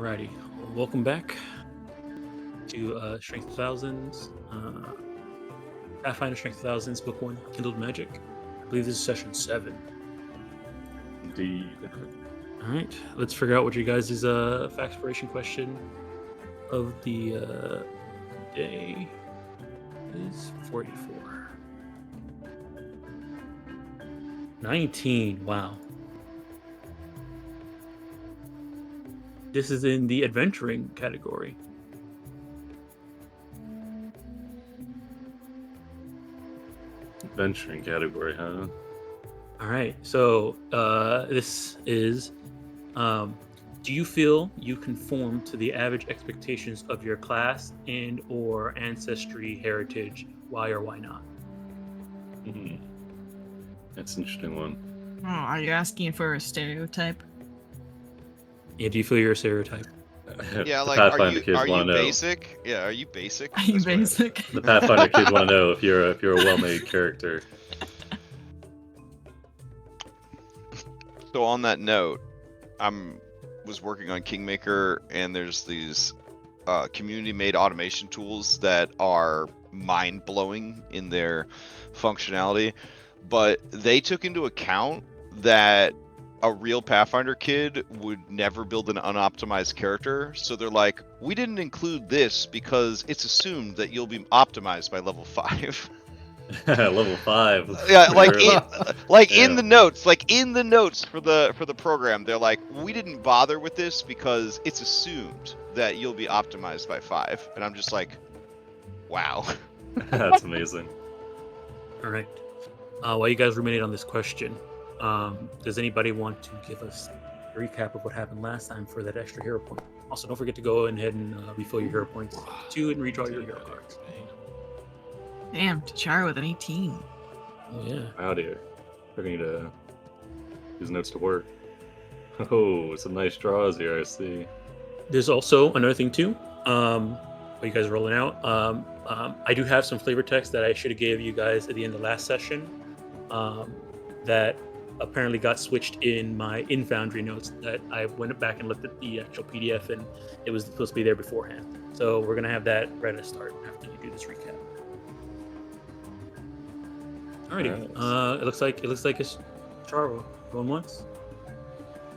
Alrighty, welcome back to Strength of Thousands, Pathfinder Strength of Thousands, Book 1, Kindled Magic. I believe this is session 7. Indeed. Alright, let's figure out what you guys' factspiration question of the day is. 44. 19, wow. This is in the adventuring category. Adventuring category, huh? All right. So this is, do you feel you conform to the average expectations of your class and or ancestry heritage? Why or why not? That's an interesting one. Oh, are you asking for a stereotype? Yeah, do you feel you're a stereotype? Yeah, The like, Pathfinder are kids you want to know. basic? Yeah, are you basic? Are you That's what I- basic? The Pathfinder kids want to know if you're a well-made character. So on that note, was working on Kingmaker, and there's these community-made automation tools that are mind-blowing in their functionality, but they took into account that a real Pathfinder kid would never build an unoptimized character. So they're like, we didn't include this because it's assumed that you'll be optimized by level 5. Level 5. Yeah, like Yeah. in the notes for the program, they're like, we didn't bother with this because it's assumed that you'll be optimized by 5. And I'm just like, wow. That's amazing. All right. While you guys ruminate on this question, does anybody want to give us a recap of what happened last time for that extra hero point? Also, don't forget to go ahead and refill your hero points too, and redraw your hero cards. Damn, T'Chara with an 18. Oh yeah. Out here. We're going to use notes to work. Oh, some nice draws here, I see. There's also another thing too. While you guys are rolling out, I do have some flavor text that I should have gave you guys at the end of last session. That apparently got switched in my Foundry notes. That I went back and looked at the actual PDF, and it was supposed to be there beforehand. So we're gonna have that right at the start after you do this recap. Alrighty. Nice. It looks like it's Charo going once,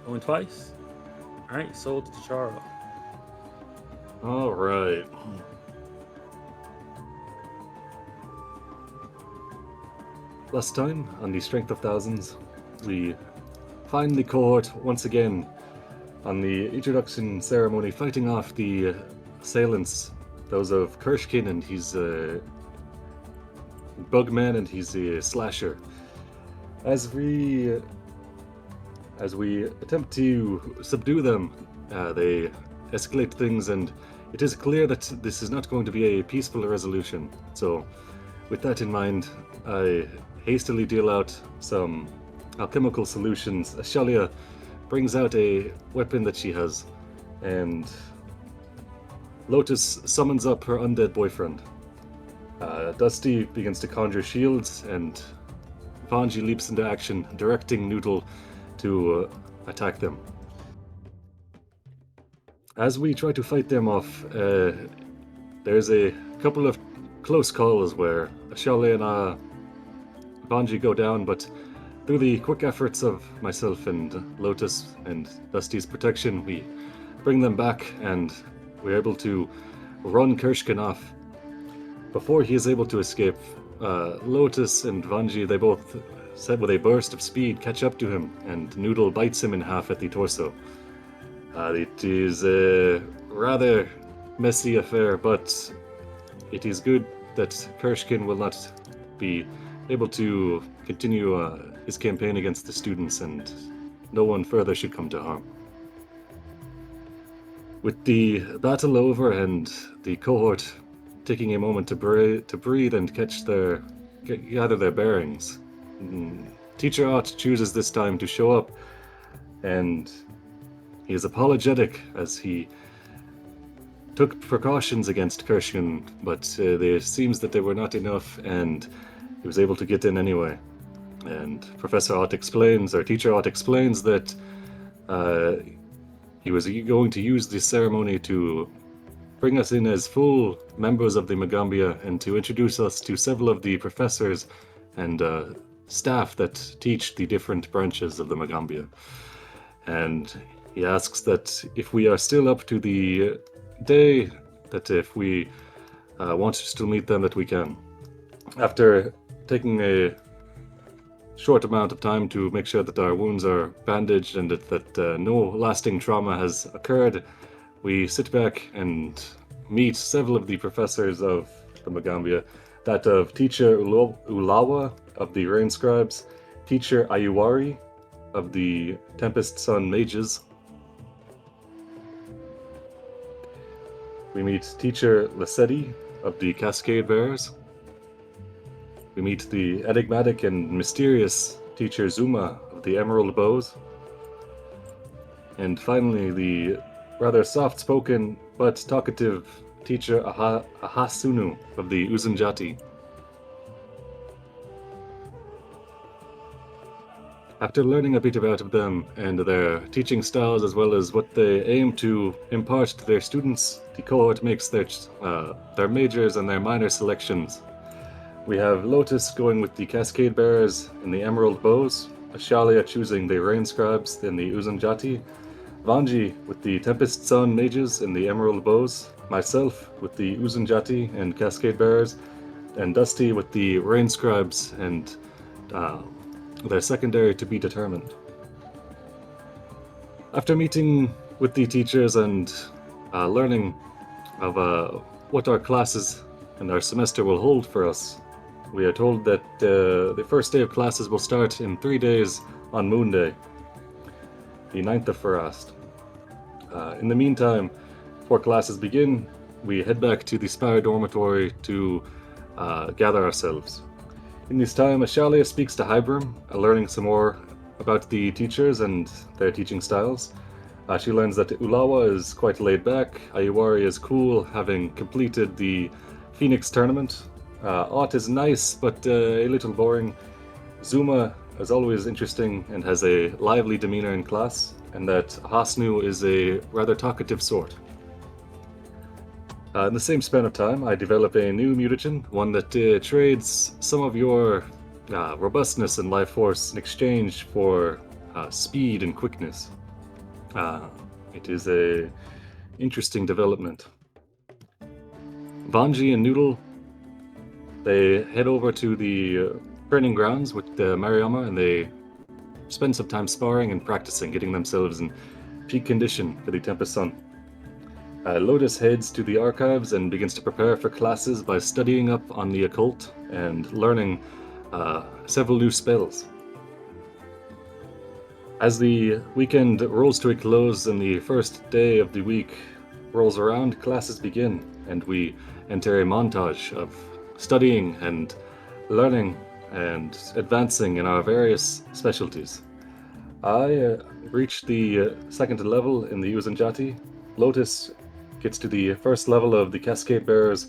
going twice. All right, sold to Charo. All right. Last time, on the Strength of Thousands, we find the cohort once again on the introduction ceremony fighting off the assailants, those of Kershkin and his Bugman and his Slasher. As we attempt to subdue them, they escalate things, and it is clear that this is not going to be a peaceful resolution. So, with that in mind, I hastily deal out some alchemical solutions. Ashalia brings out a weapon that she has, and Lotus summons up her undead boyfriend. Dusty begins to conjure shields, and Vanji leaps into action, directing Noodle to attack them. As we try to fight them off, there's a couple of close calls where Ashale and Vanji go down, but through the quick efforts of myself and Lotus and Dusty's protection, we bring them back, and we're able to run Kershkin off. Before he is able to escape, Lotus and Vanji, they both said with a burst of speed, catch up to him, and Noodle bites him in half at the torso. It is a rather messy affair, but it is good that Kershkin will not be able to continue his campaign against the students, and no one further should come to harm. With the battle over and the cohort taking a moment to breathe and gather their bearings, Teacher Ott chooses this time to show up, and he is apologetic as he took precautions against Kershkin, but it seems that they were not enough, and he was able to get in anyway. And Professor Ott explains, or Teacher Ott explains, that he was going to use this ceremony to bring us in as full members of the Magaambya and to introduce us to several of the professors and staff that teach the different branches of the Magaambya. And he asks that if we are still up to the day, that if we want to still meet them, that we can. After taking a short amount of time to make sure that our wounds are bandaged and that no lasting trauma has occurred, we sit back and meet several of the professors of the Magaambya, that of Teacher Ulawa of the Rain Scribes, Teacher Ayuwari of the Tempest Sun Mages. We meet Teacher Lassetti of the Cascade Bearers. We meet the enigmatic and mysterious Teacher Zuma of the Emerald Bows. And finally, the rather soft-spoken but talkative Teacher Ahasunu of the Uzunjati. After learning a bit about them and their teaching styles as well as what they aim to impart to their students, the cohort makes their majors and their minor selections. We have Lotus going with the Cascade Bearers and the Emerald Bows, Ashalia choosing the Rain Scribes and the Uzunjati, Vanji with the Tempest Sun Mages and the Emerald Bows, myself with the Uzunjati and Cascade Bearers, and Dusty with the Rain Scribes and their secondary to be determined. After meeting with the teachers and learning of what our classes and our semester will hold for us, we are told that the first day of classes will start in 3 days on Moon Day, the 9th of Farast. In the meantime, before classes begin, we head back to the Spire dormitory to gather ourselves. In this time, Ashalia speaks to Hybrim, learning some more about the teachers and their teaching styles. She learns that Ulawa is quite laid back, Ayuwari is cool, having completed the Phoenix tournament. Ott is nice, but a little boring. Zuma is always interesting and has a lively demeanor in class, and that Hasnu is a rather talkative sort. In the same span of time, I develop a new mutagen, one that trades some of your robustness and life force in exchange for speed and quickness. It is a interesting development. Vanji and Noodle, they head over to the training grounds with Mariama, and they spend some time sparring and practicing, getting themselves in peak condition for the Tempest Sun. Lotus heads to the archives and begins to prepare for classes by studying up on the occult and learning several new spells. As the weekend rolls to a close and the first day of the week rolls around, classes begin, and we enter a montage of studying and learning and advancing in our various specialties. I reached the second level in the Uzunjati. Lotus gets to the first level of the Cascade Bearers.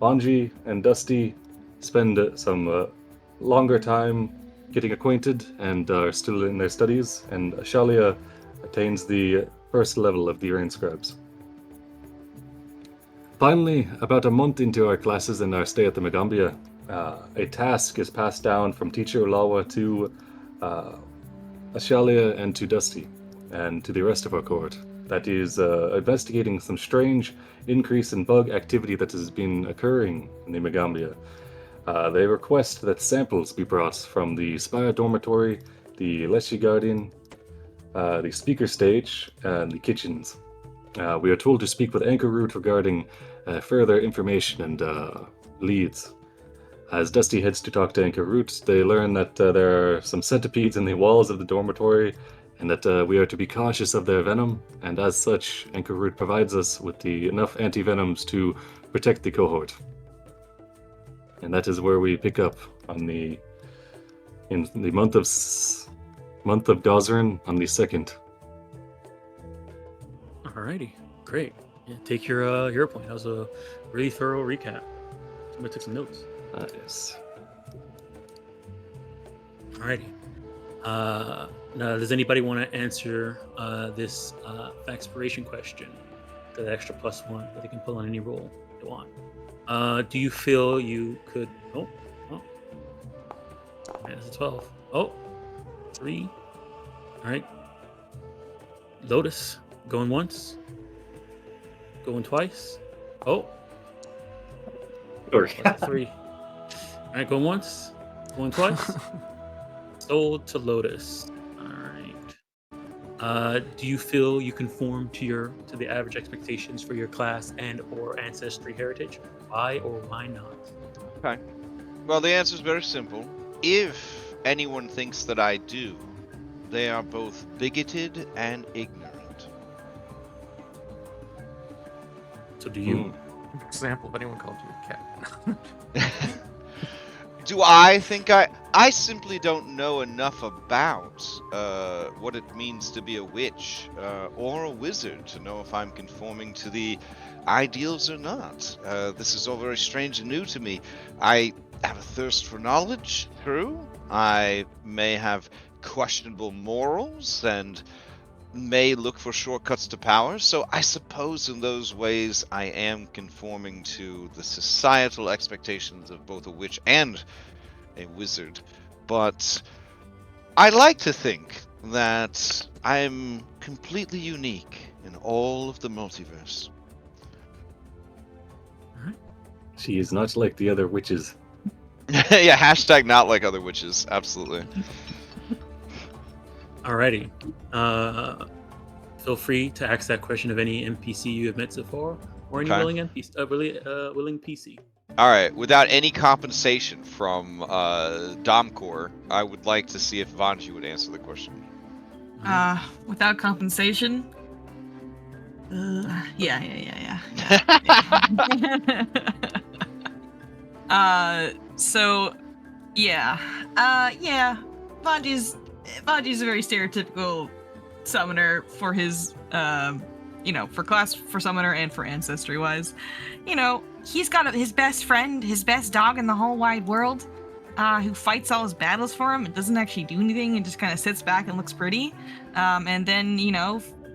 Banji and Dusty spend some longer time getting acquainted and are still in their studies, and Ashalia attains the first level of the Rain Scribes. Finally, about a month into our classes and our stay at the Magaambya, a task is passed down from Teacher Ulawa to Ashalia and to Dusty, and to the rest of our cohort. That is investigating some strange increase in bug activity that has been occurring in the Magaambya. They request that samples be brought from the Spire dormitory, the Leshy Guardian, the speaker stage, and the kitchens. We are told to speak with Anchor Root regarding further information and leads. As Dusty heads to talk to Anchor Root, they learn that there are some centipedes in the walls of the dormitory, and that we are to be cautious of their venom, and as such, Anchor Root provides us with enough anti-venoms to protect the cohort. And that is where we pick up on in the month of Dozrin on the 2nd. Alrighty, great. Yeah, take your point. That was a really thorough recap. Somebody took some notes. Yes. Alrighty. Now, does anybody want to answer this expiration question? The extra +1 that they can pull on any roll they want. Do you feel you could? Oh, that's a 12. Oh, 3. All right. Lotus going once, going twice. Oh, Or, that's a 3. All right, going once, going twice. Sold to Lotus. All right. Do you feel you conform to the average expectations for your class and or ancestry heritage? Why or why not? Okay. Well, the answer is very simple. If anyone thinks that I do, they are both bigoted and ignorant. So do you? Example, if anyone called you a cat. Do I think I simply don't know enough about what it means to be a witch or a wizard to know if I'm conforming to the ideals or not. This is all very strange and new to me. I have a thirst for knowledge, true. I may have questionable morals and may look for shortcuts to power, so I suppose in those ways I am conforming to the societal expectations of both a witch and a wizard. But I like to think that I'm completely unique in all of the multiverse. she is not like the other witches. Yeah, hashtag not like other witches, absolutely. Alrighty. Feel free to ask that question of any NPC you have met so far, or any Okay. willing NPC, willing PC. All right, without any compensation from Domcor, I would like to see if Vanji would answer the question. Without compensation. Yeah. So, yeah. Vanji's a very stereotypical summoner for his, for class, for summoner, and for ancestry wise. He's got his best friend, his best dog in the whole wide world, who fights all his battles for him and doesn't actually do anything and just kind of sits back and looks pretty. And then,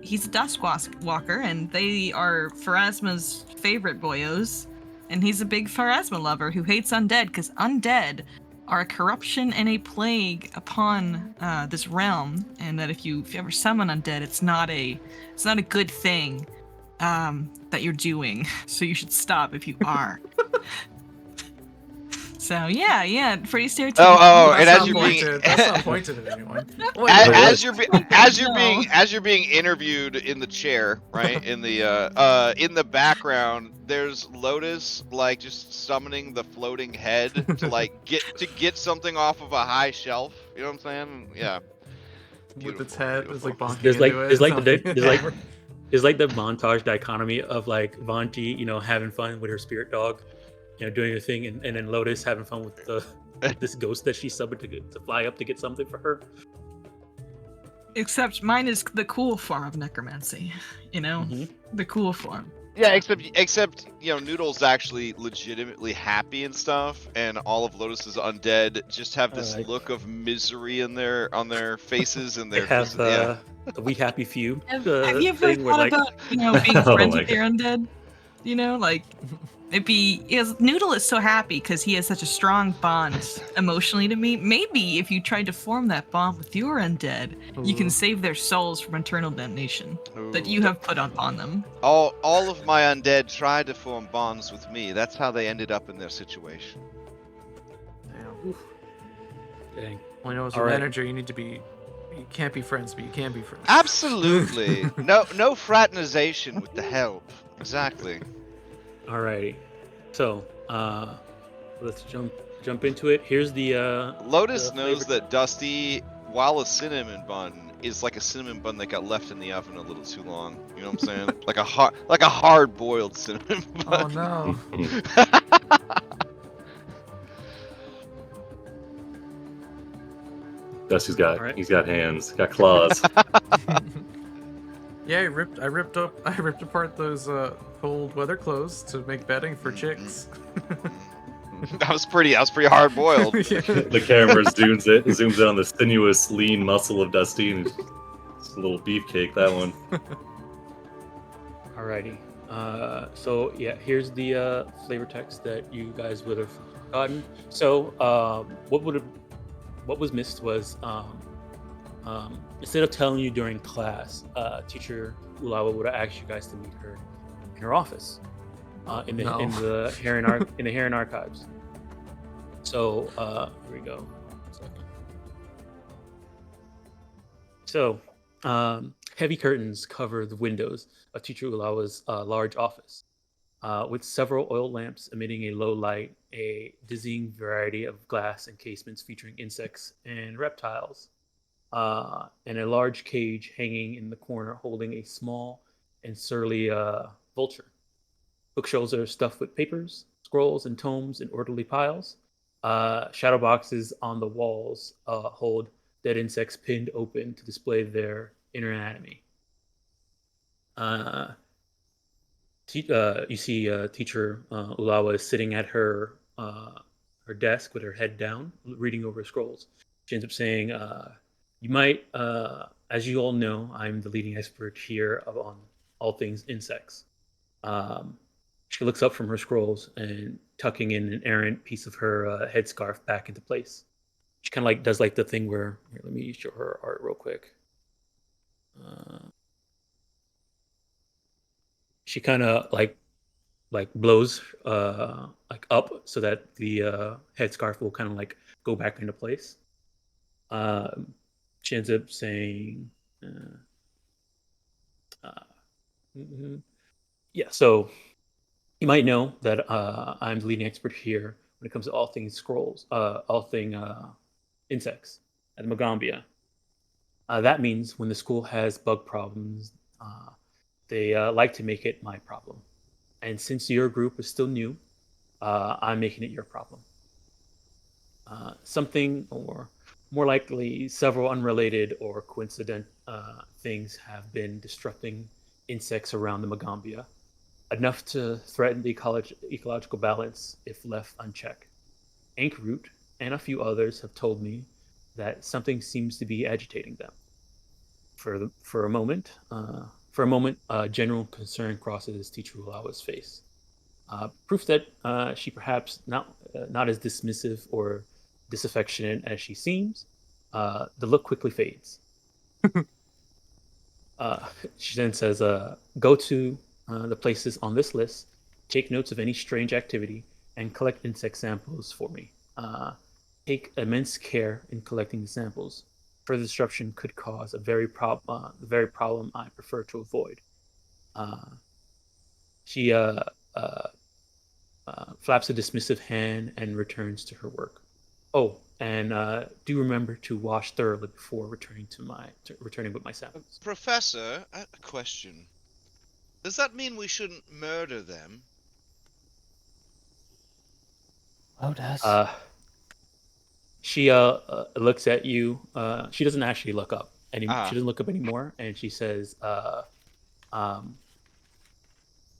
he's a dusk walker, and they are Pharasma's favorite boyos. And he's a big Pharasma lover who hates undead, because undead are a corruption and a plague upon this realm, and that if you ever summon undead, it's not a good thing that you're doing. So you should stop if you are. So yeah, pretty stereotypical. Oh, and That's as not you're being pointed. That's not pointed at anyone. as you're being interviewed in the chair, right? In the background, there's Lotus like just summoning the floating head to get something off of a high shelf. You know what I'm saying? Yeah. With its head, it's like bonking There's like into the montage dichotomy of like Vanji, having fun with her spirit dog, doing her thing, and then Lotus having fun with this ghost that she summoned to fly up to get something for her. Except mine is the cool form of necromancy, the cool form. Yeah, except Noodle's actually legitimately happy and stuff, and all of Lotus's undead just have this look of misery on their faces and their They have the We Happy Few. Have you ever thought about being friends with your undead? Noodle is so happy because he has such a strong bond emotionally to me. Maybe if you tried to form that bond with your undead, you can save their souls from eternal damnation that you have put upon them. All of my undead tried to form bonds with me. That's how they ended up in their situation. Damn. Dang. Well, as a manager, you need to be. You can't be friends, but you can be friends. Absolutely. No fraternization with the help. Exactly. Alrighty, so let's jump into it. Here's the Lotus the knows flavor- that Dusty, while a cinnamon bun, is like a cinnamon bun that got left in the oven a little too long. You know what I'm saying? like a hard boiled cinnamon bun. Oh no. Dusty's got hands, got claws. Yeah, I ripped apart those cold weather clothes to make bedding for chicks. That was pretty hard boiled. The camera zooms in on the sinuous, lean muscle of Dusty, and it's a little beefcake, that one. Alrighty. So yeah, here's the flavor text that you guys would have gotten. So what was missed was instead of telling you during class, teacher Ulawa would have asked you guys to meet her in her office, in the No. Heron archives. So here we go. 1 second. So heavy curtains cover the windows of teacher Ulawa's large office, with several oil lamps emitting a low light, a dizzying variety of glass encasements featuring insects and reptiles, and a large cage hanging in the corner holding a small and surly vulture. Bookshelves are stuffed with papers, scrolls, and tomes in orderly piles. Shadow boxes on the walls hold dead insects pinned open to display their inner anatomy. You see teacher Ulawa is sitting at her desk with her head down, reading over scrolls. She ends up saying, "You might, as you all know, I'm the leading expert here on all things insects." Um, she looks up from her scrolls and tucking in an errant piece of her headscarf back into place. She kind of like does like the thing where here, let me show her art real quick. She kind of like blows like up so that the headscarf will kind of like go back into place. Um, she ends up saying, uh, uh, mhm. "Yeah, so you might know that I'm the leading expert here when it comes to all things scrolls, all thing insects at Magaambya. That means when the school has bug problems, they like to make it my problem. And since your group is still new, I'm making it your problem. Something, or more likely, several unrelated or coincident things have been disrupting insects around the Magaambya, enough to threaten the ecological balance if left unchecked. Ankroot and a few others have told me that something seems to be agitating them. For a moment, general concern crosses Teacher Ulawa's face. Proof that she perhaps not as dismissive or disaffectionate as she seems. The look quickly fades. Uh, she then says, "Go to the places on this list, take notes of any strange activity, and collect insect samples for me. Take immense care in collecting the samples. Further disruption could cause the very problem I prefer to avoid." Uh, she uh, flaps a dismissive hand and returns to her work. Oh, and do remember to wash thoroughly before returning with my samples. Professor, a question. Does that mean we shouldn't murder them? Lotus. She looks at you. She doesn't actually look up Ah. She doesn't look up anymore, and she says, um,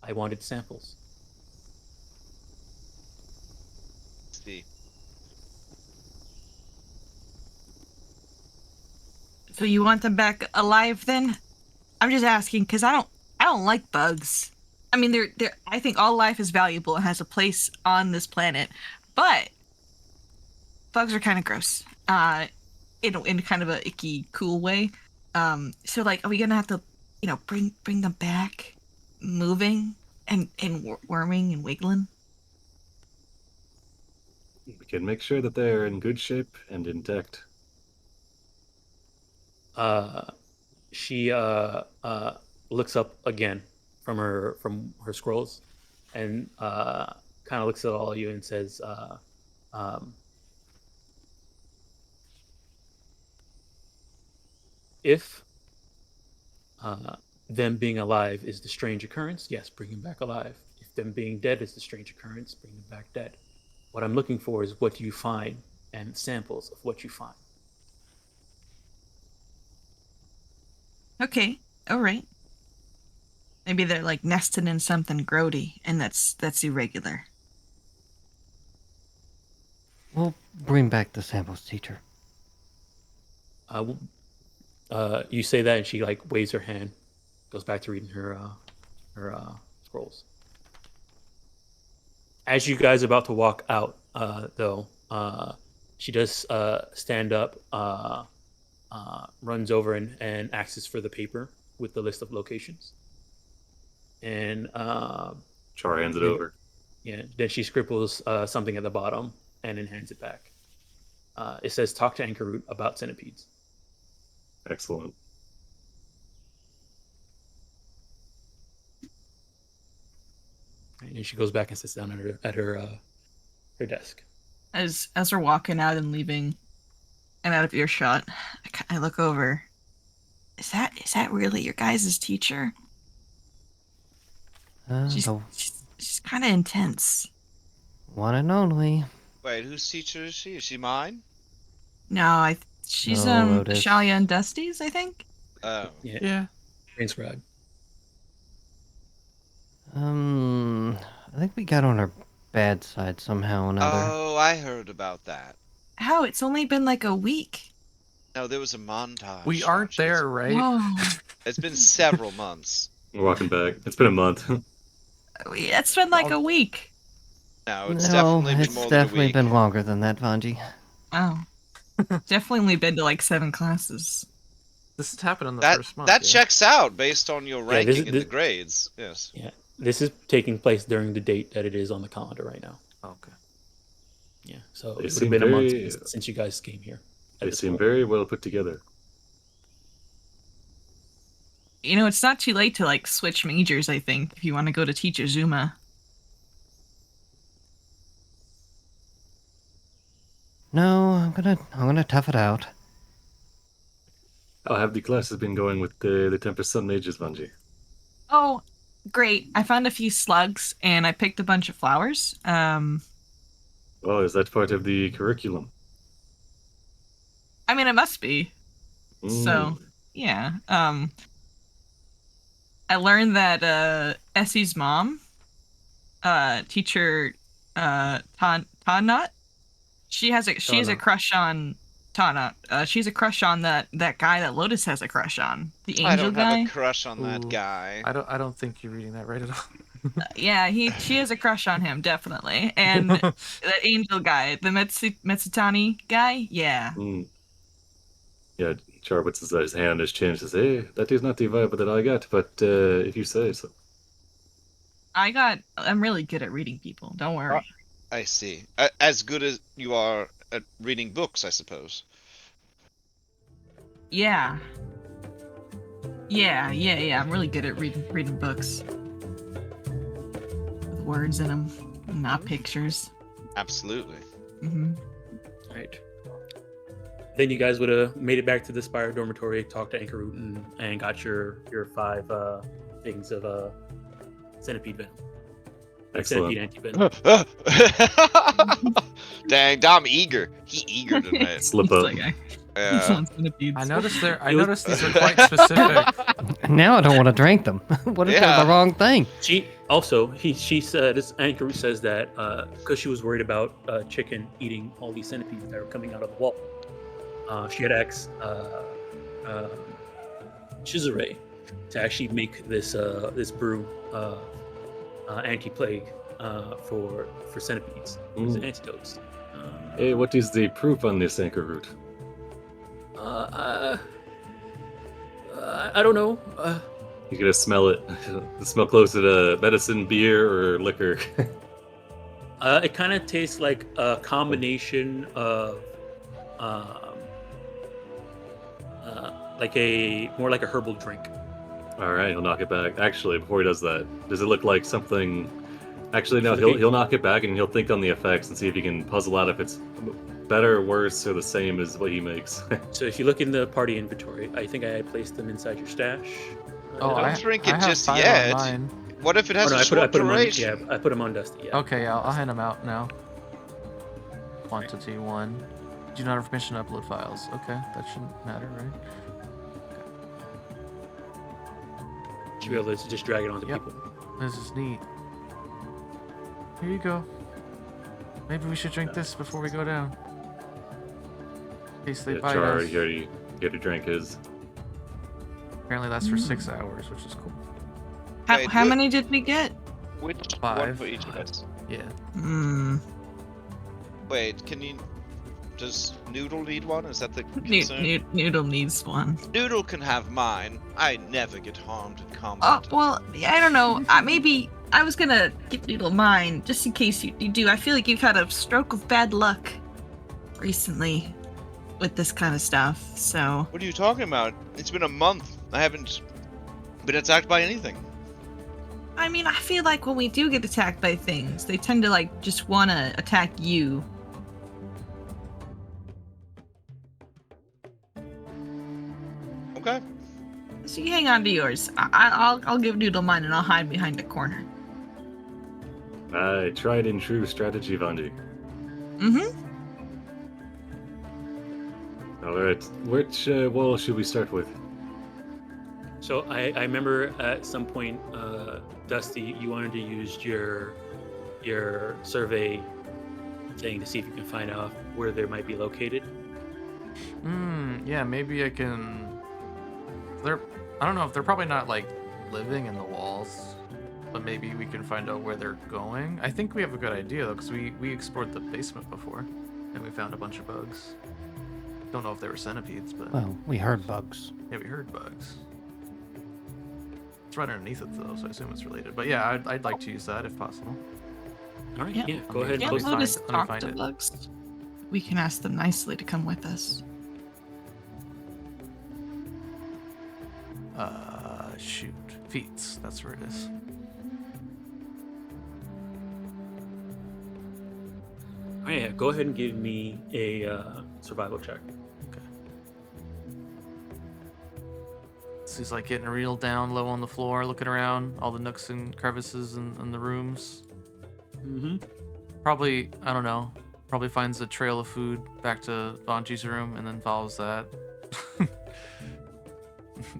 "I wanted samples." See. So you want them back alive then? I'm just asking because I don't like bugs. I mean, they're I think all life is valuable and has a place on this planet, but bugs are kind of gross. In kind of a icky, cool way. So like, are we gonna have to, bring them back, moving and worming and wiggling? We can make sure that they're in good shape and intact. Uh, she looks up again from her scrolls, and kind of looks at all of you and says, um, "If uh, them being alive is the strange occurrence, yes, bring them back alive. If them being dead is the strange occurrence, bring them back dead. What I'm looking for is what you find and samples of what you find." Okay, all right. Maybe they're like nesting in something grody, and that's irregular. We'll bring back the samples, teacher. You say that, and she like waves her hand, goes back to reading her scrolls. As you guys are about to walk out, though, she does stand up, runs over and asks for the paper with the list of locations, and Char hands it Yeah. over. yeah, then she scribbles something at the bottom and then hands it back. It says, "Talk to Anchorroot about centipedes." Excellent. And she goes back and sits down at her desk. As we're walking out and leaving, and out of earshot, I look over. Is that really your guys' teacher? She's kind of intense. One and only. Wait, whose teacher is she? Is she mine? No, she's No, Otis. Shalia and Dusty's, I think. Oh. Yeah. Transcribe. I think we got on our bad side somehow or another. Oh, I heard about that. How? It's only been like a week. No, there was a montage. We aren't Archie. there, right? Whoa. It's been several months. We're walking back. It's been a month. It's been like a week. No, it's definitely been more than a week. been longer than that, Vanji. Oh. Definitely only been to like 7 classes. This has happened in the That first month. that yeah. checks out based on your ranking this- in the grades. Yes. Yeah, this is taking place during the date that it is on the calendar right now. Okay. Yeah, so They it would seem have been a month very- since you guys came here. at They this seem point. very well put together. You know, it's not too late to like switch majors, I think, if you want to go to teach Azuma. No, I'm gonna tough it out. How have the classes been going with the Tempest Sun Mages, Bungie? Oh, great. I found a few slugs and I picked a bunch of flowers. Oh, is that part of the curriculum? I mean, it must be. So, Mm. yeah. I learned that Essie's mom, teacher Tanat, she has a Tanat. crush on Tanat. She's a crush on that guy that Lotus has a crush on, the I angel don't guy. have a crush on that Ooh. guy. I don't think you're reading that right at all. Yeah, she has a crush on him, definitely. And that angel guy, the Metsutani guy, yeah. Mm. Yeah, Char puts his hand on his chin and says, "Hey, that is not the vibe that I got, but if you say so." I'm really good at reading people, don't worry. I see. As good as you are at reading books, I suppose. Yeah. Yeah, I'm really good at reading books. With words in them, not pictures. Absolutely. Mm-hmm. Right. Then you guys would have made it back to the Spire dormitory, talked to Anchorroot, and got your 5 things of centipede venom. Centipede Excellent. anti-venom. Dang, Dom eager. He eager tonight. Slip He's up. like, he Yeah. wants centipedes. I noticed I It was- noticed these are quite specific. Now I don't want to drink them. What if they're Yeah. the wrong thing? She said, this Anchorroot says that because she was worried about chicken eating all these centipedes that were coming out of the wall, she had asked Chizure to actually make this brew anti-plague for centipedes, as antidotes. Hey, what is the proof on this anchor root? I don't know. You gonna smell it. Smell closer to medicine, beer, or liquor. It kind of tastes like a combination of more like a herbal drink. All right, he'll knock it back. Actually, before he does that, does it look like something? Actually, no. Okay. He'll knock it back and he'll think on the effects and see if he can puzzle out if it's better, worse, or the same as what he makes. So if you look in the party inventory, I think I placed them inside your stash. Oh, Don't I drink I it have just 5 on yet. mine. What if it has no, a I short put them on. duration? Yeah, I put them on Dusty. Yeah. Okay, I'll hand them out now. Quantity 1. Do not have permission to upload files. Okay, that shouldn't matter, right? Should be able to just drag it onto Yep. people. This is neat. Here you go. Maybe we should drink this before we go down. In case they Yeah, bite Char, us. he already drank his. Apparently that's for 6 hours, which is cool. Wait, How what- many did we get? Which one 5. for each of us? Yeah. Hmm. Wait, does Noodle need one? Is that the concern? Noodle needs one. Noodle can have mine. I never get harmed in Oh, combat. well, I don't know. Maybe I was gonna give Noodle mine, just in case you do. I feel like you've had a stroke of bad luck recently with this kind of stuff, so... What are you talking about? It's been a month. I haven't been attacked by anything. I mean, I feel like when we do get attacked by things, they tend to, like, just want to attack you. Okay. So you hang on to yours. I'll give Noodle mine and I'll hide behind a corner. I tried and true strategy, Vanji. Mm-hmm. Alright, which wall should we start with? So I remember at some point, Dusty, you wanted to use your survey thing to see if you can find out where they might be located. Yeah, maybe I can... I don't know if they're probably not, like, living in the walls, but maybe we can find out where they're going. I think we have a good idea, though, because we explored the basement before, and we found a bunch of bugs. Don't know if they were centipedes, but... Well, we heard bugs. Yeah, we heard bugs. It's right underneath it, though, so I assume it's related. But yeah, I'd like to use that, if possible. All right, Yeah. yeah, go ahead. Yeah, Let me Post find- Lotus let me talk find to it. bugs. We can ask them nicely to come with us. Shoot. Feats, that's where it is. Oh, yeah, go ahead and give me a survival check. So he's like getting real down low on the floor, looking around, all the nooks and crevices in the rooms. Mm-hmm. Probably, I don't know, probably finds a trail of food back to Bonji's room and then follows that.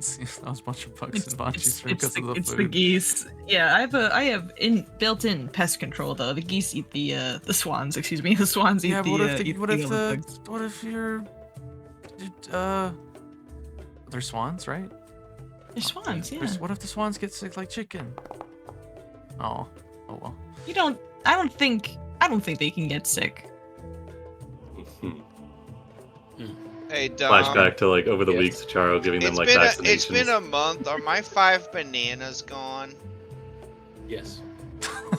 See, that was a bunch of bugs in Bonji's room because of the it's food. the geese. Yeah, I have built-in pest control though. The geese eat the swans. Excuse me, the swans eat Yeah, the. but what if they're swans, right? They're swans. Yeah. What if the swans get sick like chicken? Oh well. You don't. I don't think they can get sick. Hey, Dom. Flashback to like over the yes. weeks, Charo giving them like It's vaccinations. been a month. Are my 5 bananas gone? Yes,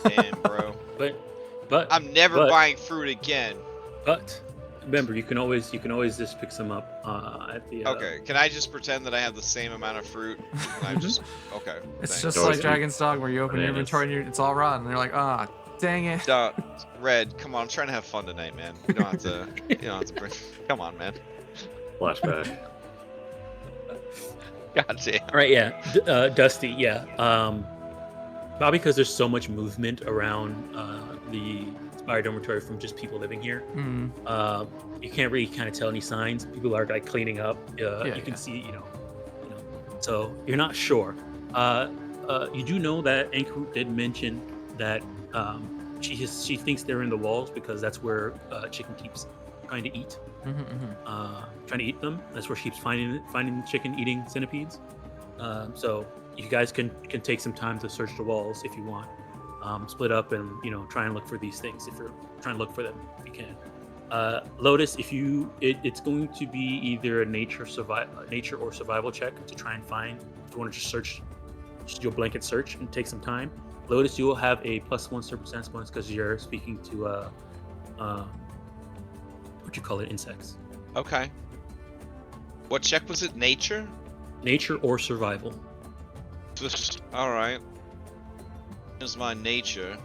Damn, bro. but I'm never But- buying fruit again. but remember, you can always just pick some up at the. Okay, can I just pretend that I have the same amount of fruit? And I'm just okay. It's thanks. just Always like eat Dragon's Dog, where you open your bananas. inventory and it's all rotten. And you're like, ah, dang it. Duh, Red, come on, I'm trying to have fun tonight, man. You don't have to. You don't have to bring. Come on, man. Flashback. God damn. All right, yeah, Dusty, yeah. Probably because there's so much movement around the Spire Dormitory from just people living here. You can't really kind of tell any signs. People are like cleaning up. You can see, you know. So you're not sure. You do know that Ankrut did mention that she thinks they're in the walls because that's where chicken keeps trying to eat. Trying to eat them. That's where she keeps finding chicken eating centipedes. So you guys can take some time to search the walls if you want. Split up and try and look for these things if you're trying to look for them if you can. Lotus, it's going to be either a nature or survival check to try and find. If you want to just search, just do a blanket search and take some time. Lotus, you will have a +1 circumstance bonus because you're speaking to what you call it, insects. Okay. What check was it? Nature? Nature or survival. All right. Here's my nature.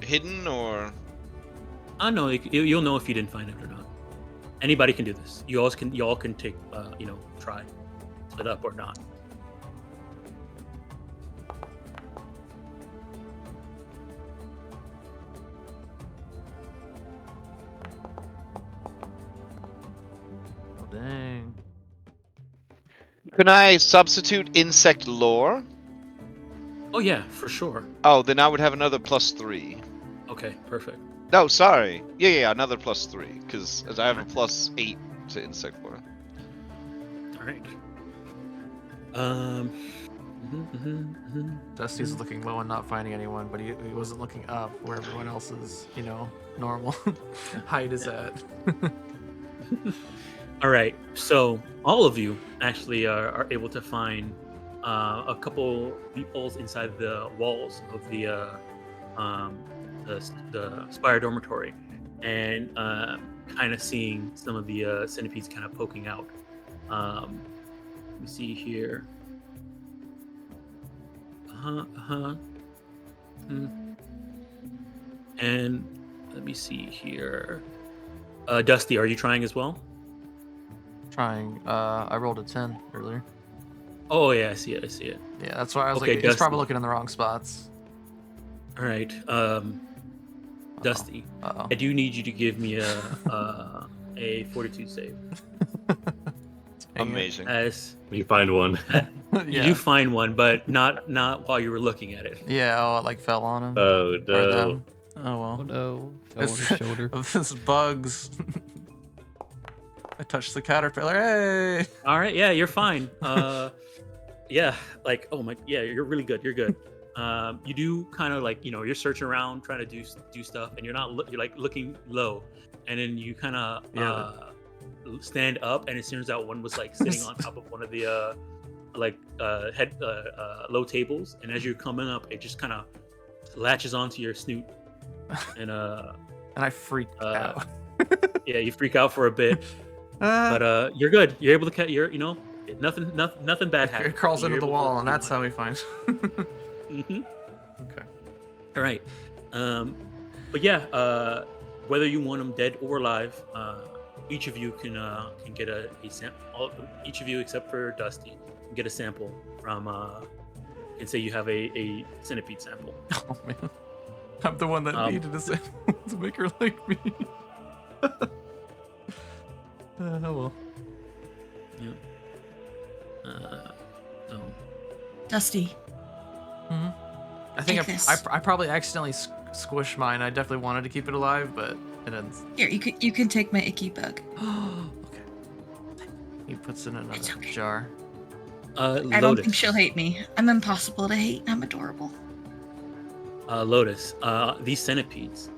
Hidden or? No, you'll know if you didn't find it or not. Anybody can do this. You all can take try, split up or not. Oh, dang. Can I substitute insect lore? Oh yeah, for sure. Oh, then I would have another +3. Okay, perfect. No, sorry. Yeah, another +3 because I have a +8 to insect lore. All right. Dusty's looking low and not finding anyone, but he wasn't looking up where everyone else's, normal height is at. All right. So all of you actually are able to find a couple peepholes inside the walls of the Spire dormitory, and kind of seeing some of the centipedes kind of poking out. Let me see here. And let me see here. Dusty, are you trying as well? Trying. I rolled a 10 earlier. Oh yeah, I see it. I see it. Yeah, that's why I was Okay, like, he's probably Dusty. looking in the wrong spots. All right. Dusty, Uh-oh. I do need you to give me a fortitude save. Dang it. Amazing. As You find one. you do find one, but not while you were looking at it. Yeah, oh, it like fell on him. Oh Or no. them. Oh Oh well. no, fell on his shoulder. This bugs. I touched the caterpillar. Hey. All right, yeah, you're fine. Yeah, like yeah, you're really good. You're good. You do kind of like you're searching around trying to do stuff, and you're not you're like looking low, and then you kind of stand up, and it turns out one was like sitting on top of one of the low tables, and as you're coming up, it just kind of latches onto your snoot, and And I freaked out. yeah, you freak out for a bit, but you're good. You're able to catch. Nothing bad It happened. crawls You're into the able to wall, and keep that's on. how he finds. Mhm. Okay. All right. But yeah, whether you want them dead or alive, each of you can get a sample. Each of you except for Dusty can get a sample from. And say you have a centipede sample. Oh man, I'm the one that needed a sample to make her like me. Oh well. Yeah. So. Dusty. I think Take this. I probably accidentally squished mine. I definitely wanted to keep it alive, but it ends. Here, you can take my icky bug. Okay. He puts it in It's another okay. jar. I don't Lotus. think she'll hate me. I'm impossible to hate. I'm adorable. Lotus. These centipedes,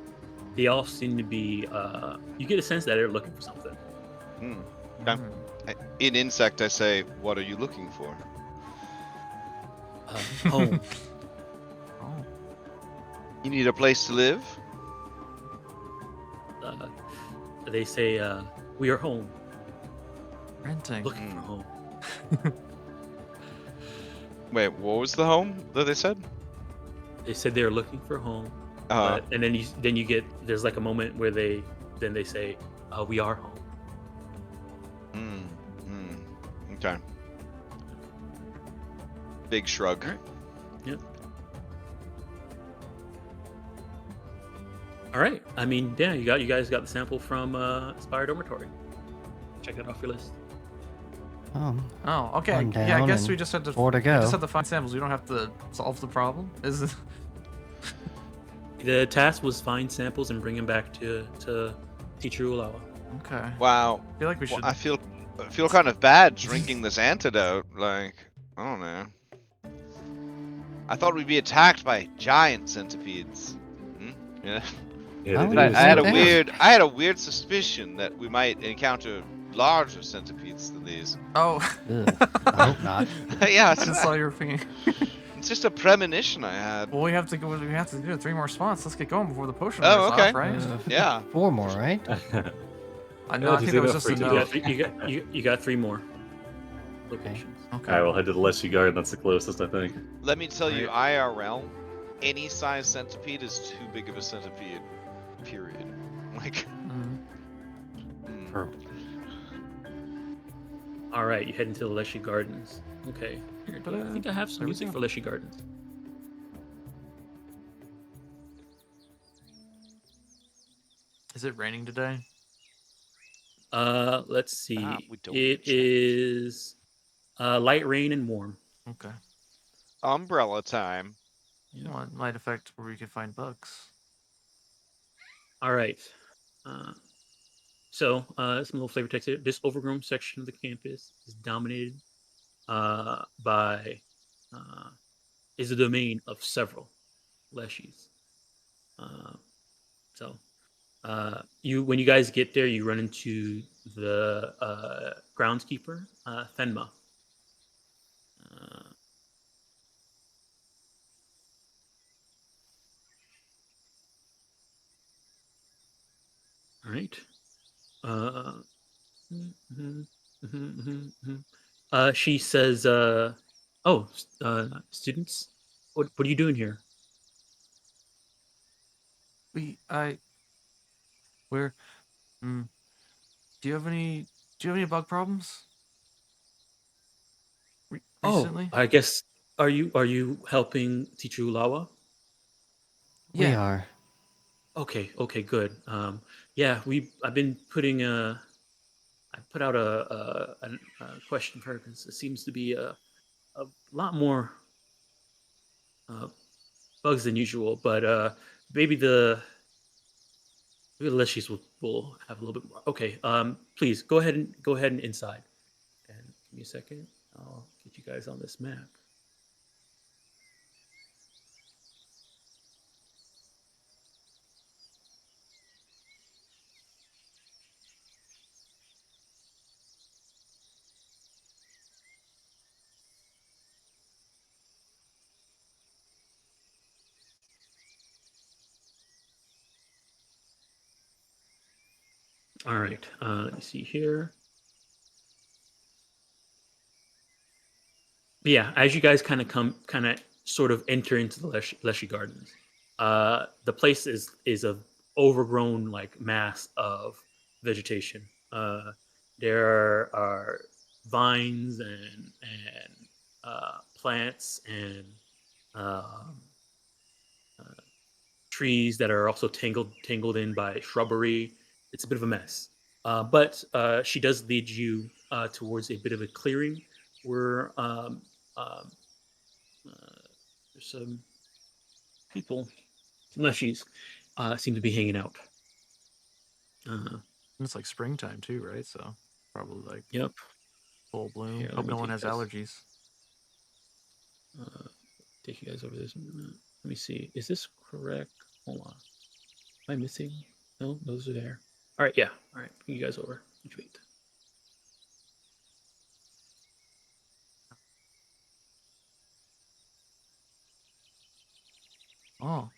they all seem to be. You get a sense that they're looking for something. Okay. In insect, I say, what are you looking for? Home. Oh. You need a place to live? They say we are home, Renting. looking for home. Wait, what was the home that they said? They said they're looking for home, Uh, and then you get there's like a moment where they say we are home. Okay. Big shrug. Alright. Yep. All right. I mean, yeah, you guys got the sample from Spire Dormitory. Check that off your list. Oh, okay. One Yeah, I down guess we and just had to. 4 to We just go. had to find samples. We don't have to solve the problem. Is it? The task was find samples and bring them back to Teacher Ulawa. Okay. Wow. I feel like we should. I feel kind of bad drinking this antidote. Like, I don't know. I thought we'd be attacked by giant centipedes. Yeah. Yeah, Oh, they do I the I same had a thing. weird suspicion that we might encounter larger centipedes than these. Oh. Ugh, I hope not. Yeah, I just saw your thing. it's just a premonition I had. Well, we have to go. We have to do 3 more spots. Let's get going before the potion Oh, wears okay. off, right? Yeah. 4 more, right? I Yeah, know. I just think that was enough just a for You today. note. you got 3 more locations. Okay. Alright, we'll head to the Leshy Garden. That's the closest, I think. Let me tell you, IRL, any size centipede is too big of a centipede. Period. Like. Mhm. All right, you head into the Leshy Gardens. Okay. Here, I think I have some There we music go. for Leshy Gardens. Is it raining today? Let's see. We don't It check. is light rain and warm. Okay. Umbrella time. Yeah. Well, it might affect where we can find bugs. All right. Uh, some little flavor text here. This overgrown section of the campus is dominated by is the domain of several leshies. Uh, so you when you guys get there, you run into the groundskeeper, Fenma. Uh, all right. Uh, mhm, she says, "Oh, students, what are you doing here?" We, I, where, mm, do you have any, bug problems Oh, recently? I guess are you helping teacher Ulawa? We Yeah. are. Okay, okay, good. Yeah, I've been putting I put out a question for her because it seems to be a lot more uh, bugs than usual, but maybe the leshies will have a little bit more. Okay, please go ahead and inside. And give me a second. I'll get you guys on this map. All right. Let me see here. But yeah, as you guys kind of sort of enter into the Leshy Gardens, the place is a overgrown like mass of vegetation. There are vines and plants and um, uh, trees that are also tangled in by shrubbery. It's a bit of a mess. But she does lead you towards a bit of a clearing where um, uh, there's some people, some leshies, seem to be hanging out. Uh, It's like springtime too, right? So probably like yep. full bloom. Here, let Hope me no one take has you guys. allergies. Take you guys over this. Let me see. Is this correct? Hold on. Am I missing? No, those are there. All right. Yeah. All right. Bring you guys over. Wait. Oh,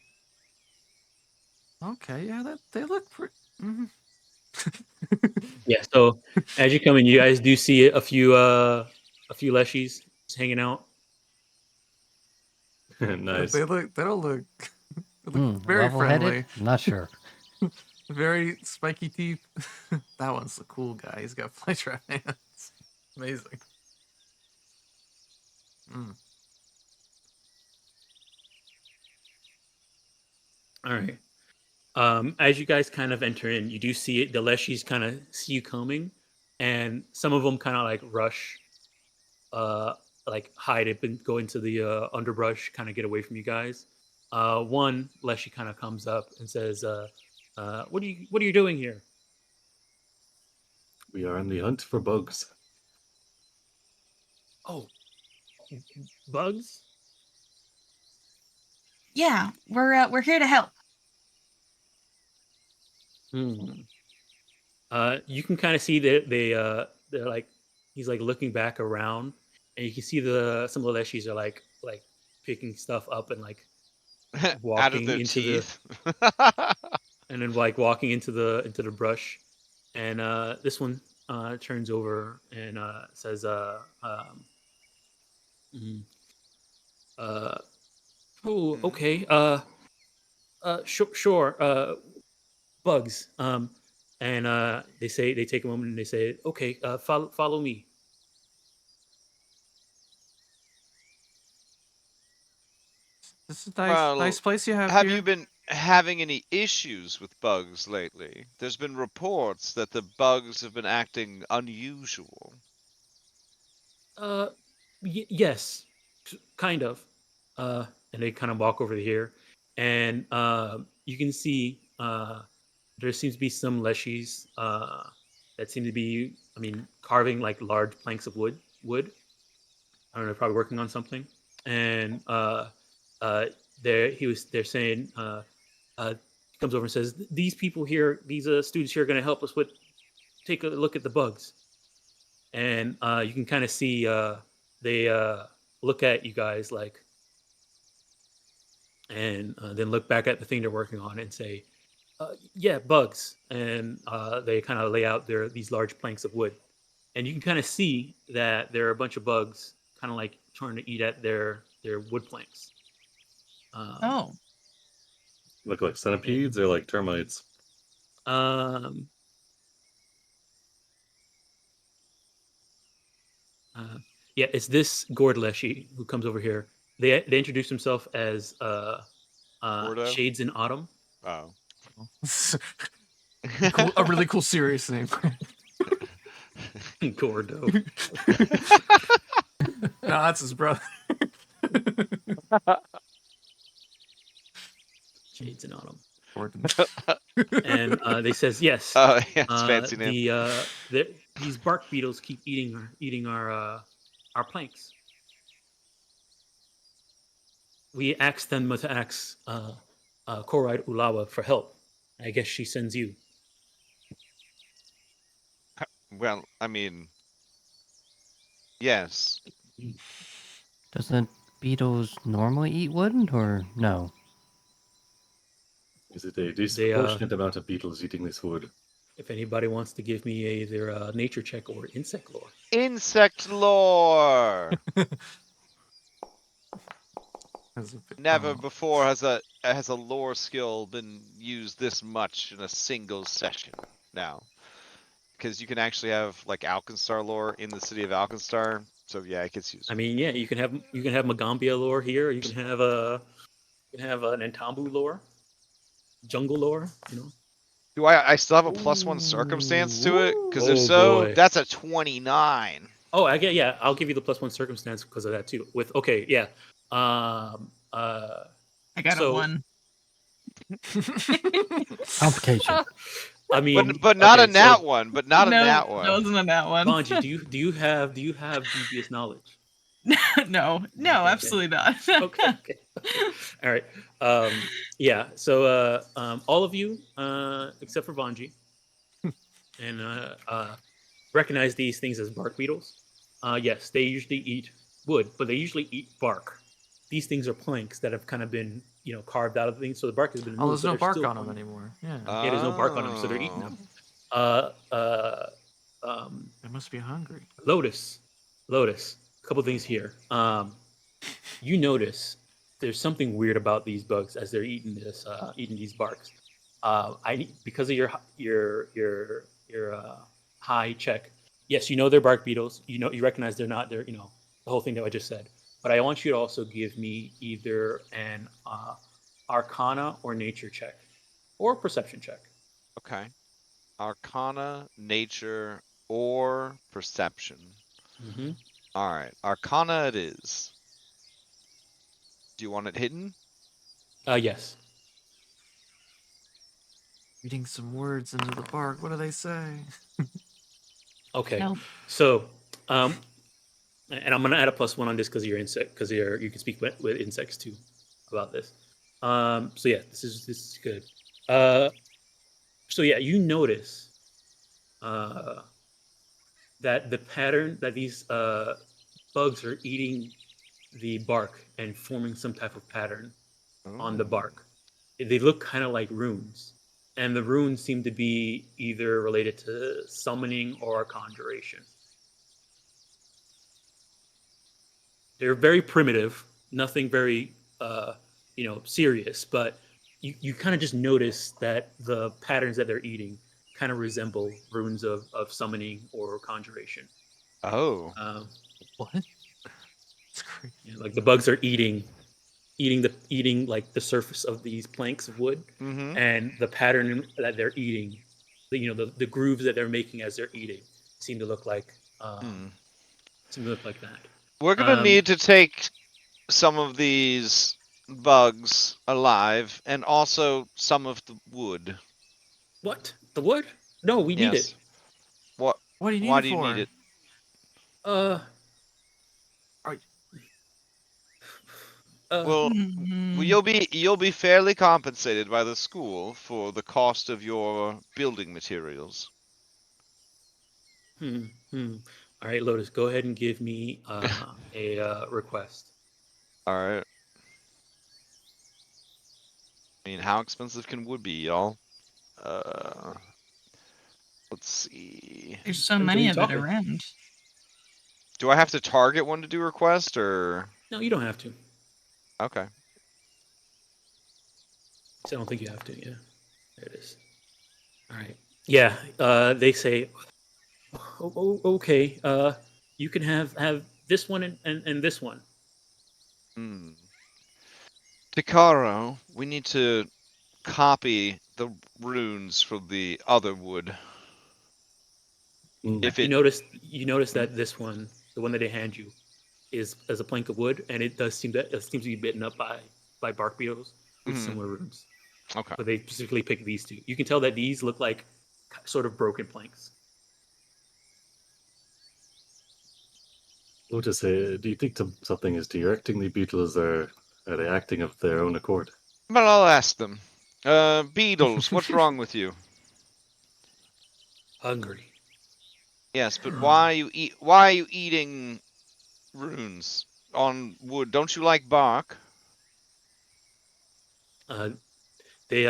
okay. Yeah, that they look pretty. Mm-hmm. Yeah. So as you come in, you guys do see a few leshies just hanging out. Nice. They look. They don't look. They look very Level-headed? friendly. Not sure. Very spiky teeth. That one's the cool guy. He's got flytrap hands. Amazing. Mm. All right. As you guys kind of enter in, you do see it. The leshies kind of see you coming, and some of them kind of like rush, uh, like hide up and go into the underbrush, kind of get away from you guys. One leshy kind of comes up and says, what are you doing here?" We are on the hunt for bugs. "Oh, bugs." Yeah, we're here to help. Hmm. You can kind of see that they're like he's like looking back around, and you can see the some of the leshies are like picking stuff up and like Out of walking their into the teeth. and then like walking into the brush. And this one turns over and says, mhm, uh, "Oh, okay, sure, bugs." And they take a moment and they say, "Okay, follow me." This is a nice Well, place you have have you here. been having any issues with bugs lately? There's been reports that the bugs have been acting unusual. Uh, yes, kind of. And they kind of walk over here, and you can see there seems to be some leshies that seem to be, carving like large planks of wood. I don't know, probably working on something. And uh, they're saying, he comes over and says, "These people here, these students here, are going to help us with take a look at the bugs." And you can kind of see they look at you guys like, and then look back at the thing they're working on and say, "Yeah, bugs." And they kind of lay out these large planks of wood, and you can kind of see that there are a bunch of bugs, kind of like trying to eat at their wood planks. Oh, Look like centipedes or like termites. Um, uh, yeah, it's this Gord Leshy who comes over here. They introduce himself as Gordo? Shades in Autumn. Oh. Cool, a really cool serious name. Gordo. No, that's his brother. Shades in Autumn. Gordon. And they says yes. Oh, yeah, it's a fancy name. These bark beetles keep eating our planks. We asked them to ask Koride Ulawa for help. I guess she sends you. Well, I mean, yes. Doesn't beetles normally eat wood, or no? Is it a disproportionate amount of beetles eating this wood? If anybody wants to give me either a nature check or insect lore. Insect lore. Never Oh. before has a lore skill been used this much in a single session. Now, because you can actually have like Alkenstar lore in the city of Alkenstar, so yeah, it gets used. I mean, yeah, you can have Magaambya lore here. Or you can have an Entombu lore, jungle lore. You know. Do I still have a +1 circumstance to it? Because if Oh, so, boy. that's a 29. Oh, I'll give you the +1 circumstance because of that too. Yeah. I got So- a 1. Complication. I mean, But not okay, a nat one. But not no, a nat one. that wasn't a nat one. Bonji, do you have dubious knowledge? No, Okay. absolutely not. Okay. All right. Yeah. So all of you, except for Bonji, and recognize these things as bark beetles. Yes, they usually eat wood, but they usually eat bark. These things are planks that have kind of been, carved out of things. So the bark has been Oh, removed. there's but no they're bark still on them planks. anymore. Yeah. Yeah, there's no bark on them, so they're eating them. They must be hungry. Lotus, a couple things here. You notice there's something weird about these bugs as they're eating these barks. Because of your high check. Yes, you know they're bark beetles. You recognize they're the whole thing that I just said. But I want you to also give me either an Arcana or Nature check, or Perception check. Okay. Arcana, nature, or perception. Mm-hmm. All right. Arcana it is. Do you want it hidden? Yes. Reading some words into the bark. What do they say? Okay. No. So, and I'm gonna add a +1 on this because you're insect, because you can speak with insects too about this. So yeah, this is good. So yeah, you notice that the pattern that these bugs are eating the bark and forming some type of pattern on the Ooh. bark. They look kind of like runes, and the runes seem to be either related to summoning or conjuration. They're very primitive, nothing very serious, but you kind of just notice that the patterns that they're eating kind of resemble runes of summoning or conjuration. Oh. What? It's crazy. Like the bugs are eating like the surface of these planks of wood, Mm-hmm. and the pattern that they're eating, the grooves that they're making as they're eating seem to look like that. We're gonna need to take some of these bugs alive, and also some of the wood. What? The wood? No, we need Yes. it. What? What do you need Why it do you need for? it? Uh. Are- Well, Mhm. you'll be fairly compensated by the school for the cost of your building materials. Hmm. All right, Lotus. Go ahead and give me a request. All right. I mean, how expensive can wood be, y'all? Let's see. There's so Depends who many you of it talking. around. Do I have to target one to do request, or No, you don't have to. okay? I don't think you have to. Yeah. There it is. All right. Yeah. They say, okay. You can have this one and this one. Hmm. Takaro, we need to copy the runes from the other wood. Mm. If You it, notice Hmm? that this one, the one that they hand you, is as a plank of wood, and it does seem that it seems to be bitten up by bark beetles with Mhm. similar runes. Okay. But they specifically picked these two. You can tell that these look like sort of broken planks. Lotus, do you think something is directing the beetles, or are they acting of their own accord? But I'll ask them. Beetles, what's wrong with you? Hungry. Yes, but why are you eating runes on wood? Don't you like bark? Uh, they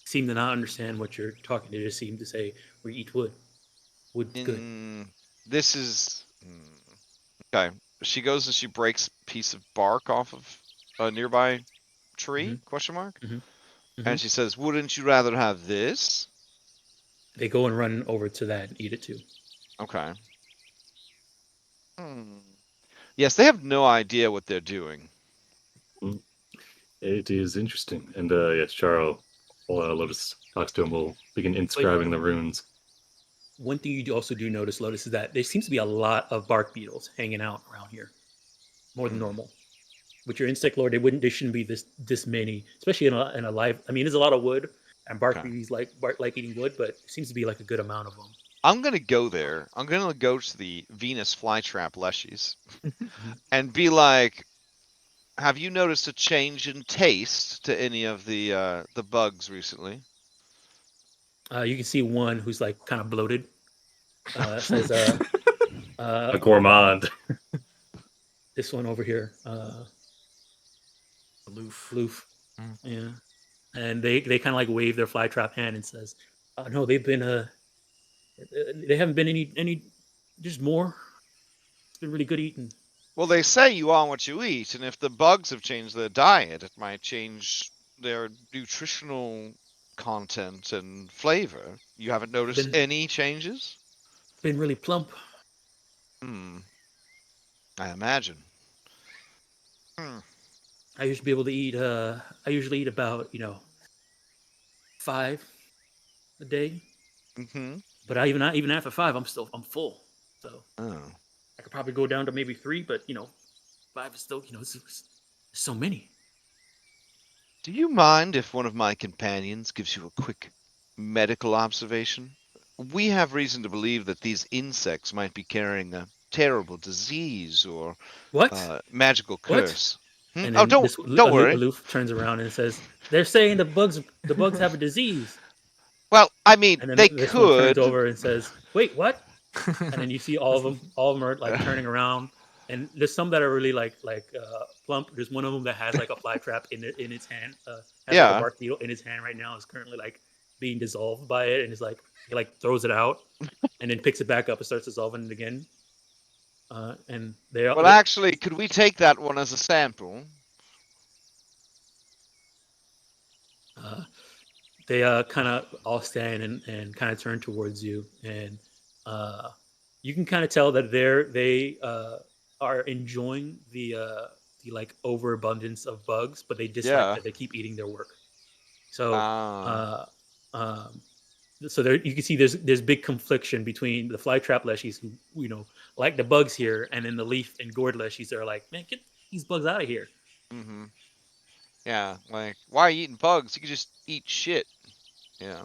seem to not understand what you're talking. They just seem to say, "We eat wood. Wood's good." This is okay. She goes and she breaks a piece of bark off of a nearby tree? Hmm. Question mark. Hmm. Hmm. And she says, "Wouldn't you rather have this?" They go and run over to that and eat it too. Okay. Yes, they have no idea what they're doing. Mm. It is interesting. And yes, Charo, while Lotus talks to him, will begin inscribing the runes. One thing you also do notice, Lotus, is that there seems to be a lot of bark beetles hanging out around here, more than normal. With your insect lord, they shouldn't be this many, especially in a live. I mean, there's a lot of wood, and bark Okay. beetles like eating wood, but it seems to be like a good amount of them. I'm gonna go there. I'm gonna go to the Venus flytrap leshies and be like, "Have you noticed a change in taste to any of the bugs recently?" You can see one who's like kind of bloated. Says, A gourmand. this one over here, Aloof. Loof. Mm. Yeah, and they kind of like wave their fly trap hand and says, "No, they've been they haven't been any just more. It's been really good eating." Well, they say you are what you eat, and if the bugs have changed their diet, it might change their nutritional content and flavor. You haven't noticed Been any changes? been really plump. Hmm, I imagine. Hmm. I used to be able to eat. I usually eat about 5 a day, Mm-hmm. but even after 5, I'm full. So Oh. I could probably go down to maybe 3, but 5 is still it's so many. Do you mind if one of my companions gives you a quick medical observation? We have reason to believe that these insects might be carrying a terrible disease or What? magical What? curse. And Oh, then this don't worry. aloof turns around and says, "They're saying the bugs have a disease." Well, I mean, And then they this one turns could. over and says, "Wait, what?" And then you see all of them. All of them are like turning around, and there's some that are really plump. There's one of them that has like a fly trap in its hand. Has like a Yeah. bark beetle in his hand right now. Is currently like being dissolved by it, and is like he like throws it out, and then picks it back up and starts dissolving it again. And they are Well, actually, could we take that one as a sample? uh, they kind of all stand and kind of turn towards you, and you can kind of tell that they are enjoying the like overabundance of bugs, but they dislike Yeah. that they keep eating their work. So Ah. uh, um, so there you can see there's big confliction between the flytrap leshies who like the bugs here, and then the leaf and gourd leshies that are like, man, get these bugs out of here. Mm-hmm. Yeah. Like, why are you eating bugs? You could just eat shit. Yeah.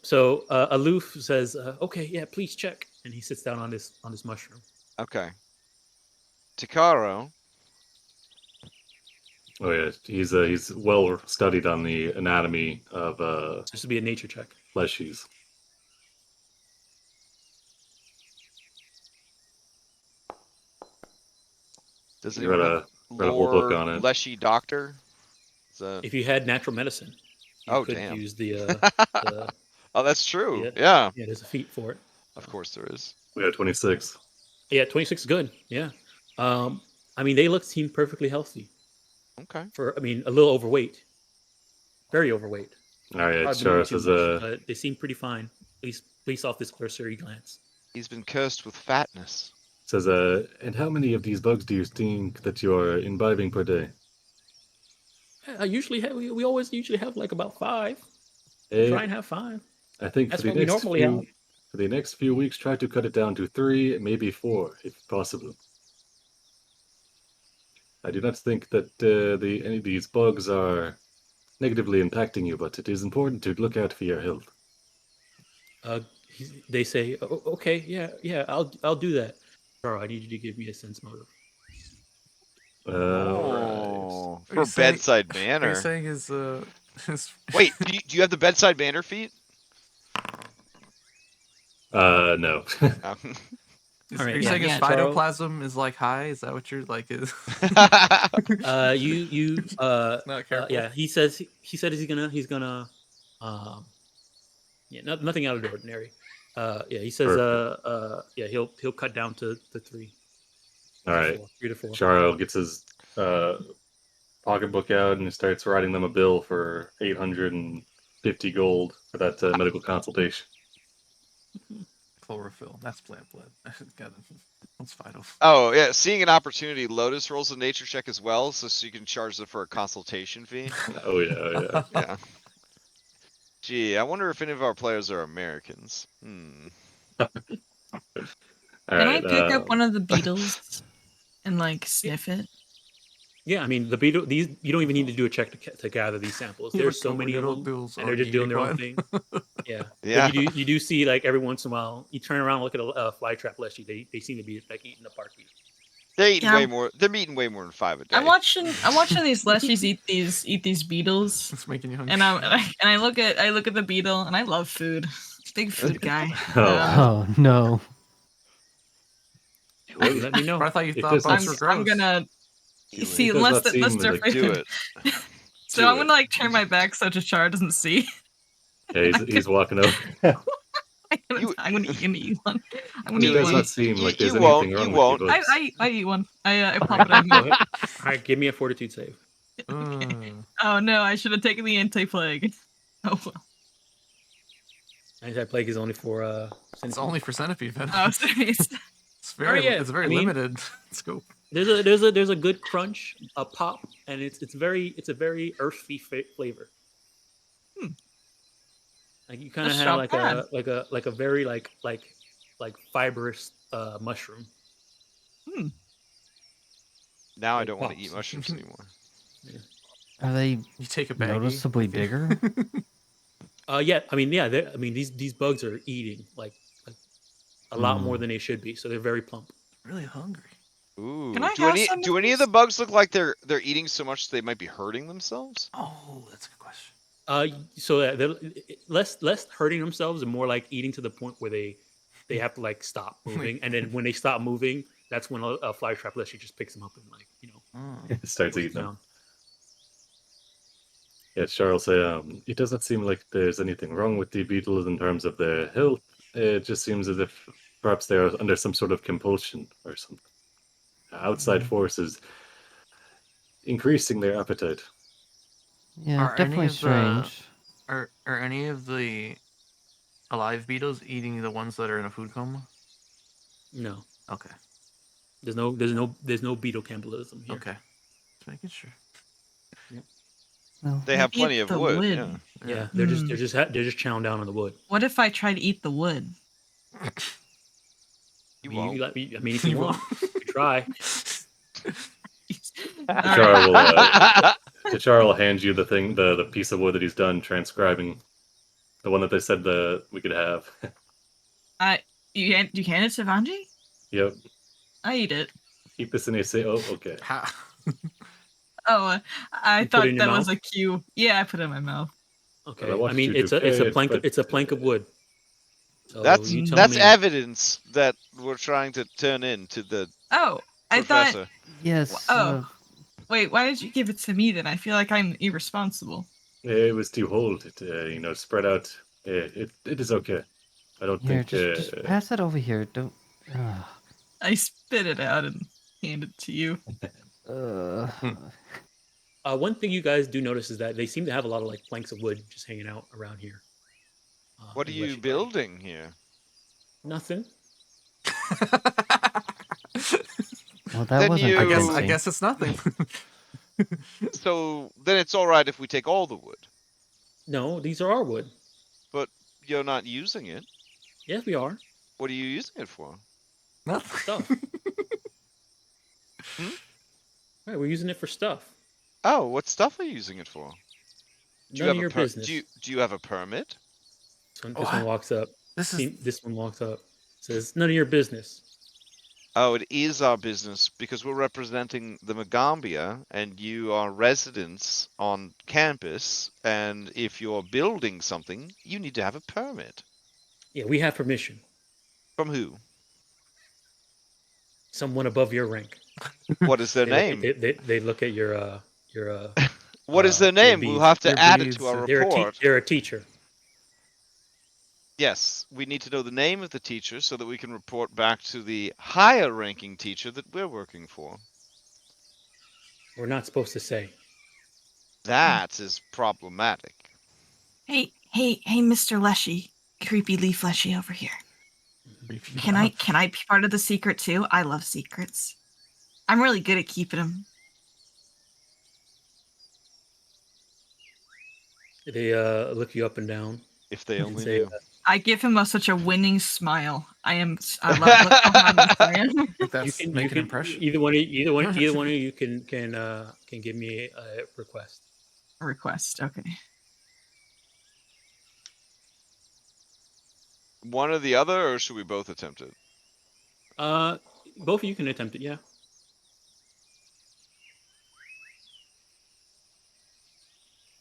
So Aloof says, "Okay, yeah, please check," and he sits down on this mushroom. Okay. Takaro. Oh yeah, he's well studied on the anatomy of This would be a nature check. fleshies. Does He anyone have read a whole book lore on it. Leshy Doctor? If you had natural medicine, you Oh, could damn. use the Oh, that's true. yeah. Yeah. Yeah, there's a feat for it. Of course there is. We had 26. Yeah, 26 is good. Yeah. I mean, they seem perfectly healthy. Okay. I mean, a little overweight. Very overweight. All right, Probably Chara too says, much, but they seem pretty fine. At least off this cursory glance. He's been cursed with fatness. and how many of these bugs do you think that you're imbibing per day? I usually have. We always usually have like about 5. Eh, Try and have 5. I think That's for the what we next normally have. for the next few weeks, try to cut it down to 3, maybe 4, if possible. I do not think that any of these bugs are negatively impacting you, but it is important to look out for your health. They say, okay, yeah, I'll do that. Carl, I need you to give me a sense motive. Oh, Are you for saying- bedside Are you manner. saying his Wait, do you have the bedside banner feat? No. Um, All right, are you yeah, saying his yeah, Charles. phytoplasm is like high? Is that what you're like? Is You not careful. yeah. He says he's gonna yeah, nothing out of the ordinary. Yeah, he says Perfect. yeah, he'll cut down to 3. All right. 3 to 4. Charo gets his pocketbook out and he starts writing them a bill for 850 gold for that medical consultation. Chlorophyll. That's plant blood. Got it. That's vital. oh yeah, seeing an opportunity, Lotus rolls a nature check as well, so you can charge them for a consultation fee. Oh yeah. Yeah. Gee, I wonder if any of our players are Americans. All Can right. I pick up one of the beetles and like sniff it? Yeah, I mean the beetle. These you don't even need to do a check to gather these samples. Yeah, There's so but many of little them, beetles and they're are just doing their own eating thing. Yeah, Yeah. But you do see like every once in a while you turn around and look at a fly trap leshy. They seem to be like eating the bark beetle. They're eating Yeah. way more. They're eating way more than 5 a day. I'm watching these leshies eat these beetles, It's making you hungry. and I look at the beetle, and I love food. Big food guy. Oh. Oh no. Let me know. But I thought you It thought does bugs not- were gross. I'm gonna see It does unless not that unless seem they're like- Do it. So Do I'm it. gonna like turn my back so Char doesn't see. Yeah, he's walking over. I'm gonna eat one. I'm gonna It eat does one. not seem like there's you won't, anything wrong you with won't. you, but I eat one. I pop it out. Go ahead. All right, give me a fortitude save. Oh no, I should have taken the anti-plague. Oh well. Anti-plague is only for It's centipede. only for centipede venom. Oh, serious. It's very, yeah, it's very I mean- limited scope. There's a good crunch, a pop, and it's a very earthy flavor. Like you kind of That's have not like a very like fibrous mushroom. Now I It don't want to pops. eat mushrooms anymore. Are they You take a baggie. noticeably bigger? Yeah, I mean these bugs are eating like a lot more than they should be, so they're very plump. Really hungry. Ooh. Can I do have any some of do any of these? the bugs look like they're eating so much they might be hurting themselves? Oh, that's a good question. So they're less hurting themselves and more like eating to the point where they have to like stop moving, and then when they stop moving, that's when a fly trap leshy just picks them up and like it starts puts eating them. down. Yeah, Charles say it doesn't seem like there's anything wrong with the beetles in terms of their health. It just seems as if perhaps they are under some sort of compulsion or something. Outside forces increasing their appetite. Yeah, Are any definitely of the- strange. Are any of the alive beetles eating the ones that are in a food coma? No, Okay. there's no beetle cannibalism here. Okay. Just making sure. Well, They have Maybe plenty it's of the wood. wood. Yeah. Yeah, they're just chowing down on the wood. What if I try to eat the wood? You I mean, won't. I mean, if you want, you try. All Char right. T'Chara will hand you the thing, the piece of wood that he's done transcribing, the one that they said we could have. You hand it to Vanji? Yep. I eat it. Keep this in a say. Oh, okay. Ha- Oh, I You put it thought in your that was mouth? a cue. Yeah, I put it in my mouth. Okay. I I watched mean, you it's a duplicate, plank. but, It's a plank of wood. So That's you tell that's me. evidence that we're trying to turn in to the Oh, I professor. thought. Yes. Oh, wait. Why did you give it to me then? I feel like I'm irresponsible. it was too hold. It spread out. It is okay. I don't Here, think. just pass it over here. Don't. I spit it out and hand it to you. Uh, One thing you guys do notice is that they seem to have a lot of like planks of wood just hanging out around here. What are in you Leshy Garden. building here? Nothing. well, that Then wasn't you- I convincing. guess it's nothing. So then it's all right if we take all the wood, No, these are our wood. but you're not using it. Yes, we are. What are you using it for? Nothing. Stuff. Right, we're using it for stuff. Oh, what stuff are you using it for? Do you None have of a your per- business. Do you have a permit? This What? one walks up. This is See, this one walks up. Says, "None of your business." Oh, it is our business because we're representing the Magaambya, and you are residents on campus. And if you're building something, you need to have a permit. Yeah, we have permission. From who? Someone above your rank. What is their They look name? at- they look at your What is their your name? We'll beads. have to Your add it beads to our are- report. They're a teacher. Yes, we need to know the name of the teacher so that we can report back to the higher ranking teacher that we're working for. We're not supposed to say. That is problematic. Hey, Mr. Leshy, creepy leaf Leshy over here. Can I be part of the secret too? I love secrets. I'm really good at keeping them. They look you up and down. If they and only say, knew. I give him such a winning smile. I love look how harmless I am. I think that's make an impression. Either one of you can give me a request. Request, okay. One or the other, or should we both attempt it? Both of you can attempt it. Yeah.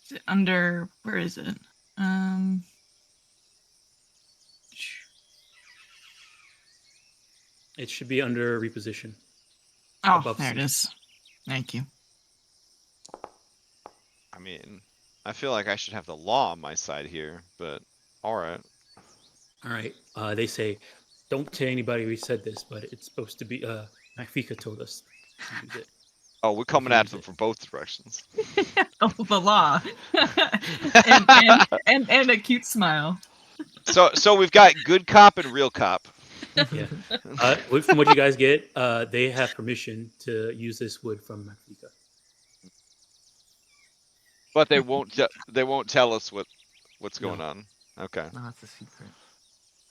Is it under where is it? It should be under reposition. Oh, Above there it C. is. Thank you. I mean, I feel like I should have the law on my side here, but alright. All right. They say, don't tell anybody we said this, but it's supposed to be. Mafika told us to use it. Oh, we're coming Use at them it. from both directions. Oh, the law. and a cute smile. So we've got good cop and real cop. Yeah. From what you guys get, they have permission to use this wood from Mafika. But they won't tell us what's going on. Okay. No, it's a secret.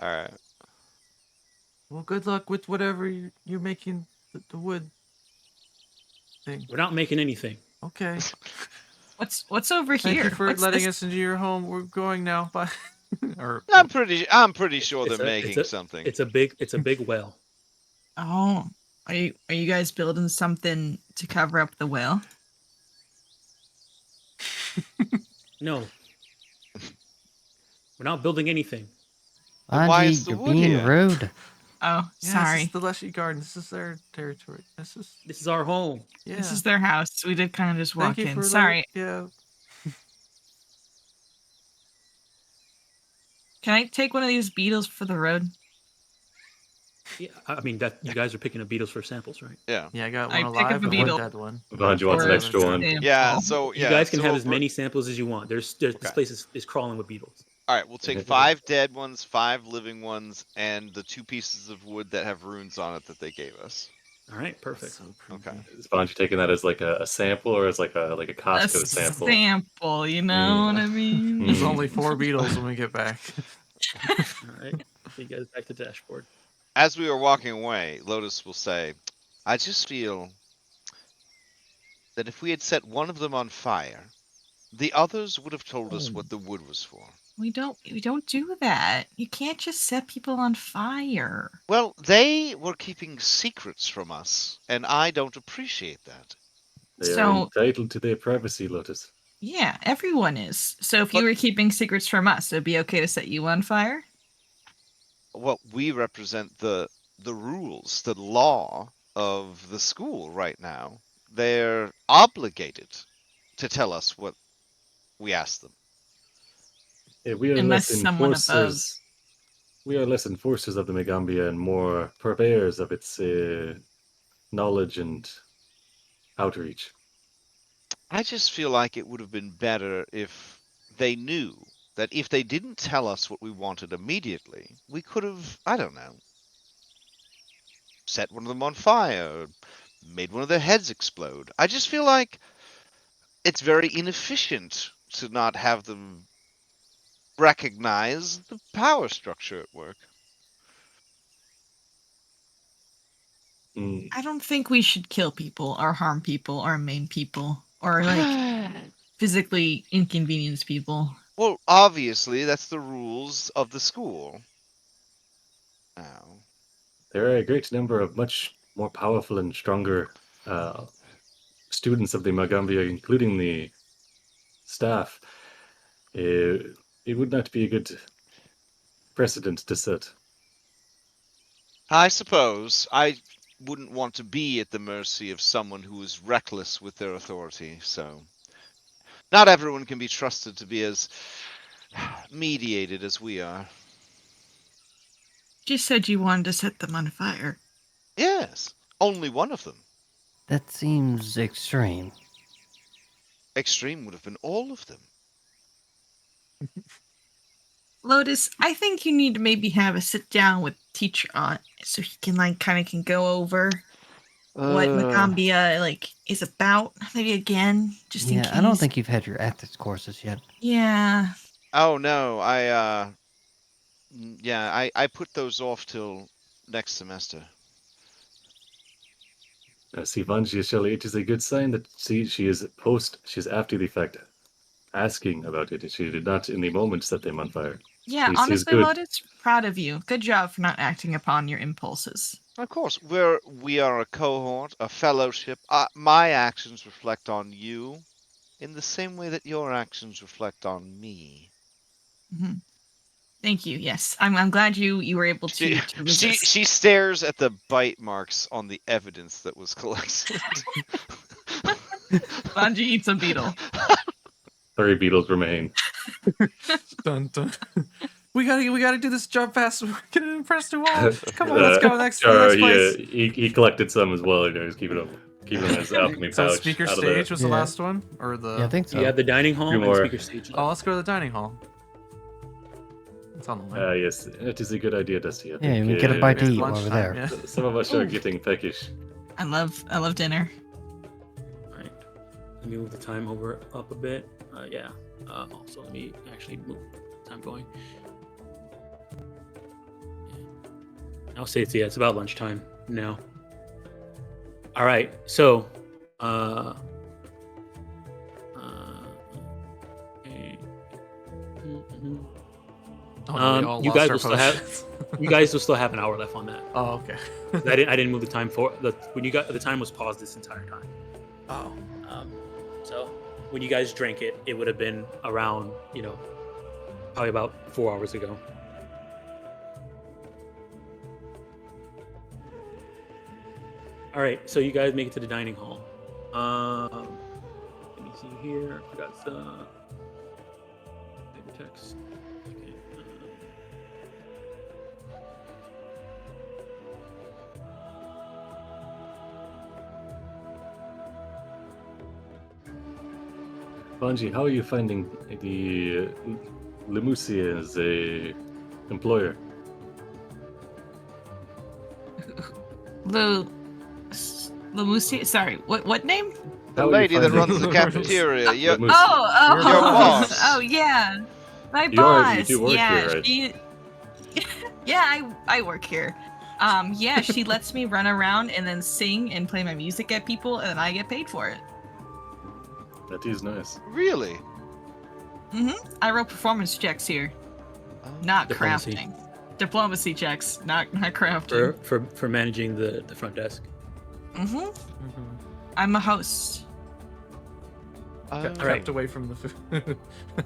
Alright. Well, good luck with whatever you're making the wood thing. We're not making anything. Okay. What's over here? Thank you for What's letting this? us into your home. We're going now. Bye. Or I'm pretty sure It's they're a- making it's a- something. It's a big well. Oh, are you guys building something to cover up the whale? No. We're not building anything. Then why Anji, is the you're wood being here? rude. Oh, yeah, sorry. This is the Leshy Garden. This is their territory. This is our home. yeah. This is their house. We did kind of just walk Thank you in. for Sorry. Yeah. Can I take one of these beetles for the road? Yeah, I mean that you guys are picking up beetles for samples, right? Yeah. Yeah, I got I one pick up alive a and beetle. one dead one. Vanji wants an Or- extra one. Yeah, so You guys can so have we'll as many samples as you want. This Okay. place is crawling with beetles. Alright, we'll take 5 dead ones, 5 living ones, and the 2 pieces of wood that have runes on it that they gave us. All right, perfect. So creepy. Okay. Is Vanji taking that as like a sample or as like a Costco A sample? sample, you know what I mean? There's Mm. only 4 beetles when we get back. All right, see you guys back to the dashboard. As we are walking away, Lotus will say, I just feel that if we had set one of them on fire, the others would have told us what the wood was for. We don't do that. You can't just set people on fire. Well, they were keeping secrets from us, and I don't appreciate that. They are So entitled to their privacy, Lotus. yeah, everyone is. So if you But- were keeping secrets from us, it'd be okay to set you on fire? Well, we represent the rules, the law of the school right now. They're obligated to tell us what we ask them. Yeah, we are Unless less someone above. enforcers. We are less enforcers of the Magaambya and more purveyors of its knowledge and outreach. I just feel like it would have been better if they knew that if they didn't tell us what we wanted immediately, we could have, I don't know, set one of them on fire, or made one of their heads explode. I just feel like it's very inefficient to not have them recognize the power structure at work. Mm, I don't think we should kill people or harm people or maim people or like physically inconvenience people. Well, obviously, that's the rules of the school. Now, there are a great number of much more powerful and stronger students of the Magaambya, including the staff. It would not be a good precedent to set. I suppose I wouldn't want to be at the mercy of someone who is reckless with their authority, so not everyone can be trusted to be as mediated as we are. Just said you wanted to set them on fire. Yes, only one of them. That seems extreme. Extreme would have been all of them. Lotus, I think you need to maybe have a sit down with teacher on so he can like kind of can go over what Magaambya like is about. Maybe again, just in Yeah, case. I don't think you've had your ethics courses yet. Yeah. Oh no, I put those off till next semester. Sivanji, Shelley, it is a good sign that she is after the fact asking about it. She did not in the moment set them on fire. Yeah, This is honestly, good. Lotus, proud of you. Good job for not acting upon your impulses. Of course, we are a cohort, a fellowship. My actions reflect on you, in the same way that your actions reflect on me. Hmm. Thank you. Yes, I'm glad you were able to resist. She stares at the bite marks on the evidence that was collected. Banji eats a beetle. 3 beetles remain. Dun dun. We gotta do this job fast. We're gonna impress the wall. Come on, let's go next Char, place. he collected some as well. He's keeping them in his alchemy So pouch. speaker out of stage was the Yeah. last one, or the? Yeah, I think so. You have the dining hall Few and more. speaker stage. Oh, let's go to the dining hall. It's on the way. Yes, it is a good idea, Dusty. I Yeah, think, we get a bite to It's eat over lunchtime, there. yeah. Some of us are getting peckish. I love dinner. All right. Let me move the time up a bit. Yeah. Also, let me actually move the time going. I'll say it's about lunchtime now. All right. So, okay. Mhm. Oh, we all you lost guys our will still have potions. you guys will still have an hour left on that. Oh, okay. I didn't move the time for when you got the time was paused this entire time. Oh. So when you guys drank it, it would have been around probably about 4 hours ago. All right, so you guys make it to the dining hall. Let me see here. I got some paper text. Okay. Banji, how are you finding the Lemusia as a employer? Lemusia. Sorry, what name? The How are you lady that finding runs the the cafeteria. Lemusia? Your boss. Oh yeah, my You boss. do work yeah, here, right? she. Yeah, I work here. Yeah, she lets me run around and then sing and play my music at people, and then I get paid for it. That is nice. Really? I roll performance checks here, Oh. not Diplomacy. crafting. Diplomacy checks, not crafting. For managing the front desk. I'm a host. Oh. All right. Kept away from the food.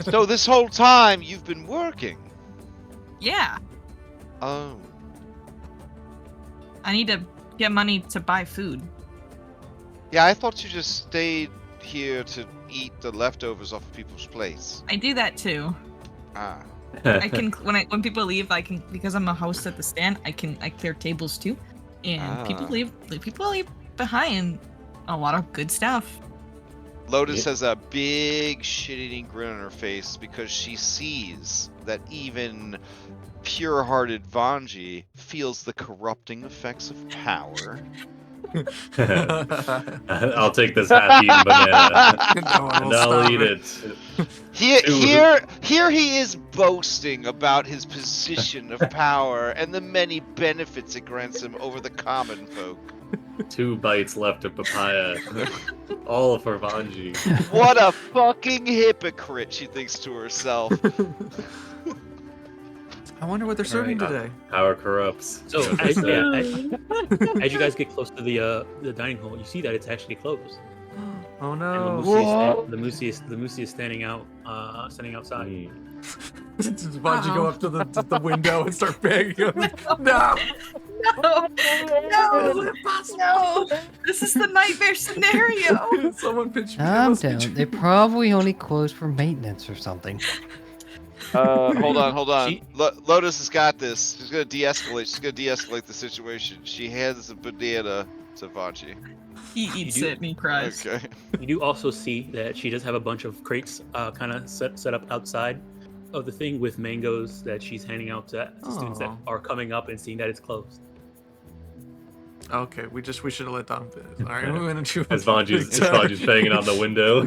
So this whole time you've been working? Yeah, Oh. I need to get money to buy food. Yeah, I thought you just stayed here to eat the leftovers off of people's plates. I do that too. Ah. I can when people leave, I can, because I'm a host at the stand. I clear tables too, and people leave behind a lot of good stuff. Lotus has a big shit-eating grin on her face because she sees that even pure-hearted Vanji feels the corrupting effects of power. I'll take this half-eaten banana No one and will I'll stop eat it. it. Here he is boasting about his position of power and the many benefits it grants him over the common folk. 2 bites left of papaya. All for Vanji. What a fucking hypocrite, she thinks to herself. I wonder what they're serving today. Power corrupts. So You know what they say. as you guys get close to the dining hall, you see that it's actually closed. Oh And no. the Moosey is standing outside. Does Bungie go up to the window and start banging on it? No! No, no, Impossible! no! This is the nightmare scenario. Someone pitch me. Calm down. They probably only closed for maintenance or something. Hold on. She- Lotus has got this. She's gonna de-escalate. She's gonna de-escalate the situation. She hands a banana to Vanji. He eats do- it and he cries. Okay. You do also see that she does have a bunch of crates kind of set up outside of the thing with mangoes that she's handing out to students that Aw. are coming up and seeing that it's closed. Okay, we should have let Dom finish. Alright, we went into As Vanji's banging on the window.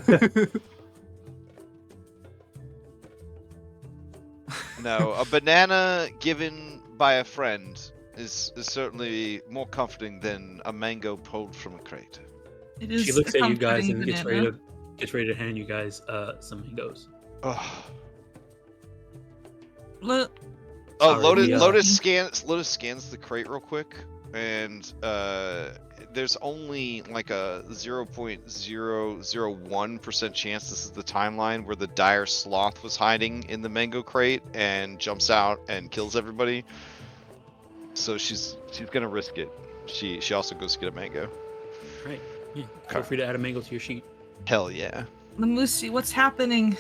No, a banana given by a friend is certainly more comforting than a mango pulled from a crate. It is She looks a at you guys comforting and gets banana. ready to hand you guys some mangoes. Ugh. Look, Oh, Sorry, Lotus scans the crate real quick, and there's only like a 0.001% chance this is the timeline where the dire sloth was hiding in the mango crate and jumps out and kills everybody. So she's gonna risk it. She also goes to get a mango. Right. Yeah. Feel free to add a mango to your sheet. Hell yeah. Lamusi, what's happening?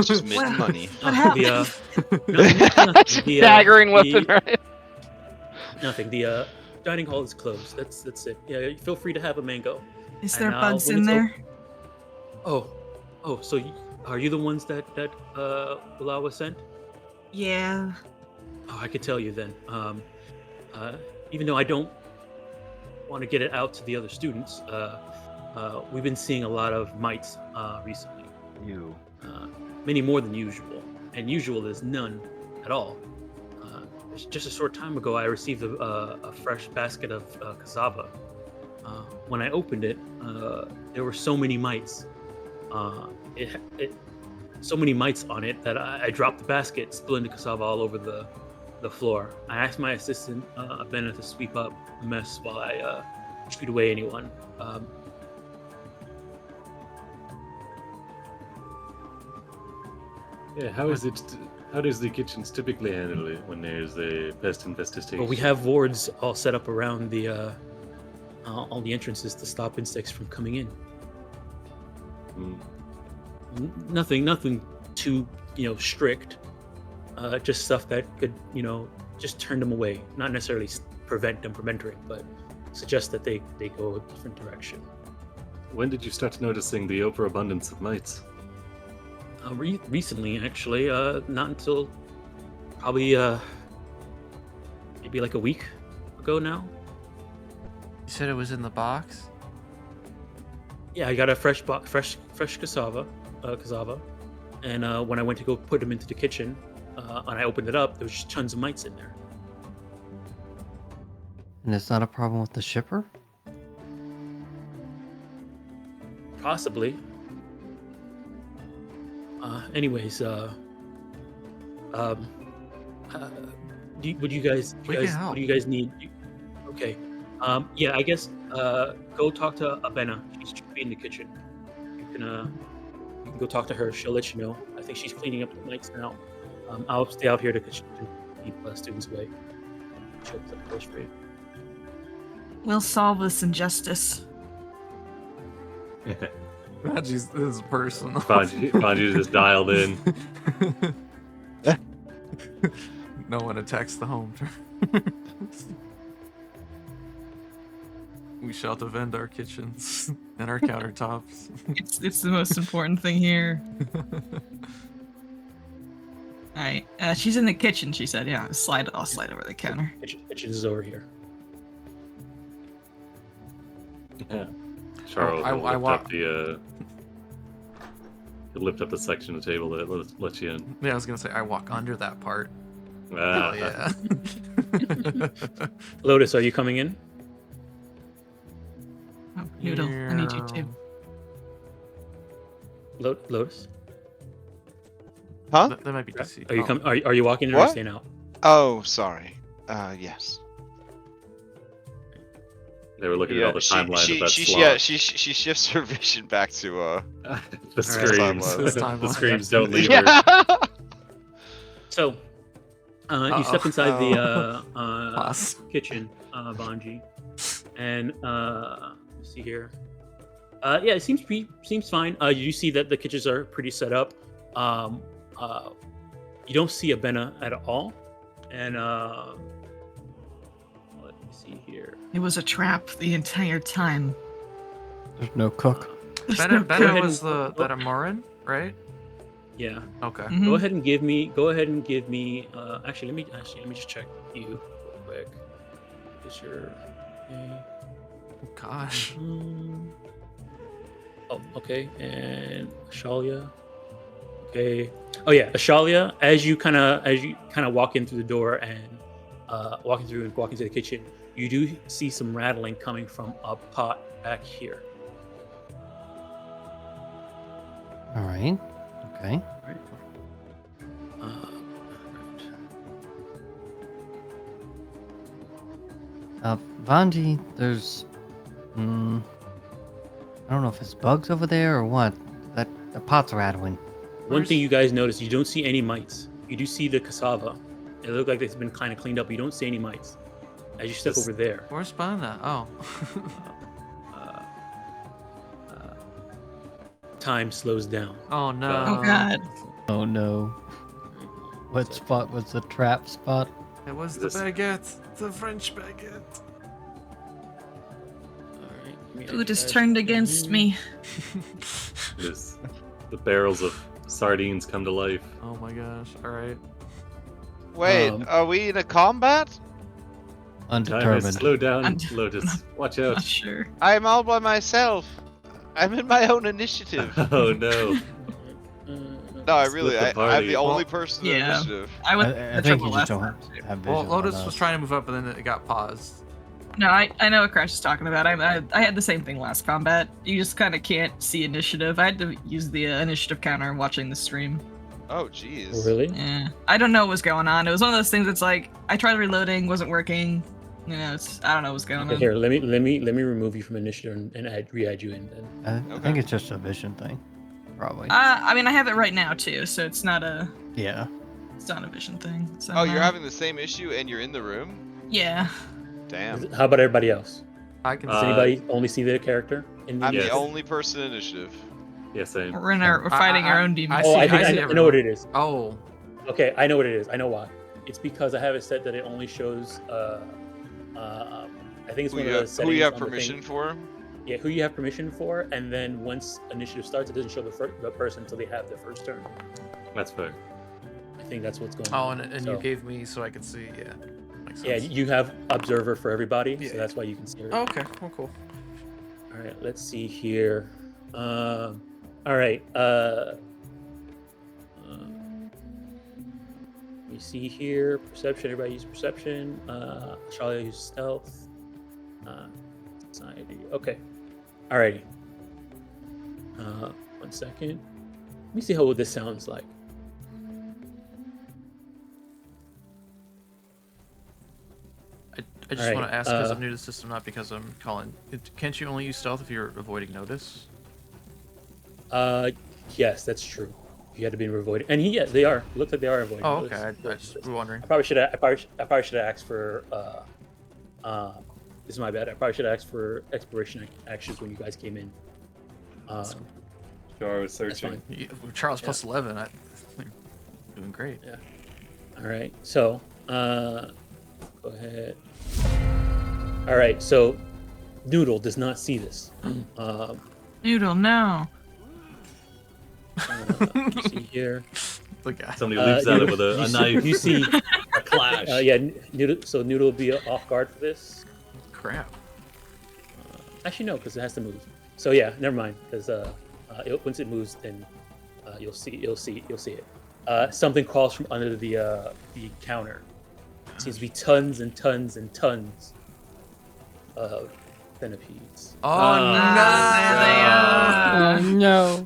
She's minting money. What happened? Staggering left and right. Nothing. The dining hall is closed. That's it. Yeah, feel free to have a mango. Is there And, bugs when in it's there? Oh, so are you the ones that Ulawa sent? Yeah. Oh, I could tell you then. Even though I don't want to get it out to the other students, we've been seeing a lot of mites recently. Many more than usual, and usual is none at all. Just a short time ago, I received a fresh basket of cassava. When I opened it, there were so many mites. So many mites on it that I dropped the basket, spilling the cassava all over the floor. I asked my assistant, Bennett, to sweep up the mess while I shoot away anyone. Yeah, how does the kitchens typically handle it when there's a pest infestation? But we have wards all set up around all the entrances to stop insects from coming in. Nothing too strict. Just stuff that could just turn them away. Not necessarily prevent them from entering, but suggest that they go a different direction. When did you start noticing the overabundance of mites? Recently, actually, not until probably maybe like a week ago now. You said it was in the box? Yeah, I got a fresh cassava, and when I went to go put them into the kitchen, and I opened it up, there was just tons of mites in there. And it's not a problem with the shipper? Possibly. Anyways, um, would you guys, We can help. what do you guys need? Okay. Yeah, I guess go talk to Abena. She should be in the kitchen. You can go talk to her. She'll let you know. I think she's cleaning up the nights now. I'll stay out here to keep students away. Check the place for you. We'll solve this injustice. This is personal. Banji just dialed in. No one attacks the home. We shall defend our kitchens and our countertops. It's the most important thing here. All right, she's in the kitchen. She said, "Yeah, I'll slide over the counter." Kitchen is over here. Yeah. Charles I will lift walk- up the he'll lift up the section of the table that lets you in. Yeah, I was gonna say I walk under that part. Ah, Oh yeah. Lotus, are you coming in? Oh, Noodle, I need you too. Lotus, Huh? That might be DC. are you Oh. coming? Are you walking in or are you What? staying out? Oh, sorry. Yes. They were looking at all the timelines of that slot. Yeah, she shifts her vision back to The screams. This timeline. The screams don't leave her. yeah. So, you step inside the Pause. kitchen, Banji, and let's see here. Yeah, it seems fine. You see that the kitchens are pretty set up. You don't see Abena at all, and let me see here. It was a trap the entire time. There's no cook. There's Beta, no Beta cook. was that Amoran, right? Yeah. Okay. Mhm. Go ahead and give me. Actually, let me just check you real quick. Is your okay. Oh, gosh. Oh, okay. And Ashalia. Okay. Oh yeah, Ashalia. As you kind of walk in through the door and walk into the kitchen, you do see some rattling coming from a pot back here. All right. Okay. Vanji, there's, I don't know if it's bugs over there or what. That the pot's rattling. One thing you guys notice, you don't see any mites. You do see the cassava. It looks like it's been kind of cleaned up. You don't see any mites. As you step over there, Where's Bana? Oh. time slows down. Oh no. Oh god. Oh no. What spot was the trap spot? It was the This- baguette. The French baguette. Who just turned against me? This- the barrels of sardines come to life. Oh my gosh. Alright. Wait, are we in a combat? Time is Undetermined. slow down, Und- Lotus. Watch Not out. sure. I'm all by myself. I'm in my own initiative. Oh no. No, I Split really, the I'm party. the only Well, person in yeah. initiative. I went I the think trouble you last just don't time. have vision. Well, on Lotus us. was trying to move up, but then it got paused. No, I know what Crash is talking about. I had the same thing last combat. You just kind of can't see initiative. I had to use the initiative counter watching the stream. Oh, jeez. Oh, really? Yeah, I don't know what was going on. It was one of those things that's like I tried reloading, wasn't working. You know, I don't know what's going Okay, on. here, let me remove you from initiative and re-add you in then. I Okay. think it's just a vision thing. Probably. I mean, I have it right now too, so it's not a Yeah. vision thing. So, Oh, you're having the same issue and you're in the room? Yeah. Damn. How about everybody else? I can Does see. anybody only see their character in the I'm Yes. the only person in initiative. Yeah, same. We're fighting our own demons. Oh, see- I think I see I know what it is. Oh. Okay, I know what it is. I know why. It's because I have it set that it only shows. I think it's Who one you of the have, settings. who you have on the thing. permission for? Yeah, who you have permission for, and then once initiative starts, it doesn't show the person until they have their first turn. That's fair. I think that's what's going Oh, on. and So- you gave me so I could see. Yeah. Makes Yeah, sense. you have observer for everybody, Yeah. so that's why you can see it. Oh, okay. Well, cool. All right, let's see here. All right. We see here perception. Everybody use perception. Charlie use stealth. Society. Okay. Alrighty. 1 second. Let me see how this sounds like. I just Alright, want to ask because I'm new to the system, not because I'm calling. Can't you only use stealth if you're avoiding notice? Yes, that's true. You had to be avoiding, and yeah, they are. It looks like they are avoiding. Oh, notice. okay. I just was wondering. I probably should have. I probably should have asked for. This is my bad. I probably should have asked for exploration actions when you guys came in. Sure, I was That's searching. fine. Charles plus 11. Doing great. Yeah. All right. So, go ahead. All right. So, Noodle does not see this. Noodle, no. You see here. The guy. Somebody leaps at it with a knife. You see. A clash. Yeah. Noodle. So Noodle will be off guard for this. Crap. Actually, no, because it has to move. So yeah, never mind. Because once it moves, then you'll see it. Something crawls from under the counter. It seems to be tons and tons and tons of centipedes. Oh, there they Oh no.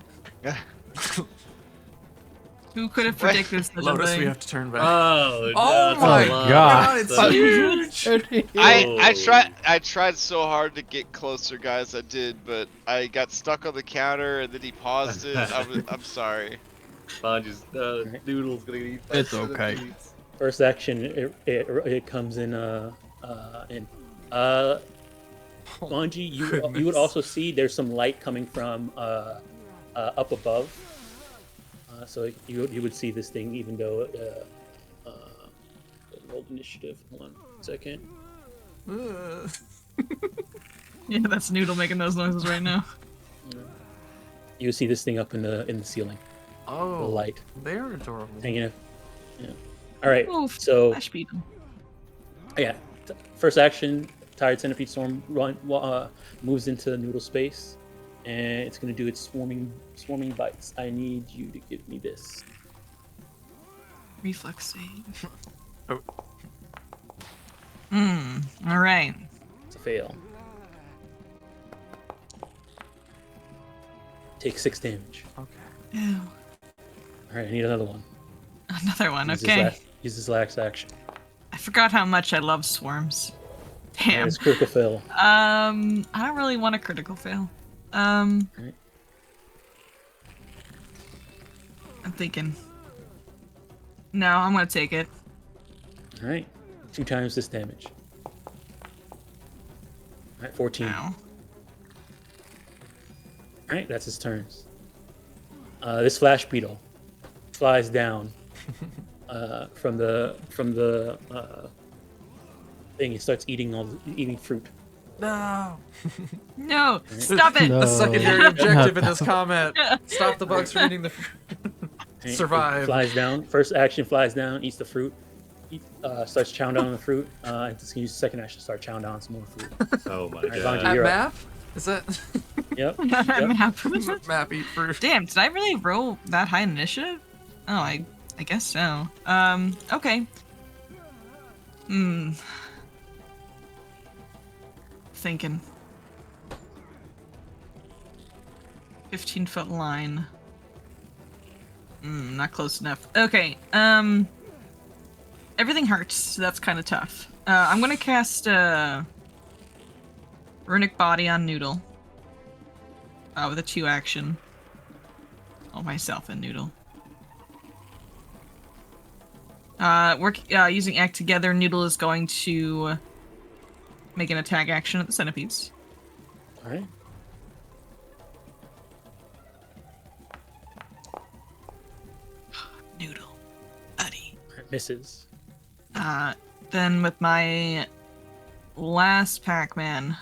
Who could have predicted such a Lotus, thing? we have to turn back. Oh, Oh that's my a lot. God. it's That's- huge. I tried so hard to get closer, guys. I did, but I got stuck on the counter, and then he paused it. I'm sorry. Bonji's noodle's gonna eat. It's okay. First action, it comes in. Mwangi, you would also see there's some light coming from up above. So you would see this thing, even though rolled initiative. Hold on a second. Yeah, that's Noodle making those noises right now. You would see this thing up in the ceiling. Oh, The light they're adorable. hanging. Yeah. All right. Oof, So Flash beat him. yeah, first action, Tired Centipede Storm moves into Noodle space, and it's gonna do its swarming bites. I need you to give me this. Reflex save. Oh. All right. It's a fail. Take 6 damage. Okay. Ew. All right, I need another one. Another one. Use Okay. Use this last action. I forgot how much I love swarms. All right, Damn. it's critical fail. I don't really want a critical fail. Right. I'm thinking. No, I'm gonna take it. All right, 2 times this damage. All right, 14. Ow. All right, that's his turns. This flash beetle flies down from the thing. He starts eating fruit. No. No, stop it. No. The secondary objective in this comment. Stop the bugs from eating the Right? Survive. It flies down. First action flies down, eats the fruit. Starts chowing down on the fruit. And just use the second action to start chowing down on some more fruit. Oh my Alright, god. Bonji, At you're up. map? Is that Yep. map eat fruit? Damn, did I really roll that high in initiative? Oh, I guess so. Okay. Thinking. 15-foot line. Not close enough. Okay, everything hurts, so that's kind of tough. I'm gonna cast, Runic Body on Noodle. With a 2 action. Oh, myself and Noodle. Using Act Together, Noodle is going to make an attack action at the centipedes. All right. Noodle. Buddy. All right, misses. Then with my last Pac-Man.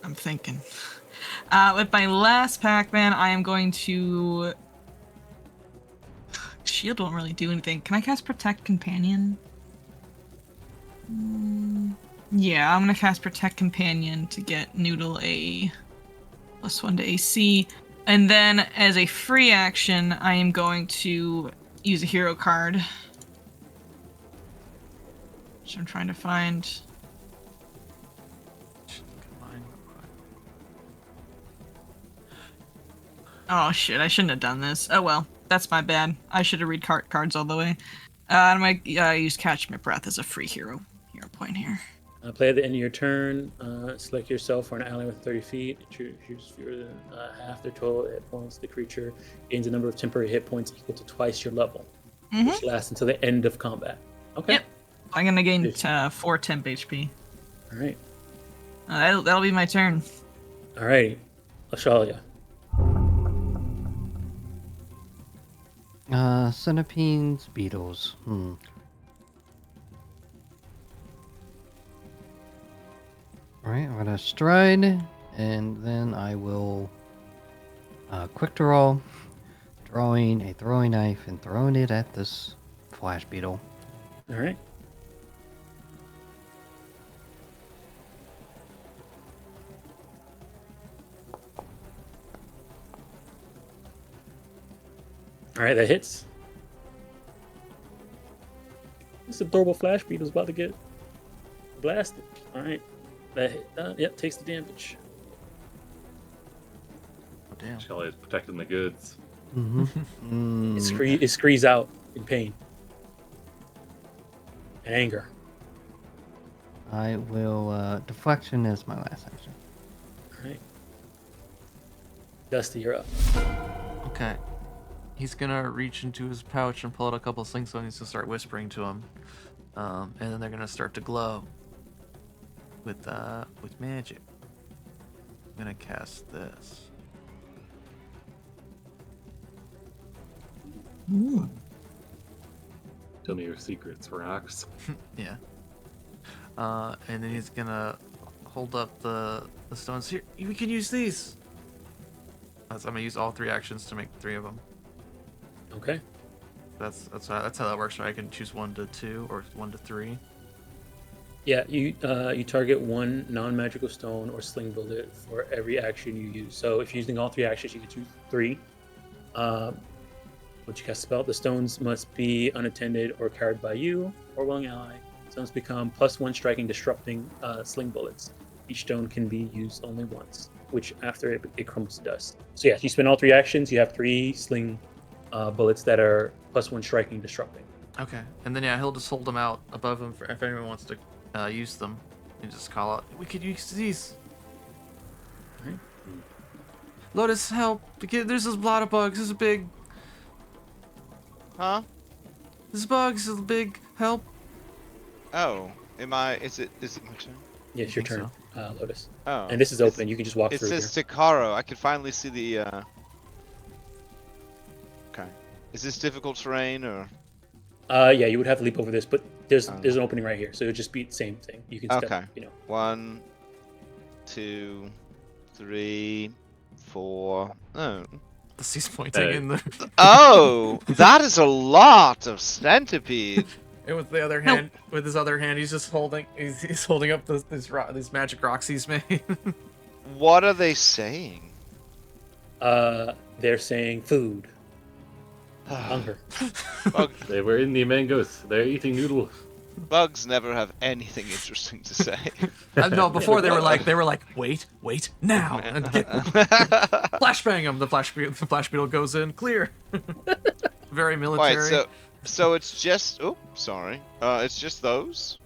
I'm thinking. With my last Pac-Man, I am going to... Shield won't really do anything. Can I cast Protect Companion? Yeah, I'm gonna cast Protect Companion to get Noodle a +1 to AC. And then, as a free action, I am going to use a hero card. Which I'm trying to find. Combine real quick. Oh shit! I shouldn't have done this. Oh well, that's my bad. I should have read cards all the way. I'm gonna use Catch My Breath as a free hero point here. Play at the end of your turn. Select yourself for an ally within 30 feet. Choose fewer than half their total hit points. The creature gains a number of temporary hit points equal to twice your level, which lasts until the end of combat. Okay. Yep. I'm gonna gain 4 temp HP. All right. That'll be my turn. All right. Ashalia. Centipedes, beetles. Alright, I'm gonna stride, and then I will quick draw, drawing a throwing knife and throwing it at this flash beetle. All right. All right, that hits. This adorable flash beetle's about to get blasted. All right, that hit. Yep, takes the damage. Oh, damn. Shelly is protecting the goods. It screams out in pain and anger. I will deflection is my last action. All right, Dusty, you're up. Okay. He's gonna reach into his pouch and pull out a couple of slings, so he's gonna start whispering to him, and then they're gonna start to glow with magic. I'm gonna cast this. Tell me your secrets, rocks. Yeah. And then he's gonna hold up the stones. Here, we can use these. I'm gonna use all 3 actions to make 3 of them. Okay. That's how that works. Right? I can choose 1 to 2 or 1 to 3. Yeah, you target 1 non-magical stone or sling bullet for every action you use. So if you're using all 3 actions, you can choose 3. Once you cast a spell, the stones must be unattended or carried by you or willing ally. Stones become +1 striking, disrupting sling bullets. Each stone can be used only once, which after it crumbles to dust. So yeah, you spend all 3 actions. You have 3 sling bullets that are +1 striking, disrupting. Okay, and then yeah, he'll just hold them out above him for if anyone wants to use them. And just call out, "We could use these." Right. Lotus, help! There's a lot of bugs. This is big. Huh? This bugs. This is big. Help! Oh, is it my turn? Yeah, it's your think turn, Lotus. Oh. And this is open. You can just walk It through says here. Takaro. I can finally see the. Okay. Is this difficult terrain or? Yeah, you would have to leap over this, but there's an opening right here, so it would just be the same thing. You can step, Okay. 1, 2, 3, 4. Oh. He's pointing in the. Oh, that is a lot of centipede. And with the other hand, with his other hand, he's just holding. He's holding up these magic rocks he's made. What are they saying? They're saying food, hunger. They were in the mangoes. They're eating noodles. Bugs never have anything interesting to say. No, before they were like, wait, now, and flashbang him. The flash beetle goes in, clear. Very military. Wait, so it's just. Oh, sorry. It's just those.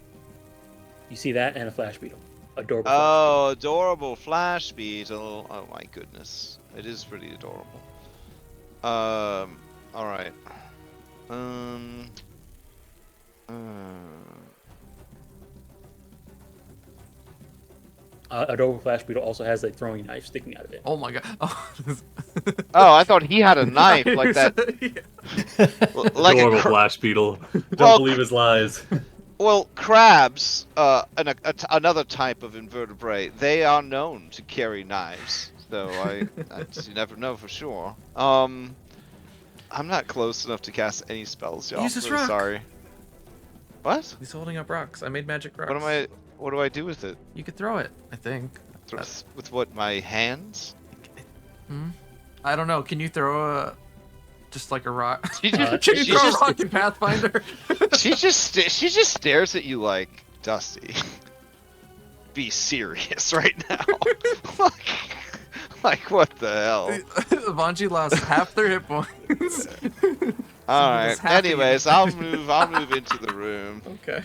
You see that and a flash beetle, adorable. Oh, adorable flash beetle. Oh my goodness, it is pretty adorable. All right. Adorable flash beetle also has a throwing knife sticking out of it. Oh my god. Oh, I thought he had a knife like that. Like Adorable a flash beetle. Don't Well, believe his lies. well, crabs, another type of invertebrate, they are known to carry knives. So you never know for sure. I'm not close enough to cast any spells, y'all. Use this Really rock. sorry. What? He's holding up rocks. I made magic rocks. What do I do with it? You could throw it, I think. With what? My hands? I don't know. Can you throw just like a rock? She Can just, you she throw a just, rock in Pathfinder? she just stares at you like, Dusty. Be serious right now. Like, what the hell? Vanji lost half their hit points. All Someone was right. happy Anyways, that- I'll move into the room. Okay.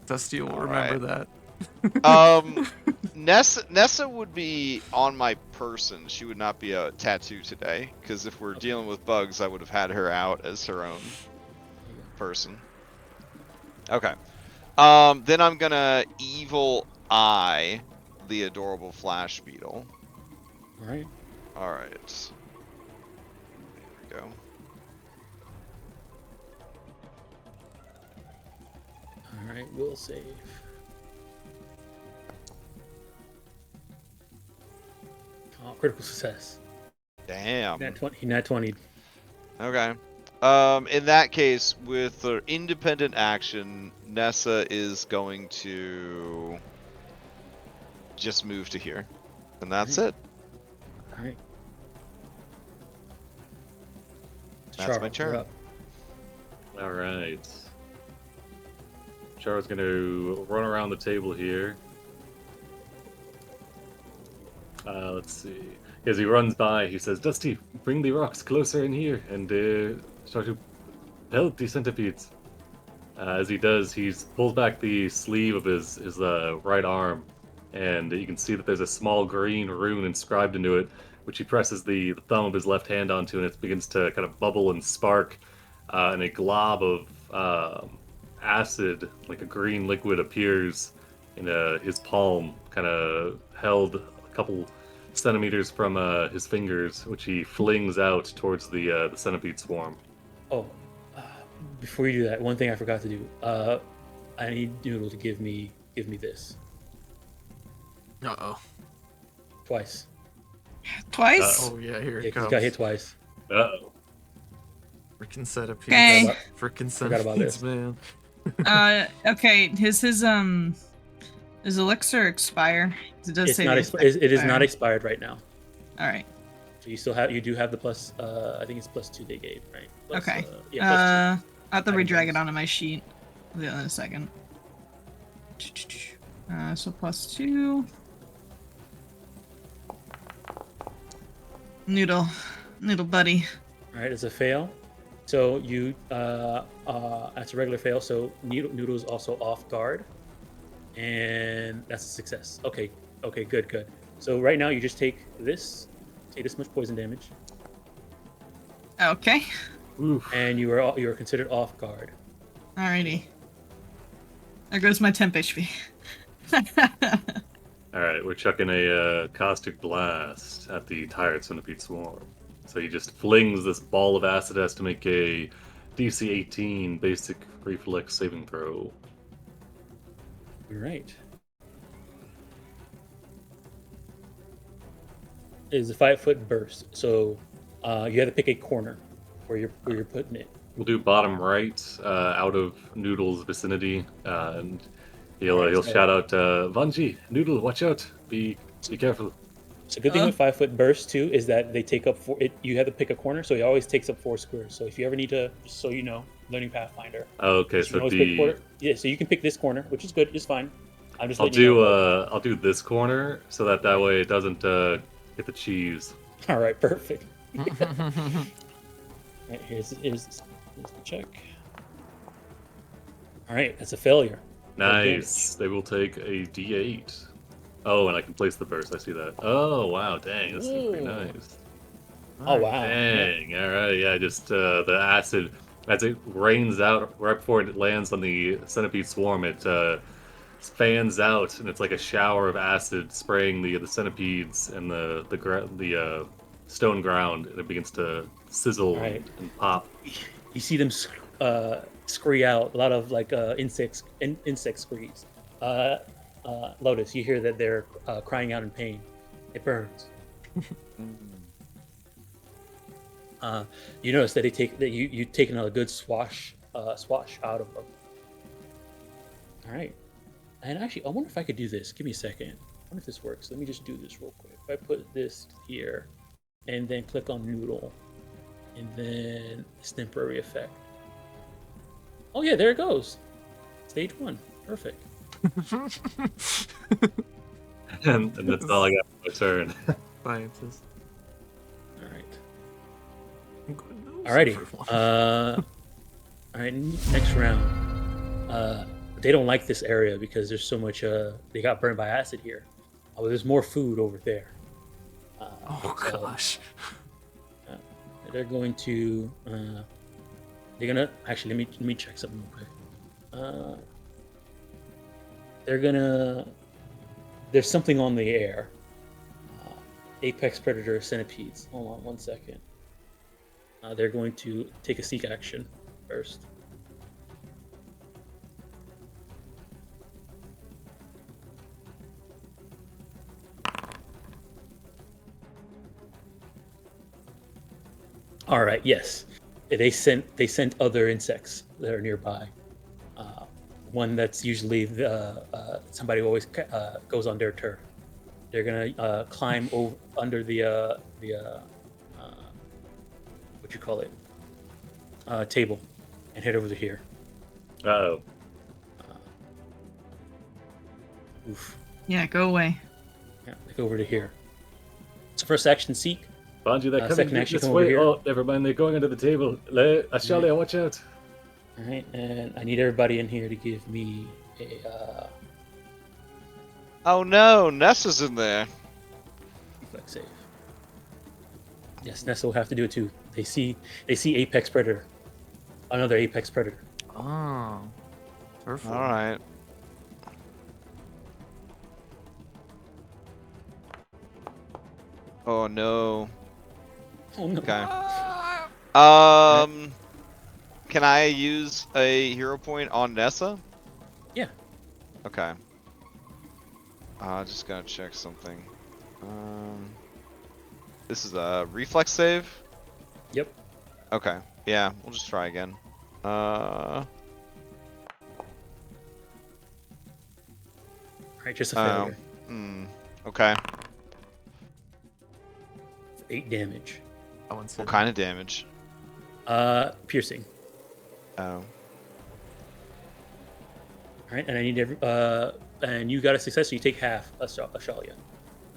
Dusty will All remember right. that. Nessa would be on my person. She would not be a tattoo today, because if we're dealing with bugs, I would have had her out as her own person. Okay. Then I'm gonna evil eye the adorable flash beetle. All right. All right. There we go. All right. We'll save. Oh, critical success. Damn. He nat 20. Okay. In that case, with the independent action, Nessa is going to just move to here, and that's it. All right. That's my You're turn. up. All right. Char's going to run around the table here. Let's see. As he runs by, he says, "Dusty, bring the rocks closer in here and start to pelt the centipedes." As he does, he pulls back the sleeve of his right arm, and you can see that there's a small green rune inscribed into it, which he presses the thumb of his left hand onto, and it begins to kind of bubble and spark, and a glob of acid, like a green liquid, appears in his palm, kind of held a couple centimeters from his fingers, which he flings out towards the centipede swarm. Oh, before you do that, one thing I forgot to do. I need Noodle to give me Uh this oh. twice. Twice? Oh yeah, here Yeah, it 'cause comes. he got hit twice. Uh-oh. Freaking centipedes. Okay. Freaking Forgot about centipedes, this. man. Okay. His elixir expire? It does It's say not. that It is not expired right now. All right. So you do have the plus. I think it's +2 they gave, right? Plus, Okay. Yeah, I have to Item redrag it bonus. onto my sheet. In a second. So +2. Noodle buddy. All right, it's a fail. So you that's a regular fail. So Noodle's also off guard, and that's a success. Okay, good. So right now you just take this much poison damage, Okay. Oof. and you are considered off guard. Alrighty. There goes my temp HP. All right, we're chucking a caustic blast at the tired centipede swarm. So he just flings this ball of acid, has to make a DC 18 basic reflex saving throw. All right. It is a 5-foot burst, so you have to pick a corner where you're putting it. We'll do bottom right, out of Noodle's vicinity, and he'll Alright, he'll so- shout out, "Vanji, Noodle, watch out! Be careful." So good thing with 5-foot burst too is that they take up you have to pick a corner, so he always takes up 4 squares. So if you ever need to, just so you know, learning Pathfinder. Oh, okay, you can so always pick a the corner. Yeah, so you can pick this corner, which is good, it's fine. I'm just I'll letting you do know. I'll do this corner so that way it doesn't get the cheese. All right, perfect. Right, here's the check. All right, that's a failure. Nice. They will take a D8. Oh, and I can place the burst. I see that. Oh, wow. Dang, this is pretty Ooh. nice. Oh wow. Dang. All right. Yeah, just the acid, as it rains out right before it lands on the centipede swarm, it fans out, and it's like a shower of acid spraying the centipedes and the stone ground, and it begins to sizzle Right. and pop. You see them scree out a lot of like insect screes. Lotus, you hear that they're crying out in pain. It burns. You notice that you've taken a good swash out of them. All right, and actually, I wonder if I could do this. Give me a second. I wonder if this works. Let me just do this real quick. If I put this here, and then click on Noodle, and then this temporary effect. Oh yeah, there it goes. Stage 1. Perfect. and that's all I got for my turn. Sciences. All right. Good news, Alrighty. everyone. All right. Next round. They don't like this area because there's so much. They got burned by acid here. Oh, there's more food over there. Oh so, gosh. They're going to. They're gonna actually let me check something real quick. They're gonna. There's something on the air. Apex predator centipedes. Hold on 1 second. They're going to take a seek action first. All right. Yes, they sent other insects that are nearby. One that's usually somebody who always goes on their turf. They're gonna climb over under the what you call it table and head over to here. Oh, Oof. Yeah, go away. Yeah, they go over to here. So first action seek. Banji, they're coming Second action this come over way. here. Oh, never mind. They're going under the table. Ashalia, watch out. All right, and I need everybody in here to give me a Oh no, Nessa's in there. reflex save. Yes, Nessa will have to do it too. They see apex predator, another apex predator. Oh. Earthfall. All right. Oh no. Oh no! Okay. Can I use a hero point on Nessa? Yeah. Okay. Just gotta check something. This is a reflex save? Yep. Okay. Yeah, we'll just try again. All right, just a failure. Okay. 8 damage. That one's What hidden. kind of damage? Piercing. Oh. All right, and I need and you got a success, so you take half Ashalia.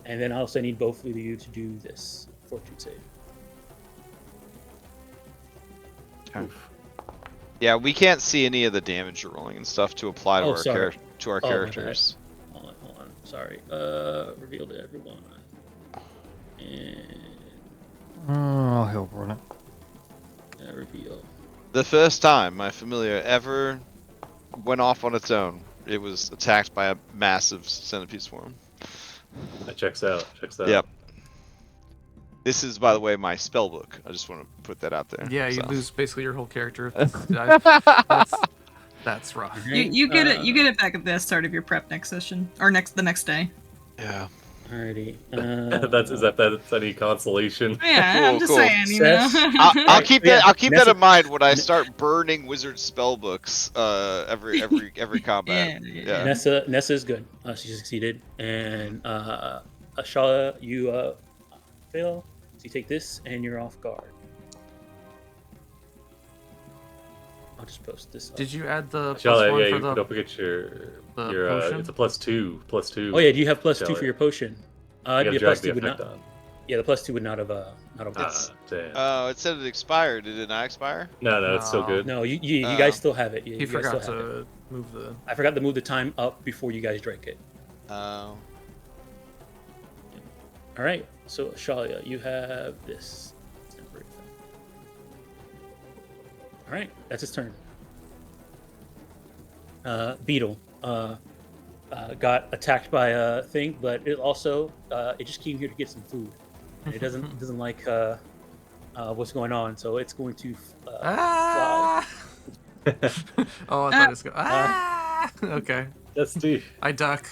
And then I also need both of you to do this fortune save. Okay. Yeah, we can't see any of the damage you're rolling and stuff to apply to Oh, our sorry. My bad. characters. Hold on. Sorry. Reveal to everyone. And Oh, he'll burn it. reveal. The first time my familiar ever went off on its own, it was attacked by a massive centipede swarm. That checks out. Yep. This is, by the way, my spell book. I just want to put that out there. Yeah, you so. lose basically your whole character. That's rough. You get it. You get it back at the start of your prep next session or the next day. Yeah. Alrighty. That's any consolation. Yeah, I'm just Cool. saying, you know. I'll keep that. I'll keep that Nessa- in mind when I start burning wizard spell books. Every combat. Yeah. Nessa is good. She succeeded, and Ashala, you fail. So you take this, and you're off guard. I'll just post this. Up. Did you add the plus Ashalia, one yeah, for you the? don't forget your potion? it's a +2. Oh yeah, do you have +2 Ashalia. for your potion? You It'd gotta be a drag +2 the would effect not. on. Yeah, the +2 would not have worked. Damn. Oh, it said it expired. Did it not expire? No, it's still No. good. No, you Oh. guys still have it. He You guys forgot still have it. to move the. I forgot to move the time up before you guys drank it. Oh. All right, so Ashalia, you have this. All right, that's his turn. Beetle got attacked by a thing, but it also it just came here to get some food. And it doesn't like what's going on, so it's going to Ah! Oh, I thought it was going. Ah! Okay, That's Steve. I duck.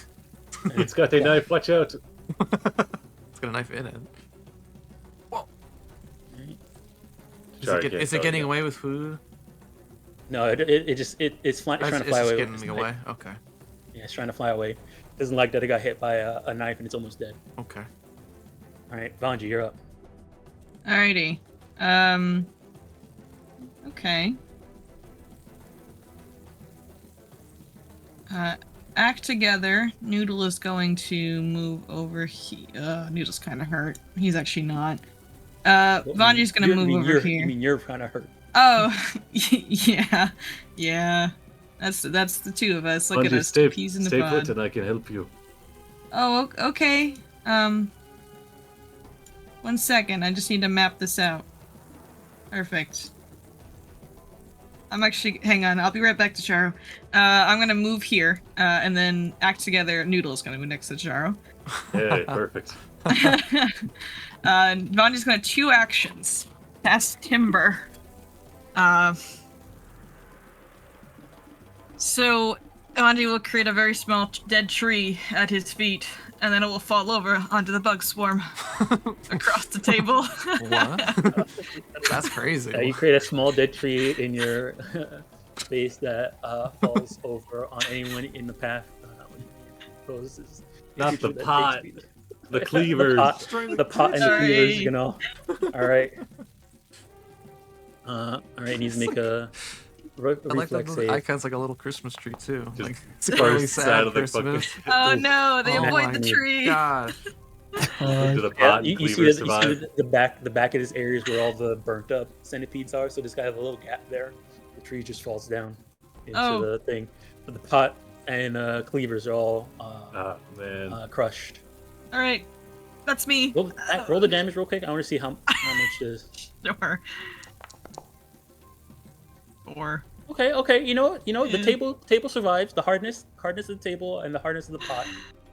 It's got a knife. Watch out. It's got a knife in it. Is it getting away with food? No, it's It's trying to fly just away. getting with me this away. knife. Okay. Yeah, it's trying to fly away. Doesn't like that it got hit by a knife and it's almost dead. Okay. All right, Vanji, you're up. Alrighty. Okay. act together. Noodle is going to move over here. Noodle's kind of hurt. He's actually not. Vanji's gonna move over here. You mean you're kind of hurt? Oh, yeah. That's the two of us. Look at Bungie, us, two peas in the stay pod. put and I can help you. Oh, okay. 1 second. I just need to map this out. Perfect. I'm actually, hang on. I'll be right back to Charo. I'm gonna move here, and then act together. Noodle's gonna move next to Charo. Hey, perfect. Vanji's gonna 2 actions. Cast Timber. So Vanji will create a very small dead tree at his feet, and then it will fall over onto the bug swarm across the table. What? That's crazy. You create a small dead tree in your space that falls over on anyone in the path. Not the pot. The cleavers. The pot and the cleavers, you know. All right. All right. Needs to make a I like that reflex the save. icon's like a little Christmas tree too. Just Like it's really bursts sad out of the Christmas. Oh no, they Oh avoid my the tree. God. Into the Yeah, pot. you and see, cleavers the survive. the back of this area is where all the burnt up centipedes are. So this guy has a little gap there. The tree just falls down into the thing. But the pot and cleavers are all Man. crushed. All right, that's me. Roll the damage real quick. I want to see how much it is. Sure. 4. Okay. You know what? Yeah. The table survives. The hardness of the table and the hardness of the pot.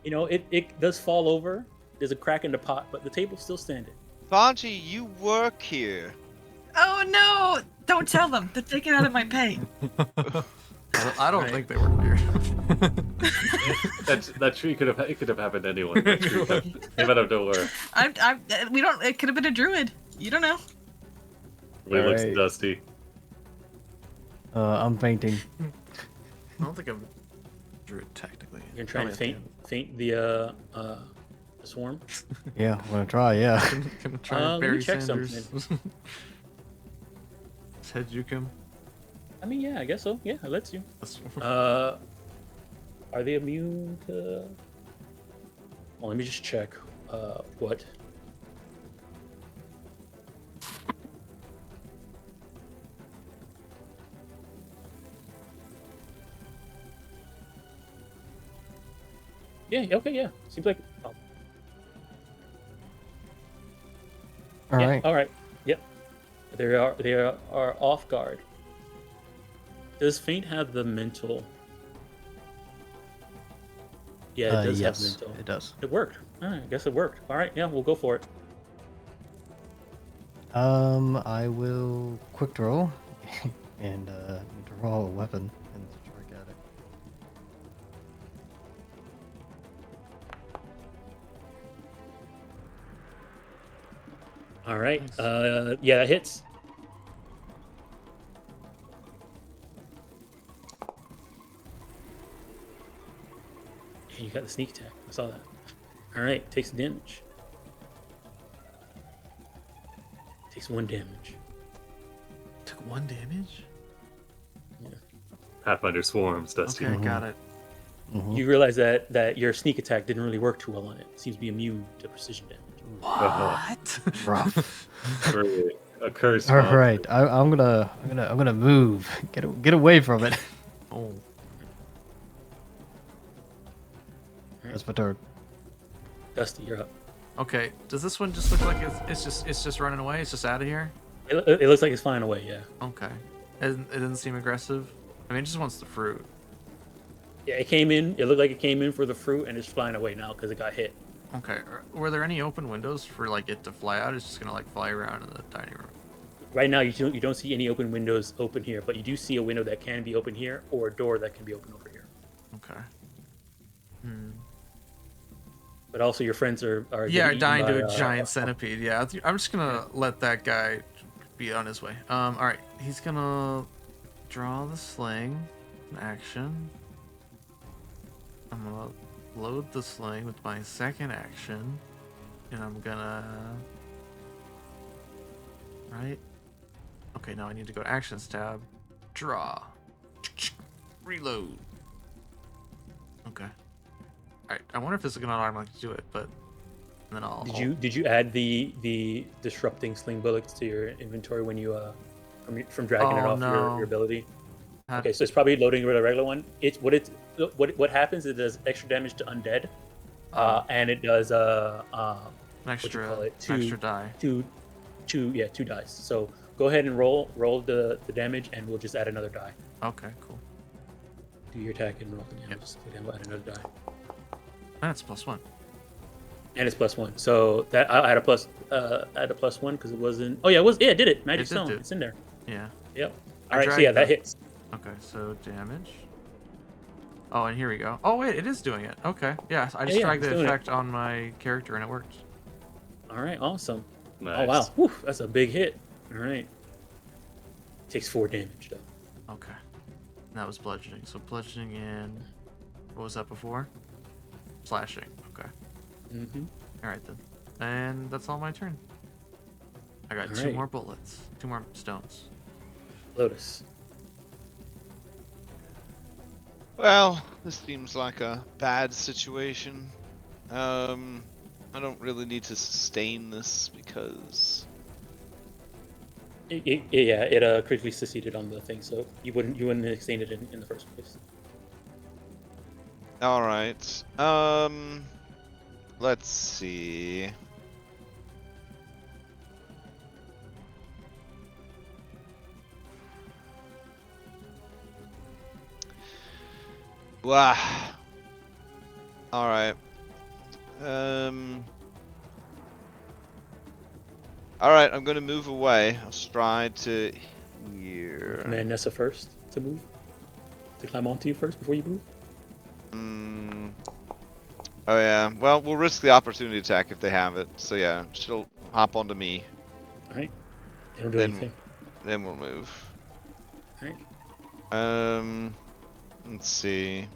You know, it does fall over. There's a crack in the pot, but the table's still standing. Vanji, you work here. Oh no! Don't tell them. They're taking out of my pay. I don't Right. think they were here. That tree could have happened to anyone. That tree came out of nowhere. We don't. It could have been a druid. You don't know. It looks Alright. dusty. I'm fainting. I don't think I'm druid technically. You're trying to Probably feint the swarm. Yeah, I'm gonna try. Yeah. Gonna try Let me Barry check Sanders. Ted Jukum. I mean, yeah, I guess so. Yeah, it lets you. Are they immune to? Well, let me just check. What? Yeah. Okay. Yeah. Seems like. Oh, All yeah, right. All right. Yep. They are off guard. Does Feint have the mental? Yeah, it does have Yes, mental. it does. It worked. All right, I guess it worked. All right, yeah, we'll go for it. I will quick draw and draw a weapon and strike at it. All right. Nice. Yeah, that hits. Yeah, you got the sneak attack. I saw that. All right, takes the damage. Takes 1 damage. Took 1 damage? Pathfinder swarms, dusty. Okay, got it. Mhm. You realize that your sneak attack didn't really work too well on it. It seems to be immune to precision damage. What? Rough. Really, a curse. All monster. right, I'm gonna move. Get away from it. Oh. That's my turn. Dusty, you're up. Okay. Does this one just look like it's just running away? It's just out of here? It looks like it's flying away. Yeah. Okay. It doesn't seem aggressive. I mean, it just wants the fruit. Yeah, it came in. It looked like it came in for the fruit, and it's flying away now because it got hit. Okay. Were there any open windows for like it to fly out? It's just gonna like fly around in the dining room. Right now, you don't see any open windows open here, but you do see a window that can be open here or a door that can be open over here. Okay. But also, your friends are Yeah, getting dying eaten to by, a giant centipede. Yeah, I'm just gonna let that guy be on his way. All right, he's gonna draw the sling, an action. I'm gonna load the sling with my second action, and I'm gonna. Right. Okay, now I need to go to Actions tab, draw, reload. Okay. Alright, I wonder if this is gonna automatically do it, but then I'll. Did you add the disrupting sling bullets to your inventory when you from dragging it Oh, off your no. ability? Had- Okay, so it's probably loading with a regular one. What happens is it does extra damage to undead, and it does an what you extra, call it, an extra die. two dice. So go ahead and roll the damage, and we'll just add another die. Okay, cool. Do your attack and roll the damage. Then we'll add another die, That's +1. and it's +1. So that I'll add a +1 because it wasn't. Oh yeah, it did it. Magic It did Stone. do it. It's in there. Yeah. Yep. I All right. So dragged yeah, that the- hits. Okay, so damage. Oh, and here we go. Oh wait, it is doing it. Okay, yeah. I just Yeah, dragged it's the doing it. effect on my character and it worked. All right. Awesome. Nice. Oh wow. Whew, that's a big hit. All right. Takes 4 damage though. Okay. And that was bludgeoning. So bludgeoning and what was that before? Slashing. Okay. Mm-hmm. All right then. And that's all my turn. I got All 2 right. more bullets. 2 more stones. Lotus. Well, this seems like a bad situation. I don't really need to sustain this because It critically succeeded on the thing, so you wouldn't have sustained it in the first place. all right. Let's see. Wow. All right. All right, I'm gonna move away. I'll stride to here. Command Nessa first to move, to climb onto you first before you move. Oh yeah. Well, we'll risk the opportunity attack if they have it. So yeah, she'll hop onto me. All right. They don't do Then- anything. Then we'll move. All right. Let's see.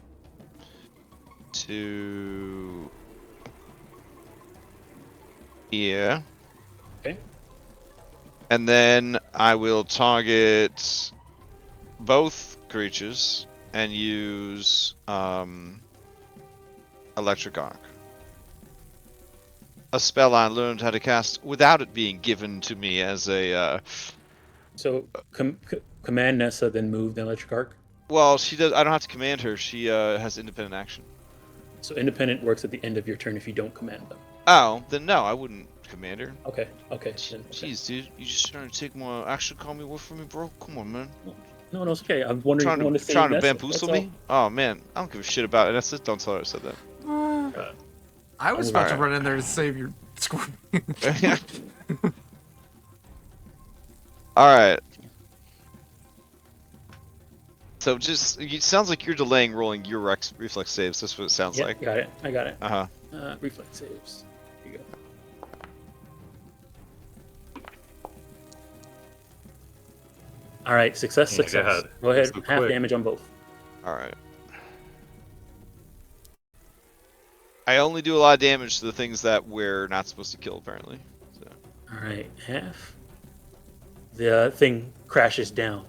To here. Okay. And then I will target both creatures and use Electric Arc. A spell I learned how to cast without it being given to me as a So command Nessa, then move, then Electric Arc. well, she does. I don't have to command her. She has independent action. So independent works at the end of your turn if you don't command them. Oh, then no, I wouldn't command her. Okay. Okay. Then, okay. Jeez, dude, you just trying to take my action, call me away from me, bro? Come on, man. No, it's okay. I'm wondering if you want to say Trying to Nessa, bamboozle that's me? Oh man, I don't give a shit about it. That's it. Don't tell her I said that. I was Oh, about to alright. run in there to save your scorpion. All right. So just it sounds like you're delaying rolling your reflex saves. That's what it sounds Yeah, like. got it. I got it. Uh huh. Reflex saves. Here you go. All right, success, Oh my success. God. Go ahead, So half quick. damage on both. All right. I only do a lot of damage to the things that we're not supposed to kill, apparently. So. All right, half. The thing crashes down,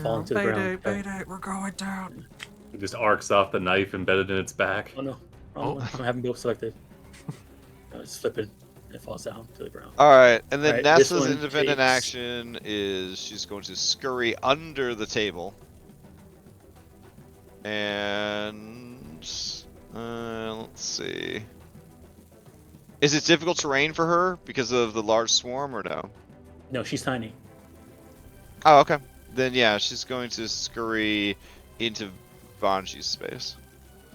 falling to the ground. Payday, we're going down. It just arcs off the knife embedded in its back. Oh no! Oh. I don't have them both selected. No, it's flipping. It falls down to the ground. All right, and then Alright, this Nasa's one independent takes- action is she's going to scurry under the table. And let's see. Is it difficult terrain for her because of the large swarm or no? No, she's tiny. Oh, okay. Then yeah, she's going to scurry into Banji's space,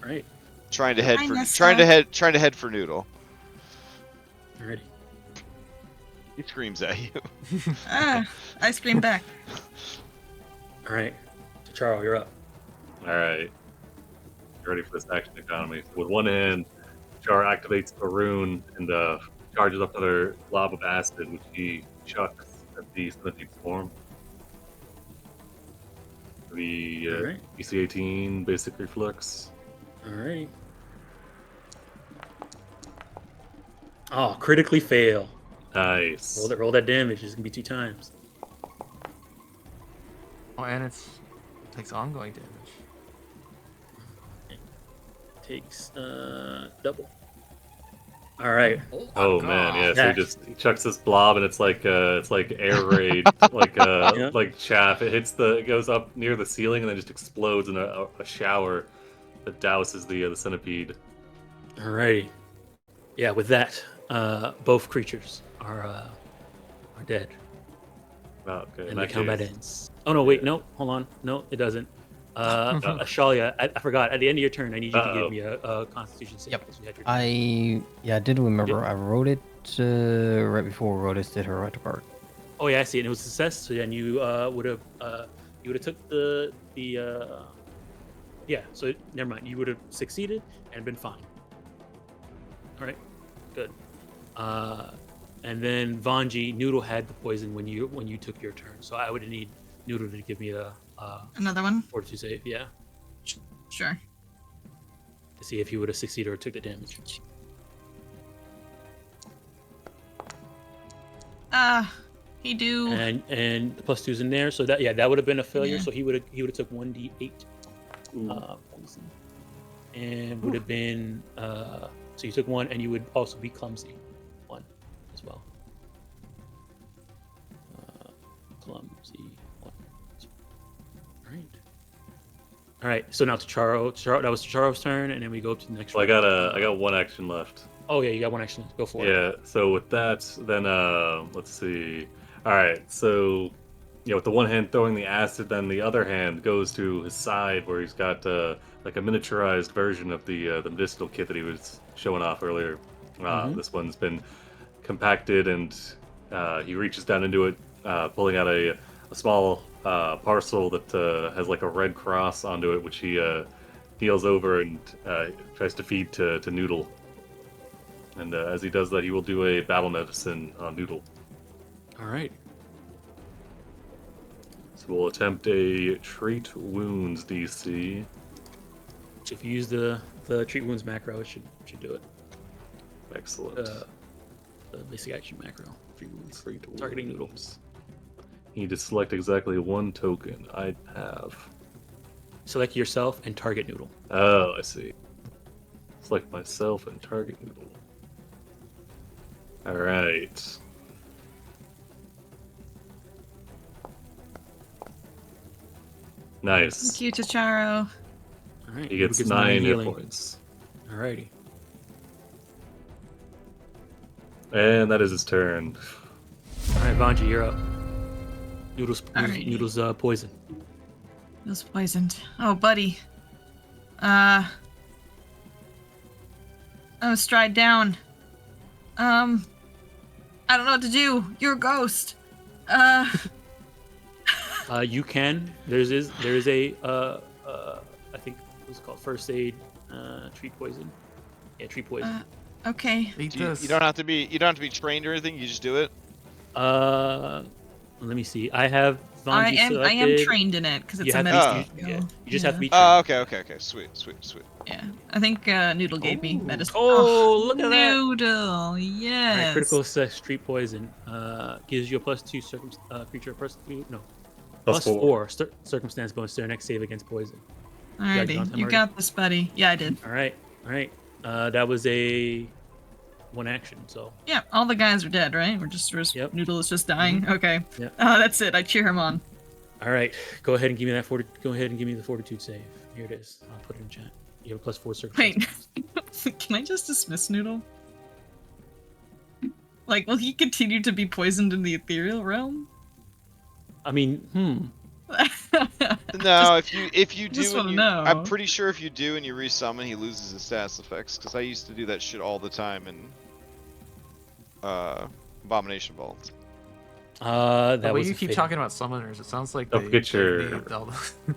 All right, trying to head Hi, for Nessa. trying to head for Noodle. alrighty. He screams at you. I scream back. All right, so Charles, you're up. All right. You ready for this action economy? So with one hand, Char activates a rune and charges up another blob of acid, which he chucks at the Centipede Swarm. The Alright. DC 18 basic reflex. Alrighty. Oh, critically fail. Nice. Roll that damage. It's gonna be 2 times. Oh, and it takes ongoing damage. takes double. All right. Oh man, yeah. So Gosh. he chucks this blob, and it's like air raid, Yeah. like chaff. It goes up near the ceiling, and then just explodes in a shower that douses the centipede. All right. Yeah. With that, both creatures are dead, Oh, okay. In and the that combat case, ends. Oh no! Wait. yeah. No. Hold on. No, it doesn't. Ashalia, I forgot. At the end of your turn, I need you to give me a Constitution save. Yep. because you had your I did remember. I wrote it right before Rodis did her part. Oh yeah, I see it. It was a success. So then you would have took the yeah. So never mind. You would have succeeded and been fine. All right, good. And then Vanji, Noodle had the poison when you took your turn. So I would need Noodle to give me a Another one? fortitude save. Yeah, Sure. to see if he would have succeeded or took the damage. He do. And the +2's in there. So that would have been a failure. Yeah. So he would have took 1d8 poison, and would have been so you took 1, and you would also be clumsy 1 as well. Clumsy 1. All right. So now to Charo. That was Charo's turn, and then we go up to the next. Well, round. I got one action left. Oh yeah, you got one action. Go for it. Yeah. So with that, then let's see. All right. So with the one hand throwing the acid, then the other hand goes to his side where he's got like a miniaturized version of the medicinal kit that he was showing off earlier. This one's been compacted, and he reaches down into it, pulling out a small parcel that has like a red cross onto it, which he heals over and tries to feed to Noodle. And as he does that, he will do a battle medicine on Noodle. All right. So we'll attempt a treat wounds DC. If you use the treat wounds macro, it should do it. Excellent. The basic action macro. Treat wounds. Treat Targeting Noodle. wounds. You need to select exactly one token. I have. Select yourself and target Noodle. Oh, I see. Select myself and target Noodle. All right. Nice. Thank you, Chicharo. All right. He gets gives 9 hit healing. points. All righty. And that is his turn. All right, Vanji, you're up. Alrighty. Noodle's poison. It was poisoned. Oh, buddy. Oh, stride down. I don't know what to do. You're a ghost. You can. There is a I think what's it called first aid treat poison. Yeah, treat poison. Okay. Eat You this. don't have to be trained or anything. You just do it. Let me see. I have Vanji I am selected. trained in it because it's You a have medicine to, skill. yeah, you just have to be. Oh, trained. okay. Sweet. Yeah, I think Noodle gave me medicine. Oh, look at that. Noodle, yes. Alright, critical success treat poison gives you a +2 creature +2 no +4 circumstance bonus to their next save against poison. Alrighty, you got this, buddy. Yeah, I did. All right. That was a one action. So Yeah, all the guys are dead, right? Yep. Noodle is just dying. Okay. Yep. That's it. I cheer him on. all right, go ahead and give me that Go ahead and give me the fortitude save. Here it is. I'll put it in chat. You have a +4 circumstance. Wait, can I just dismiss Noodle? Like, will he continue to be poisoned in the ethereal realm? I mean, No, if you just do, wanna and know. I'm pretty sure if you do and you resummon, he loses his status effects. Because I used to do that shit all the time in Abomination Vault. that The way was you a keep fail. talking about summoners, it sounds like Don't they forget your- need all the-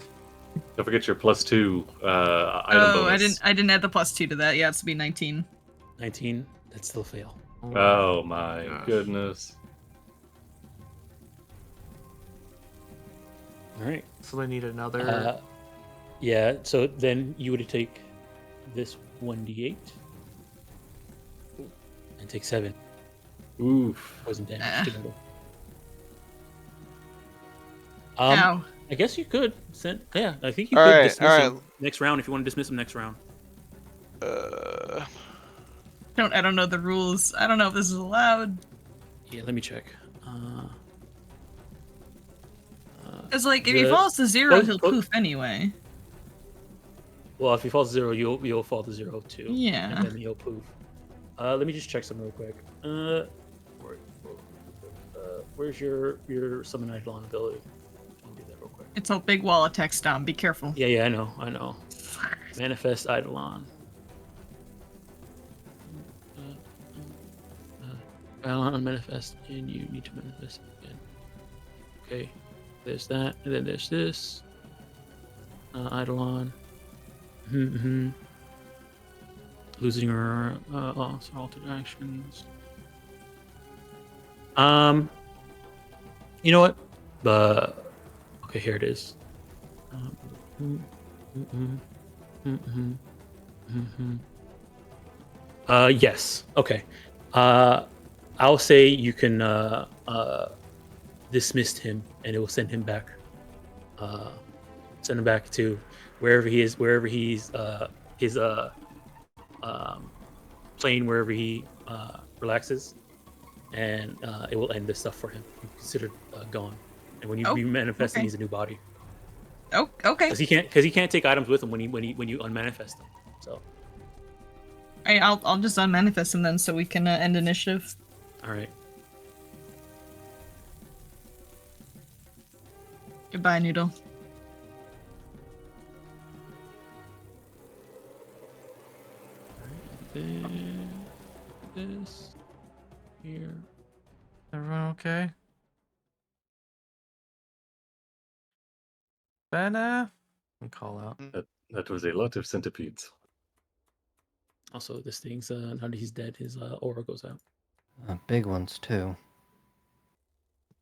Don't forget your +2 item Oh, bonus. I didn't add the +2 to that. Yeah, it's to be 19. 19. That's still a fail. Oh my Gosh. goodness. All right. So they need another. Yeah. So then you would take this 1d8 and take 7 Oof. poison damage. Ah. to Noodle. Ow. I guess you could send. Yeah, I think you All could right, dismiss all him next round if you want to dismiss him next round. I don't know the rules. I don't know if this is allowed. Yeah, let me check. It's like if he The- falls to 0, oh, he'll oh. poof anyway. Well, if he falls to 0, you'll fall to 0 too. Yeah. And then he'll poof. Let me just check something real quick. Where's your summon Eidolon ability? I'll do that real quick. It's a big wall of text, Dom. Be careful. Yeah, I know. Manifest Eidolon. Eidolon manifest, and you need to manifest again. Okay, there's that, and then there's this. Eidolon. Losing her altered actions. You know what? Okay, here it is. Yes. Okay. I'll say you can dismiss him, and it will send him back. Send him back to wherever he is, wherever he's his plane, wherever he relaxes, and it will end this stuff for him. He's considered gone. And when you remanifest him, he's a new body. Oh, okay. Because he can't take items with him when you unmanifest him. So. Alright, I'll just unmanifest him then, so we can end initiative. All right. Goodbye, Noodle. This here. Everyone okay? Benna? And call out. That was a lot of centipedes. Also, this thing's now that he's dead, his aura goes out. Big ones too.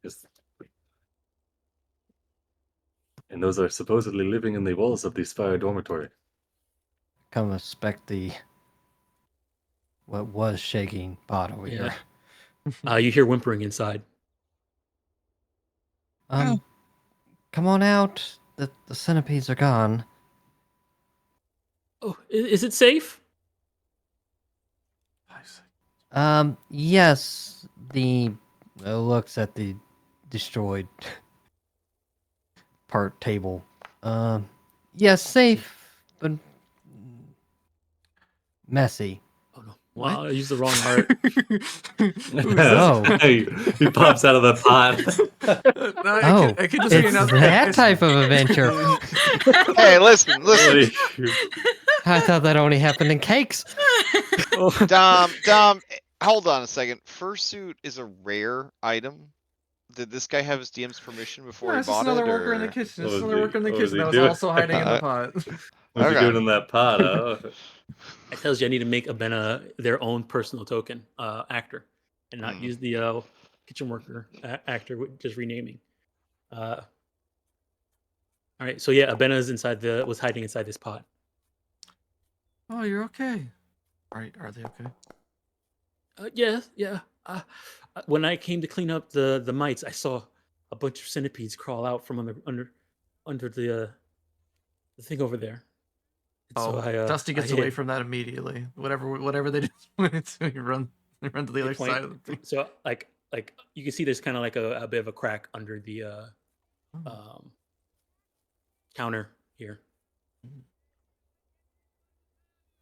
Yes. And those are supposedly living in the walls of the Spire dormitory. Come inspect what was shaking pot over Yeah. here. You hear whimpering inside. Come on out. The centipedes are gone. Oh, is it safe? Yes. The looks at the destroyed part table. Yes, safe, but messy. Oh no! Wow, I used the wrong heart. Oh. He pops out of the pot. No, I could just be It's another. that type of adventure. Hey, listen. I thought that only happened in cakes. Dom, hold on a second. Fursuit is a rare item. Did this guy have his DM's permission before he It's just bought another it? worker in the or- kitchen. What It's was another he- worker in the what was kitchen he that was doing? also hiding in the pot. What's he Okay. doing in that pot? Huh? It tells you I need to make their own personal token actor, and not use the kitchen worker actor with just renaming. All right, so yeah, Abena was hiding inside this pot. Oh, you're okay. Are they okay? Yeah. When I came to clean up the mites, I saw a bunch of centipedes crawl out from under the thing over there. And Oh, so Dusty gets I away hid. from that immediately. Whatever they do, he run to the They other point- side of the thing. So like you can see there's kind of like a bit of a crack under the counter here.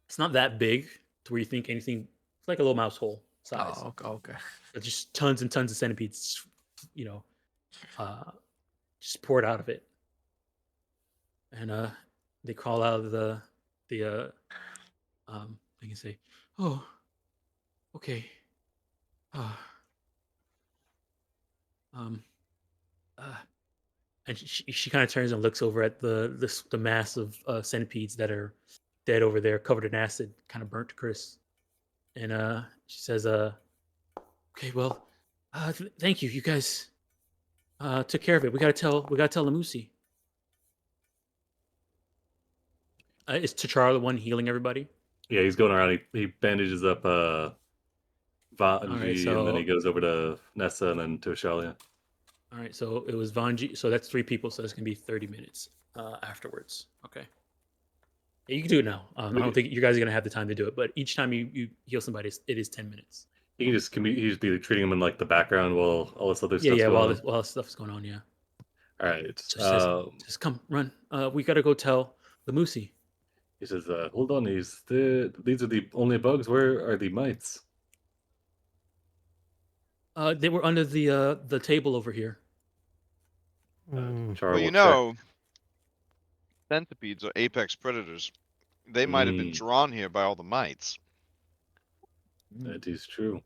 It's not that big to where you think anything. It's like a little mouse hole size. Oh, okay. But just tons and tons of centipedes, just poured out of it, and they crawl out of the they can say, "Oh, okay." And she kind of turns and looks over at the mass of centipedes that are dead over there, covered in acid, kind of burnt to crisp. And she says, "Okay, well, thank you. You guys took care of it. We gotta tell Lamusi." Is T'Chara the one healing everybody? Yeah, he's going around. He bandages up Vanji, and then he so- goes over to Nessa and then to Ashalia. All right, so it was Vanji. So that's 3 people. So it's gonna be 30 minutes afterwards. Okay. You can do it now. I don't think you guys are gonna have the time to do it, but each time you heal somebody, it is 10 minutes. He can he just be treating him in like the background while all this other Yeah, stuff's yeah. going While this stuff's going on, yeah. All right. Just come, run. We gotta go tell the Moosey. He says, "Hold on, these are the only bugs. Where are the mites?" They were under the table over here. Char Well, will you check. know, centipedes are apex predators. They might have been Mm. drawn here by all the mites. That is true.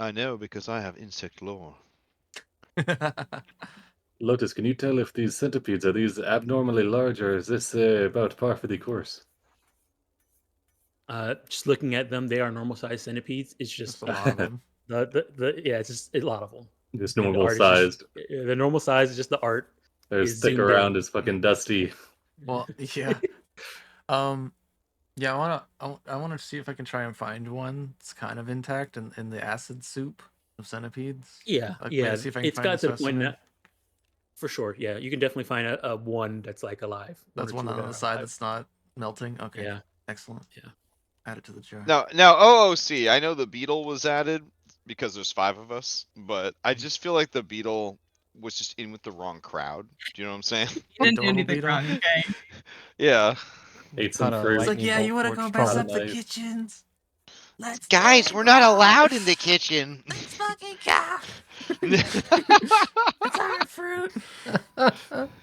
I know because I have insect lore. Lotus, can you tell if these centipedes are these abnormally large, or is this about par for the course? Just looking at them, they are normal sized centipedes. It's just Just a lot of them. it's just a lot of them. Just And the normal art is just- sized. the normal size is just the art. They're is stick zoomed around in. is fucking dusty. Well, yeah. Yeah, I wanna see if I can try and find one that's kind of intact in the acid soup of centipedes. Yeah, Like, yeah. maybe see if I can It's find got a to the point specimen. that, for sure. Yeah, you can definitely find a one that's like alive. That's or one two on that the are side alive. that's not melting. Okay. Yeah. Excellent. Yeah. Add it to the jar. Now OOC, I know the beetle was added because there's 5 of us, but I just feel like the beetle was just in with the wrong crowd. Do you know what I'm saying? You didn't do Adorable anything beetle. wrong, okay? Yeah. Ate some Cut a fruit. It's like, lightning yeah, bolt you want to for go its mess Cut a up the knife. kitchens? Let's Guys, do it, we're not bro. allowed in the kitchen. Let's fucking go. It's our fruit.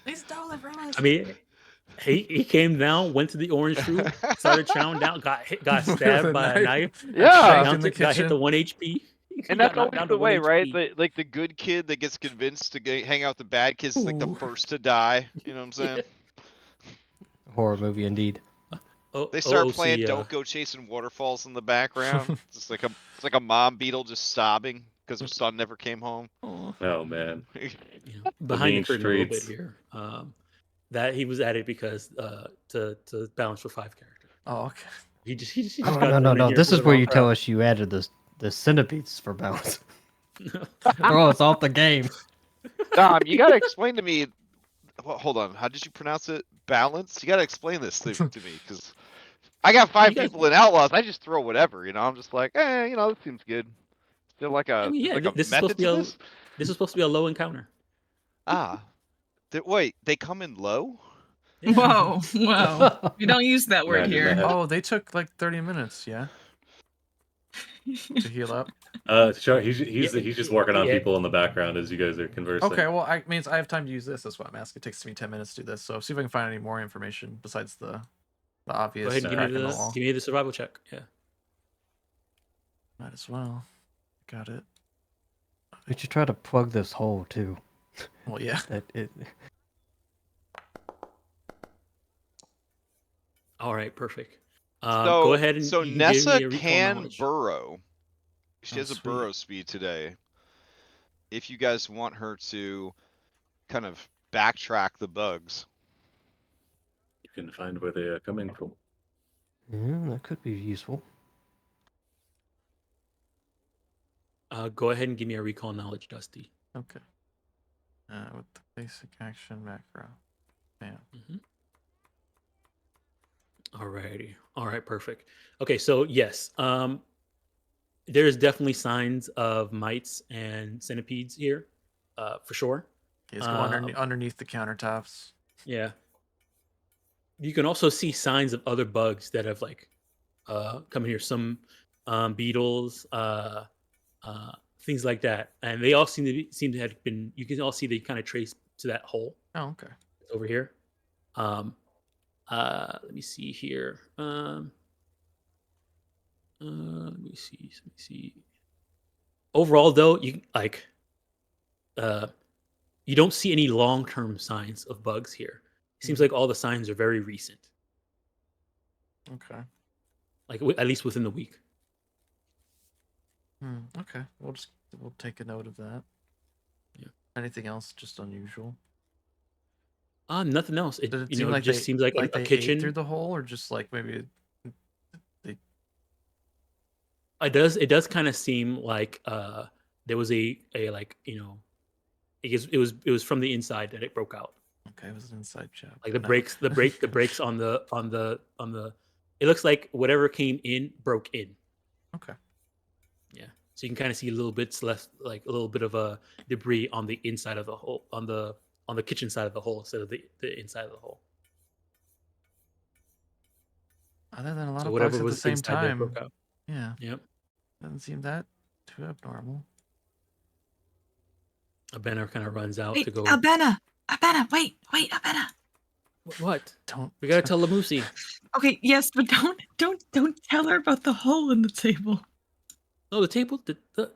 They stole it from us. I mean, he came down, went to the orange fruit, started chowing down, got With stabbed a by a knife, Yeah. got, Shanked in the got hit to kitchen. 1 HP. He And got that's knocked always down the to 1 way, right? HP. Like the good kid that gets convinced to hang out with the bad kids is like the Ooh. first to die. You know what I'm saying? Horror movie indeed. They start OOC, playing "Don't Go Chasing Waterfalls" in the background. It's like a mom beetle just sobbing because her son never came home. Aw. Oh man. behind the mean curtain a little bit streets. here. That he was added because to balance for 5 characters. Oh, okay. He just Oh, got no, thrown in here This for is the where wrong you tell crowd. us you added the centipedes for balance. Throw us off the game. Dom, you gotta explain to me. Well, hold on. How did you pronounce it? Balance? You gotta explain this to me because I got 5 You guys- people in Outlaws. I just throw whatever. You know, I'm just like, this seems good. Is there like I a mean, yeah, there's like a this is supposed method to be to a this? this is supposed to be a low encounter. Ah, wait, they come in low? Yeah. Whoa, whoa. We don't use that word Imagine here. that. Oh, they took like 30 minutes, yeah, to heal up. Char, he's just working on yeah. people in the background as you guys are conversing. Okay, well, I means I have time to use this. That's what I'm asking. It takes me 10 minutes to do this. So see if I can find any more information besides the Go obvious ahead and give crack me in the the wall. give me the survival check. Yeah. Might as well. Got it. We should try to plug this hole too. Well, yeah. All right, perfect. So Go ahead and so you can give Nessa me a recall can knowledge. burrow. She Oh, has a sweet. burrow speed today. If you guys want her to kind of backtrack the bugs. You can find where they are coming from. Yeah, that could be useful. Go ahead and give me a recall knowledge, Dusty. Okay. With the basic action macro. Bam. Alrighty. All right, perfect. Okay, so yes, there's definitely signs of mites and centipedes here, for sure. Let's go underneath the countertops. Yeah. You can also see signs of other bugs that have like come here. Some beetles, things like that, and they all seem to have been. You can all see they kind of trace to that hole Oh, okay. over here. Let me see here. Let me see. Overall, though, you like, you don't see any long-term signs of bugs here. It seems like all the signs are very recent, Okay. like at least within the week. Okay. We'll take a note of that. Yeah. Anything else just unusual? Nothing else. It Does it seem like just seems like a they kitchen. ate through the hole, or just like maybe they? It does kind of seem like there was a like it was from the inside that it broke out. Okay, it was an inside job. Like the No. brakes on the. It looks like whatever came in broke in. Okay. Yeah. So you can kind of see little bits left, like a little bit of a debris on the inside of the hole, on the kitchen side of the hole instead of the inside of the hole. Other than a lot So of whatever bugs at the was same inside there time. broke out. Yeah, Yep. doesn't seem that too abnormal. A banner kind of runs out Wait, to go. Albena, wait, Albena. What? Don't. We gotta tell Lamusi. Okay, yes, but don't tell her about the hole in the table. No, the table.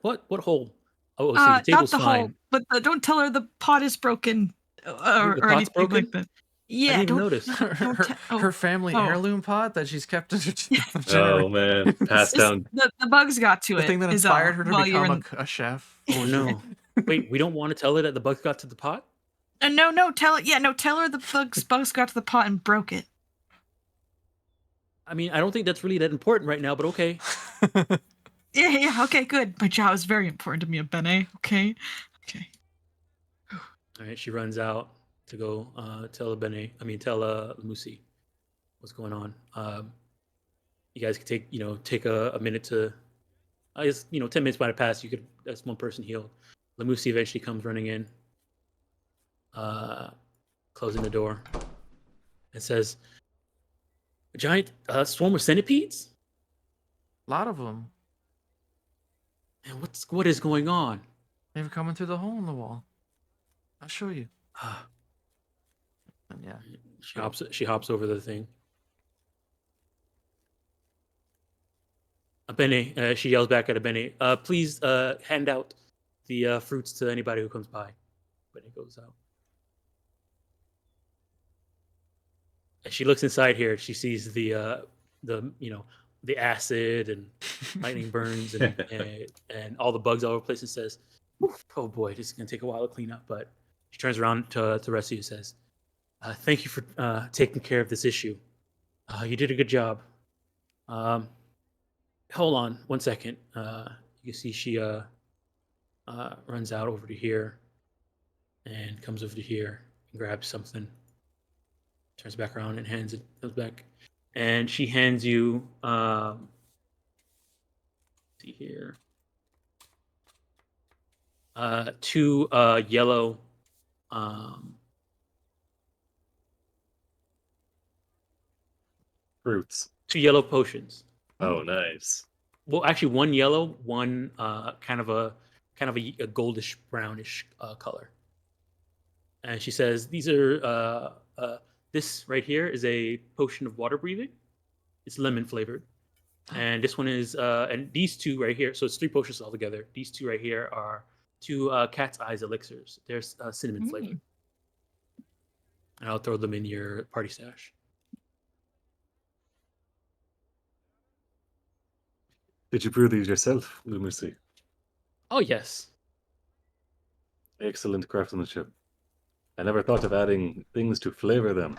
What hole? Oh, see, the Not table's the fine. hole, but don't tell her the pot is broken The or pot's anything broken? like that. Yeah, I didn't even don't notice. Her family oh. heirloom pot that she's kept in her Oh man, passed It's- down. the bugs got to the it. thing that is inspired her to while you're become in- a chef. Oh no! Wait, we don't want to tell her that the bugs got to the pot. No, tell it. Yeah, no, tell her the bugs got to the pot and broke it. I mean, I don't think that's really that important right now, but okay. Yeah, okay, good. My job is very important to me, Bene. Okay. All right, she runs out to go tell Lamusi what's going on. You guys could take a minute to. I guess 10 minutes might have passed. You could. That's one person healed. Lamusi eventually comes running in, closing the door, and says, "A giant swarm of centipedes? A lot of them. And what is going on?" They were coming through the hole in the wall. I'll show you. And yeah. She hops over the thing. Bene, she yells back at Bene, please hand out the fruits to anybody who comes by. Bene goes out. As she looks inside here, she sees the acid and lightning burns and all the bugs all over the place and says, "Oh boy, this is gonna take a while to clean up." But she turns around to the rest of you and says, "Thank you for taking care of this issue. You did a good job. Hold on one second." You see she runs out over to here and comes over to here and grabs something, turns back around and goes back, and she hands you see here, two yellow Fruits. 2 yellow potions. Oh, nice. Well, actually, one yellow, one kind of a goldish brownish color. And she says, "These are this right here is a potion of water breathing. It's lemon flavored, and this one is and these two right here. So it's 3 potions altogether. These 2 right here are 2 cat's eyes elixirs. They're cinnamon flavored, and I'll throw them in your party stash." Did you brew these yourself, Lumercy? Oh yes. Excellent craftsmanship. I never thought of adding things to flavor them.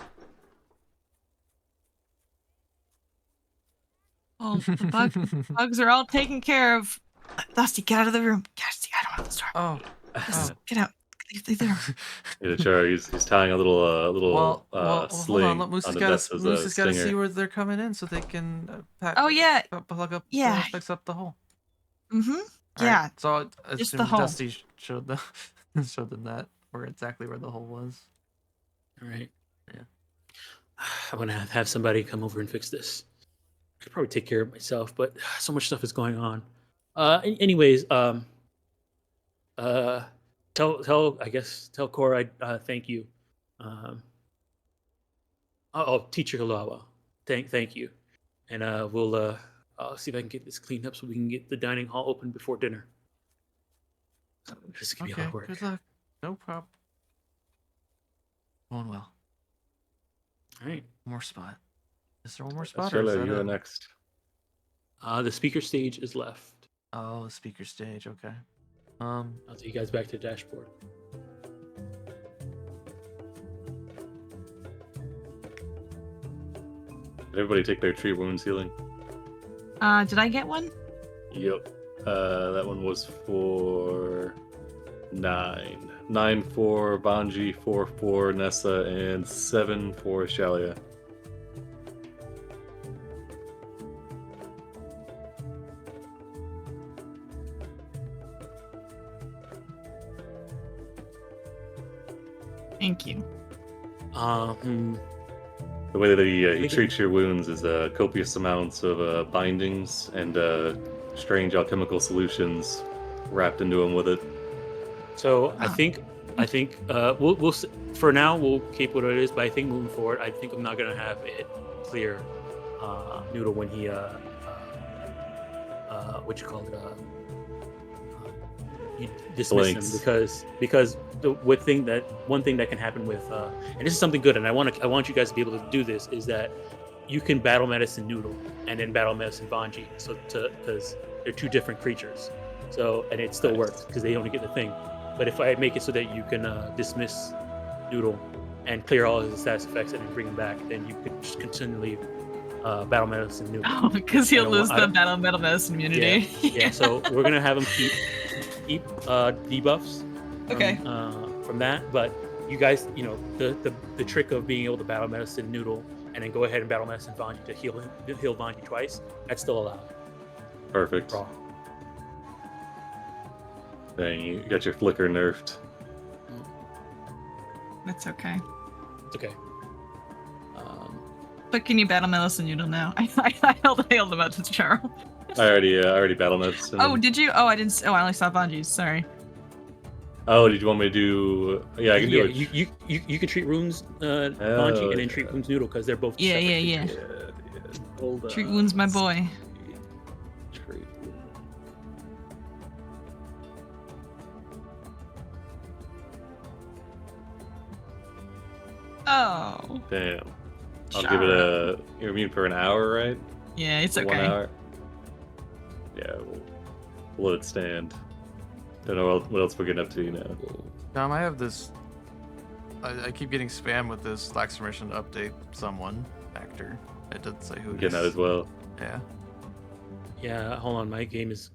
Well, the bugs are all taken care of. Dusty, get out of the room. Dusty, I don't want to start. Oh. Get out. Leave the room. Yeah, sure. He's tying a little Well, sling hold on. Moose on has the got nest as a to see stinger. where they're coming in so they can Oh, yeah. plug up, Yeah. fix up the hole. Mm-hmm. All Yeah. right, so I just assume the hole. Dusty showed them that where exactly where the hole was. All right. Yeah. I'm gonna have somebody come over and fix this. I could probably take care of it myself, but so much stuff is going on. Anyways, tell Cora thank you. Teacher Halawa, thank you, and we'll I'll see if I can get this cleaned up so we can get the dining hall open before dinner. This could be a lot Okay, of work. good luck. No problem. Going well. All right. More spot. Is there one more spot? Or Shella, is that you're it? next. The speaker stage is left. Oh, the speaker stage. Okay. I'll take you guys back to the dashboard. Did everybody take their tree wounds healing? Did I get one? Yep. That one was for 9. 9 for Banji, 4 for Nessa, and 7 for Shalia. Thank you. The way that he treats your wounds is copious amounts of bindings and strange alchemical solutions wrapped into them with it. So I Ah. think for now we'll keep what it is. But I think moving forward, I think I'm not gonna have it clear Noodle when he what you call it you dismiss Blinks. him because the one thing that can happen with and this is something good, and I want you guys to be able to do this, is that you can battle medicine Noodle and then battle medicine Banji, because they're two different creatures, so and it still works because they only get the thing. But if I make it so that you can dismiss Noodle and clear all his status effects and then bring him back, then you could just continually battle medicine Noodle. Oh, because I he'll don't lose want- I the don't- battle metal medicine immunity. Yeah, so we're gonna have him keep debuffs Okay. from that, but you guys, the trick of being able to battle medicine Noodle and then go ahead and battle medicine Vanji to heal Vanji twice, that's still allowed. Perfect. Raw. Dang, you got your flicker nerfed. That's okay. It's okay. But can you battle medicine Noodle now? I held him out to Charles. I already battle medicine. Oh, did you? Oh, I didn't. Oh, I only saw Banji's. Sorry. Oh, did you want me to do? Yeah, I can do it. You can treat runes Vanji and then treat wounds Noodle because they're both Yeah, separate yeah. creatures. Hold on. Treat wounds, my boy. Treat wounds. Oh. Damn. I'll give it a. You're immune for an hour, right? Yeah, it's For okay. 1 hour. Yeah, we'll let it stand. Don't know what else we're getting up to now. Dom, I have this. I keep getting spam with this /! Update someone factor. It doesn't say who it Getting that is. as well. Yeah. Yeah, hold on. My game is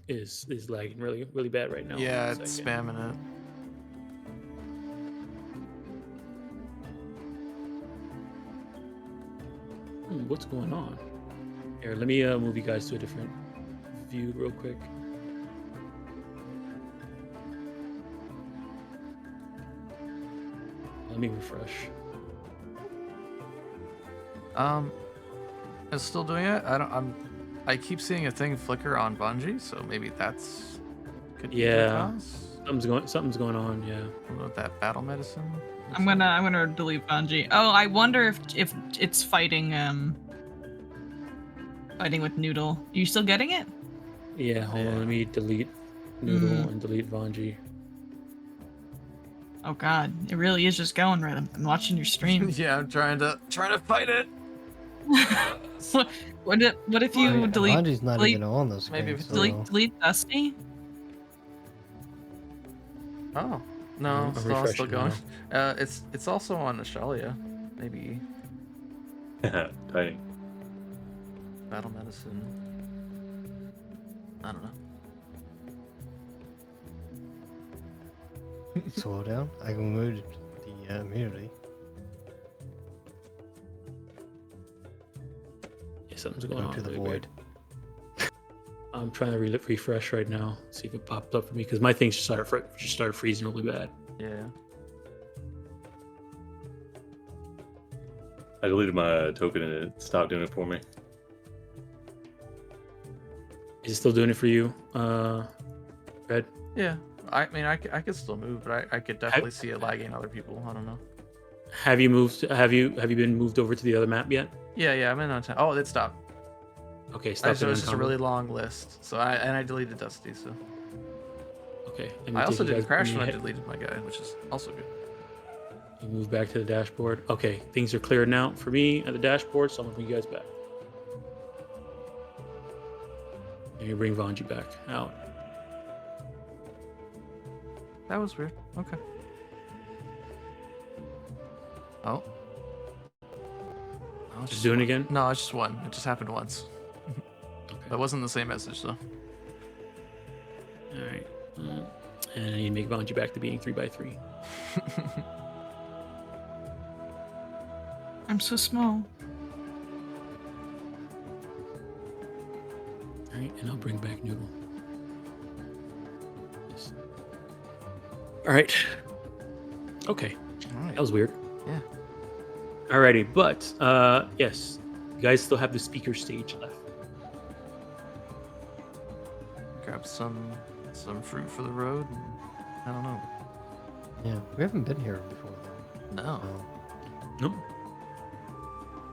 lagging really bad right now. Yeah, Hold on a it's second. spamming it. What's going on? Here, let me move you guys to a different view real quick. Let me refresh. It's still doing it. I keep seeing a thing flicker on Bungie, so maybe that's could be the Yeah. cause. Something's going on. Yeah. What about that battle medicine? I'm gonna delete Banji. Oh, I wonder if it's fighting with Noodle. Are you still getting it? Yeah. Hold on. Yeah. Let me delete Noodle and delete Vanji. Oh God, it really is just going right. I'm watching your stream. Yeah, I'm trying to fight it. what if you delete Bungy's not delete- even on this maybe game, if it's so... delete Dusty? Oh no, I'm it's still refreshing going. It's also on Ashalia. Maybe Tiny. battle medicine. I don't know. Slow down. I can move the immunity. Yeah, something's going Go on. to the really void. weird. I'm trying to refresh right now. See if it popped up for me because my things just started freezing really bad. Yeah. I deleted my token and it stopped doing it for me. Is it still doing it for you, Red? Yeah. I mean, I could still move, but I could definitely see it lagging other people. I don't know. Have you moved? Have you been moved over to the other map yet? Yeah, I'm in on time. Oh, it stopped. Okay, I stop. just, it was just a really long list. So I deleted Dusty. So Okay. let me I take also you did a guys- crash let me when I hit- deleted my guy, which is also good. You move back to the dashboard. Okay, things are cleared now for me at the dashboard, so I'm gonna bring you guys back. And you bring Vanji back out. That was weird. Okay. Oh. Oh, it's Just doing it again? No, it's just one. It just happened once. Okay. That wasn't the same message though. All right. and you make Mwangi back to being 3x3. I'm so small. All right, and I'll bring back Noodle. Yes. All right. Okay, All right. that was weird. Yeah. Alrighty, but yes, you guys still have the speaker stage left. Grab some fruit for the road. And, I don't know. Yeah, we haven't been here before though. No. So, No.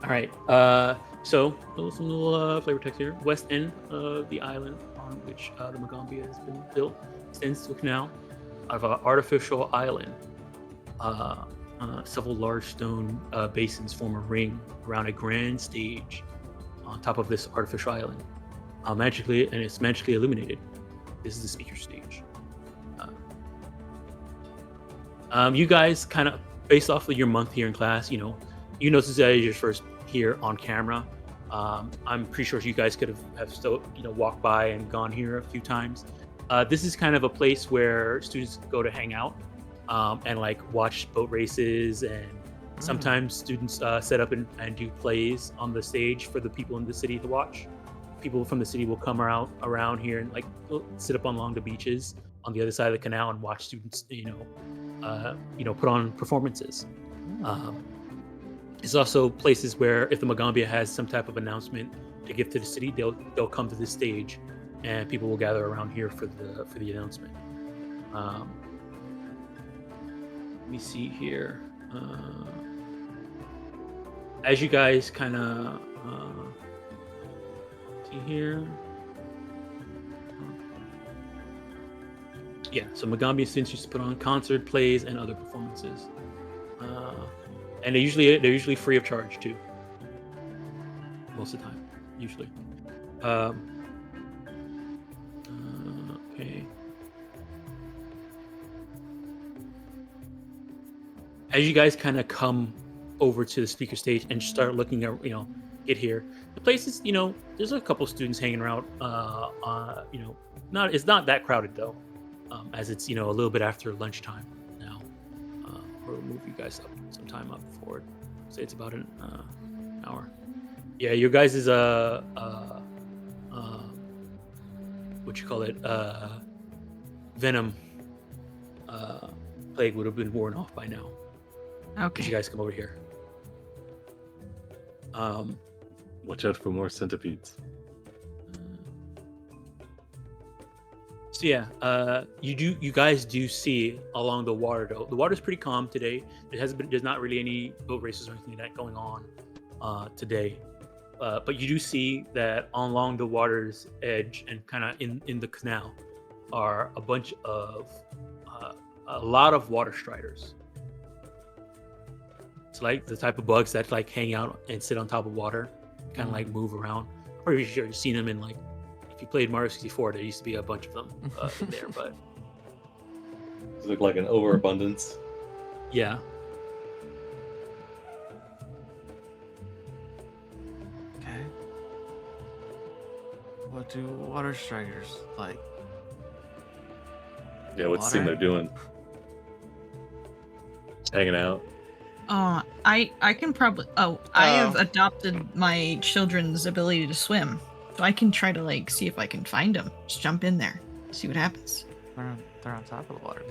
All right. So some little flavor text here. West end of the island on which the Magaambya has been built extends to a canal of an artificial island. Several large stone basins form a ring around a grand stage on top of this artificial island. It's magically illuminated. This is the speaker stage. You guys kind of, based off of your month here in class, you notice that you're first here on camera. I'm pretty sure you guys could have still, walked by and gone here a few times. This is kind of a place where students go to hang out and like watch boat races, and sometimes students set up and do plays on the stage for the people in the city to watch. People from the city will come around here and like sit up along the beaches on the other side of the canal and watch students, put on performances. It's also places where if the Magaambya has some type of announcement to give to the city, they'll come to this stage, and people will gather around here for the announcement. Let me see here. As you guys kind of see here. Yeah, so Magaambya students used to put on concert plays and other performances, and they're usually free of charge too. Most of the time, usually. Okay. As you guys kind of come over to the speaker stage and start looking at, get here, the place is, there's a couple students hanging around. It's not that crowded though, as it's, a little bit after lunchtime now. We'll move you guys up some time up forward. Say it's about an hour. Yeah, your guys is venom plague would have been worn off by now. Okay. As you guys come over here. Watch out for more centipedes. So yeah, you guys do see along the water though. The water's pretty calm today. There's not really any boat races or anything like that going on today. But you do see that along the water's edge and kind of in the canal are a bunch of a lot of water striders. It's like the type of bugs that like hang out and sit on top of water, kind of like move around. Pretty sure you've seen them in like, if you played Mario 64, there used to be a bunch of them in there. But Does it look like an overabundance? yeah, Okay. What do water striders like? Yeah, what's the thing Water? they're doing? Hanging out. I can probably. I have adopted my children's ability to swim, so I can try to like see if I can find them. Just jump in there, see what happens. They're on top of the water.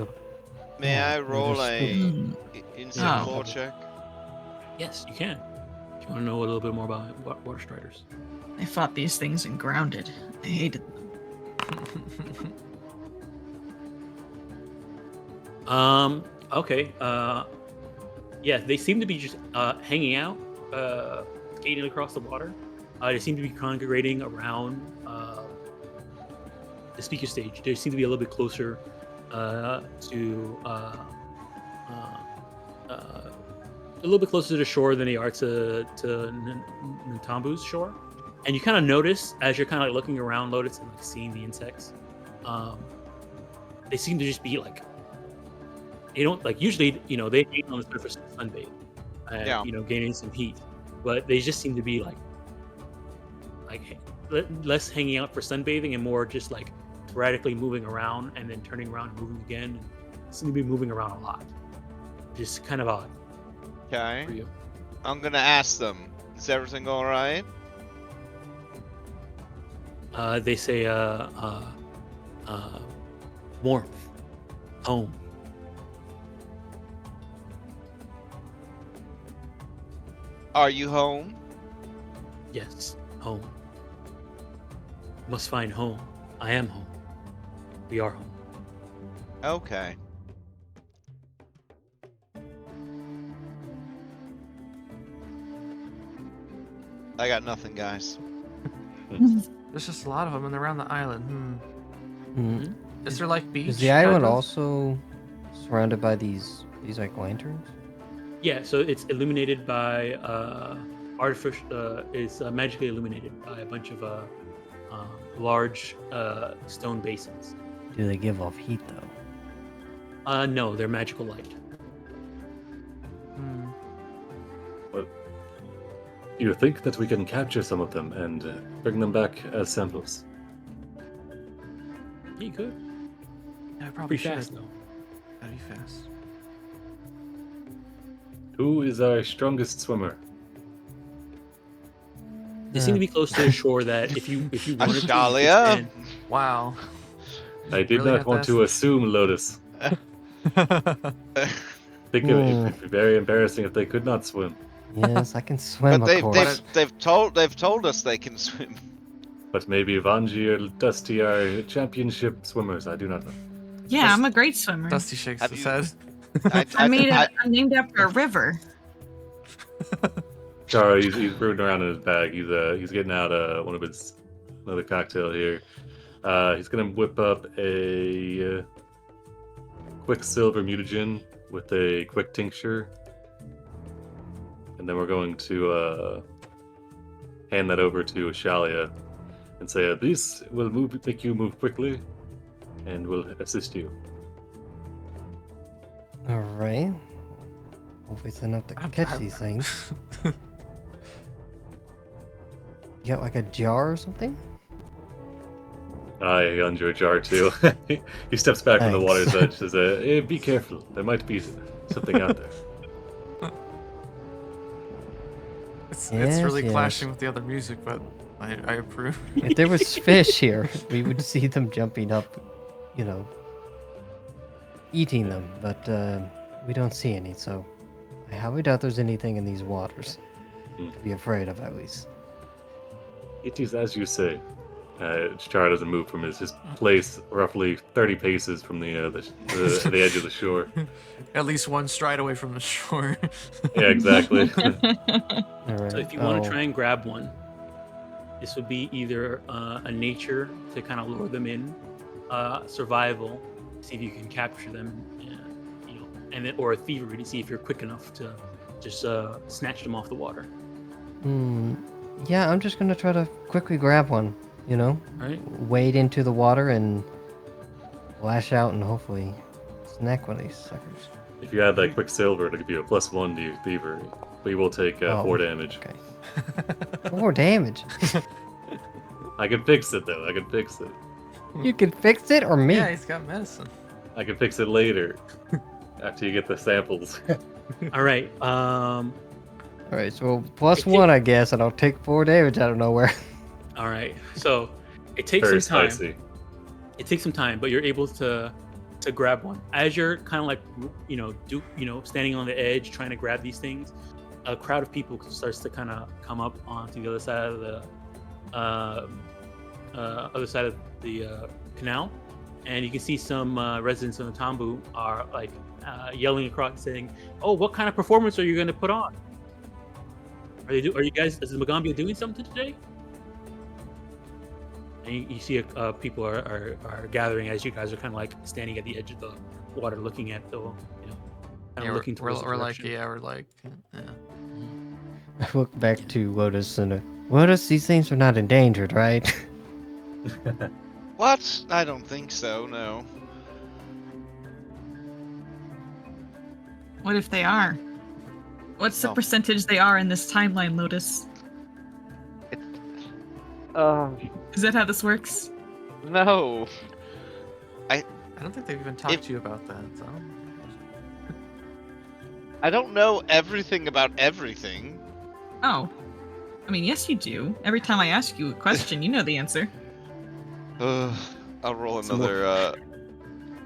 May Yeah, I they're roll just a Mm. instant Oh. lore check? yes, you can. If you want to know a little bit more about water striders. I fought these things in Grounded. I hated them. Okay. Yeah, they seem to be just hanging out, skating across the water. They seem to be congregating around the speaker stage. They seem to be a little bit closer to a little bit closer to the shore than they are to Ntambu's shore. And you kind of notice as you're kind of like looking around, Lotus, and like seeing the insects. They seem to just be like, they don't like usually, they hang on the surface and sunbathe, and Yeah. gaining some heat, but they just seem to be like less hanging out for sunbathing and more just like sporadically moving around and then turning around and moving again. And seem to be moving around a lot. Just kind of odd Okay. for you. I'm gonna ask them. Is everything all right? They say, warmth, home. Are you home? Yes, home. Must find home. I am home. We are home. Okay. I got nothing, guys. There's just a lot of them, and they're around the island. Mm. Is there like beach? Is the island type of- also surrounded by these like lanterns? Yeah, so it's illuminated by artificial. It's magically illuminated by a bunch of large stone basins. Do they give off heat though? No, they're magical light. Hmm. You think that we can capture some of them and bring them back as samples? Yeah, you could. Yeah, I probably Pretty should. fast though. That'd be fast. Who is our strongest swimmer? They seem to be close to the shore. That if you wanted to, you could Ashalia? stand- Wow. I did Really not have want to to assume, Lotus. Think it would be very embarrassing if they could not swim. Yes, I can swim, But of course. they've told us they can swim. But maybe Vanji or Dusty are championship swimmers. I do not know. Yeah, I'm a great swimmer. Dusty shakes Have his you- head. I'm named after a river. Chara, he's rooting around in his bag. He's getting out one of his another cocktail here. He's gonna whip up a quicksilver mutagen with a quick tincture, and then we're going to hand that over to Ashalia and say, "This will make you move quickly, and will assist you." All right. Hopefully it's enough to catch these things. You got like a jar or something? I under a jar too. He steps back from the Thanks. water's edge. Says, "Be careful. There might be something out there." It's Yes, really yes. clashing with the other music, but I approve. If there was fish here, we would see them jumping up, eating them. But we don't see any, so I highly doubt there's anything in these waters to be afraid of, at least. It is as you say. Char doesn't move from his place, roughly 30 paces from the edge of the shore. At least one stride away from the shore. Yeah, exactly. All right. So if you want to try and grab one, this would be either a nature to kind of lure them in, survival, see if you can capture them, and then, or a thievery to see if you're quick enough to just snatch them off the water. Yeah, I'm just gonna try to quickly grab one. All right. Wade into the water and lash out and hopefully snack one of these suckers. If you add that quicksilver, it'll give you a +1 to your thievery. But you will take 4 damage. Okay. 4 damage. I can fix it though. I can fix it. You can fix it or me? Yeah, he's got medicine. I can fix it later. After you get the samples. All right. All right, so +1, I guess, and I'll take 4 damage out of nowhere. All right. So it takes Very some time. spicy. It takes some time, but you're able to grab one. As you're kind of like standing on the edge trying to grab these things, a crowd of people starts to kind of come up onto the other side of the canal, and you can see some residents of the Tambu are like yelling across, saying, "Oh, what kind of performance are you going to put on? Are you guys? Is Magaambya doing something today?" And you see people are gathering as you guys are kind of like standing at the edge of the water, looking at the, kind of Yeah, looking towards we're the like, direction. we're like, yeah. I look back to Lotus and Lotus, these things are not endangered, right? What? I don't think so, no. What if they are? What's the No. percentage they are in this timeline, Lotus? Is that how this works? No. I don't think they've even talked to you about that. So. I don't know everything about everything. Oh. I mean, yes, you do. Every time I ask you a question, you know the answer. I'll roll Some more- another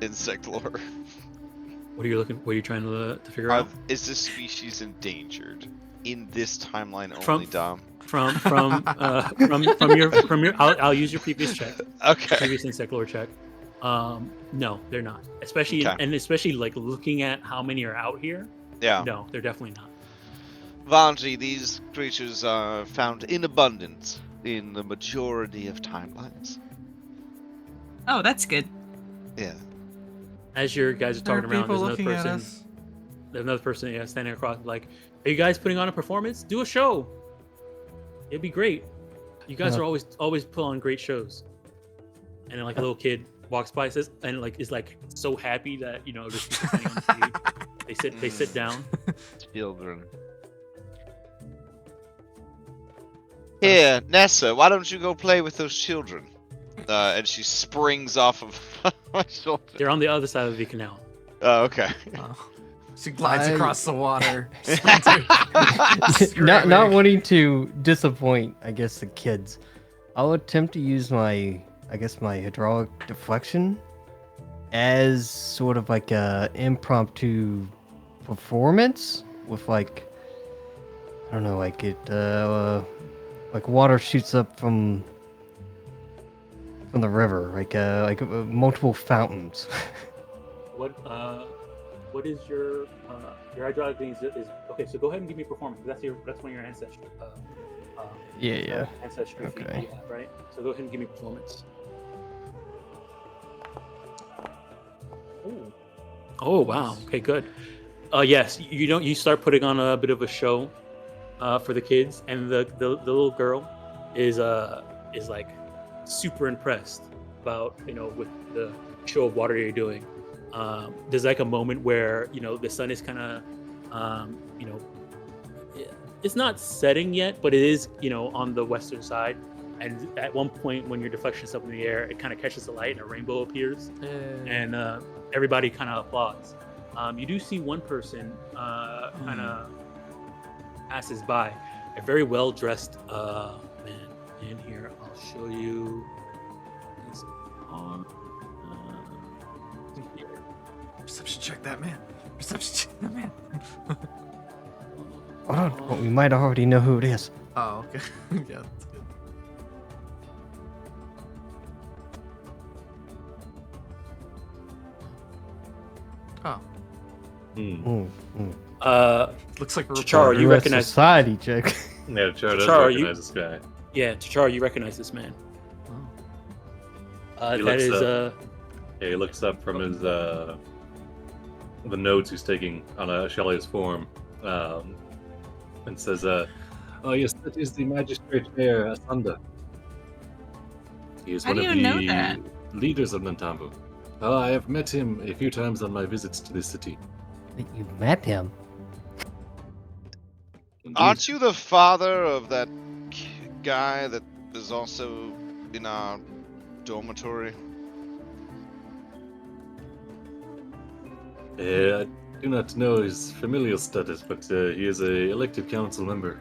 insect lore. What are you trying to figure out? Is this species endangered in this timeline From- only, Dom? From your I'll use your previous check. Okay. Previous insect lore check. No, they're not. Especially Okay. especially like looking at how many are out here. Yeah. No, they're definitely not. Vanji, these creatures are found in abundance in the majority of timelines. Oh, that's good. Yeah. As your guys are There are talking around, people there's looking at another us. person. There's another person standing across, like, "Are you guys putting on a performance? Do a show. It'd be great. You guys Yeah. are always put on great shows." And then like a little kid walks by, says, and like is like so happy that there's people standing on the stage. They sit down. Children. Here, Nessa, why don't you go play with those children? And she springs off of my shoulder. They're on the other side of the canal. Oh, okay. Oh. She glides I- across the water. not wanting to disappoint, I guess, the kids, I'll attempt to use my hydraulic deflection as sort of like a impromptu performance with like, I don't know, like it, like water shoots up from the river, like multiple fountains. What is your hydraulic thing is okay? So go ahead and give me performance. That's one of your ancestry. Yeah. Ancestry feat Okay. you have, right? So go ahead and give me performance. Oh wow. Okay, good. Yes, you start putting on a bit of a show for the kids, and the little girl is like super impressed about with the show of water you're doing. There's like a moment where the sun is kind of it's not setting yet, but it is on the western side, and at one point when your deflection is up in the air, it kind of catches the light and a rainbow appears, and everybody kind of applauds. You do see one person kind of passes by, a very well dressed man. And here I'll show you his arm. Here. Perception check that man. Perception check that man. Oh, we might already know who it is. Oh, okay. Yeah, that's good. Oh, looks like a Chara, reporter. you US recognize- society check. Yeah, Char does Char, you- recognize this guy. Yeah, T'Chara, you recognize this man. Oh. He That looks is up. Yeah, he looks up from his the notes he's taking on a Shelley's form, and says, "Oh yes, that is the Magistrate Mayor Asanda. He is How one do of you the know that? leaders of Nantambu. I have met him a few times on my visits to this city. You met him. Indeed. Aren't you the father of that guy that is also in our dormitory? I do not know his familial status, but he is a elected council member.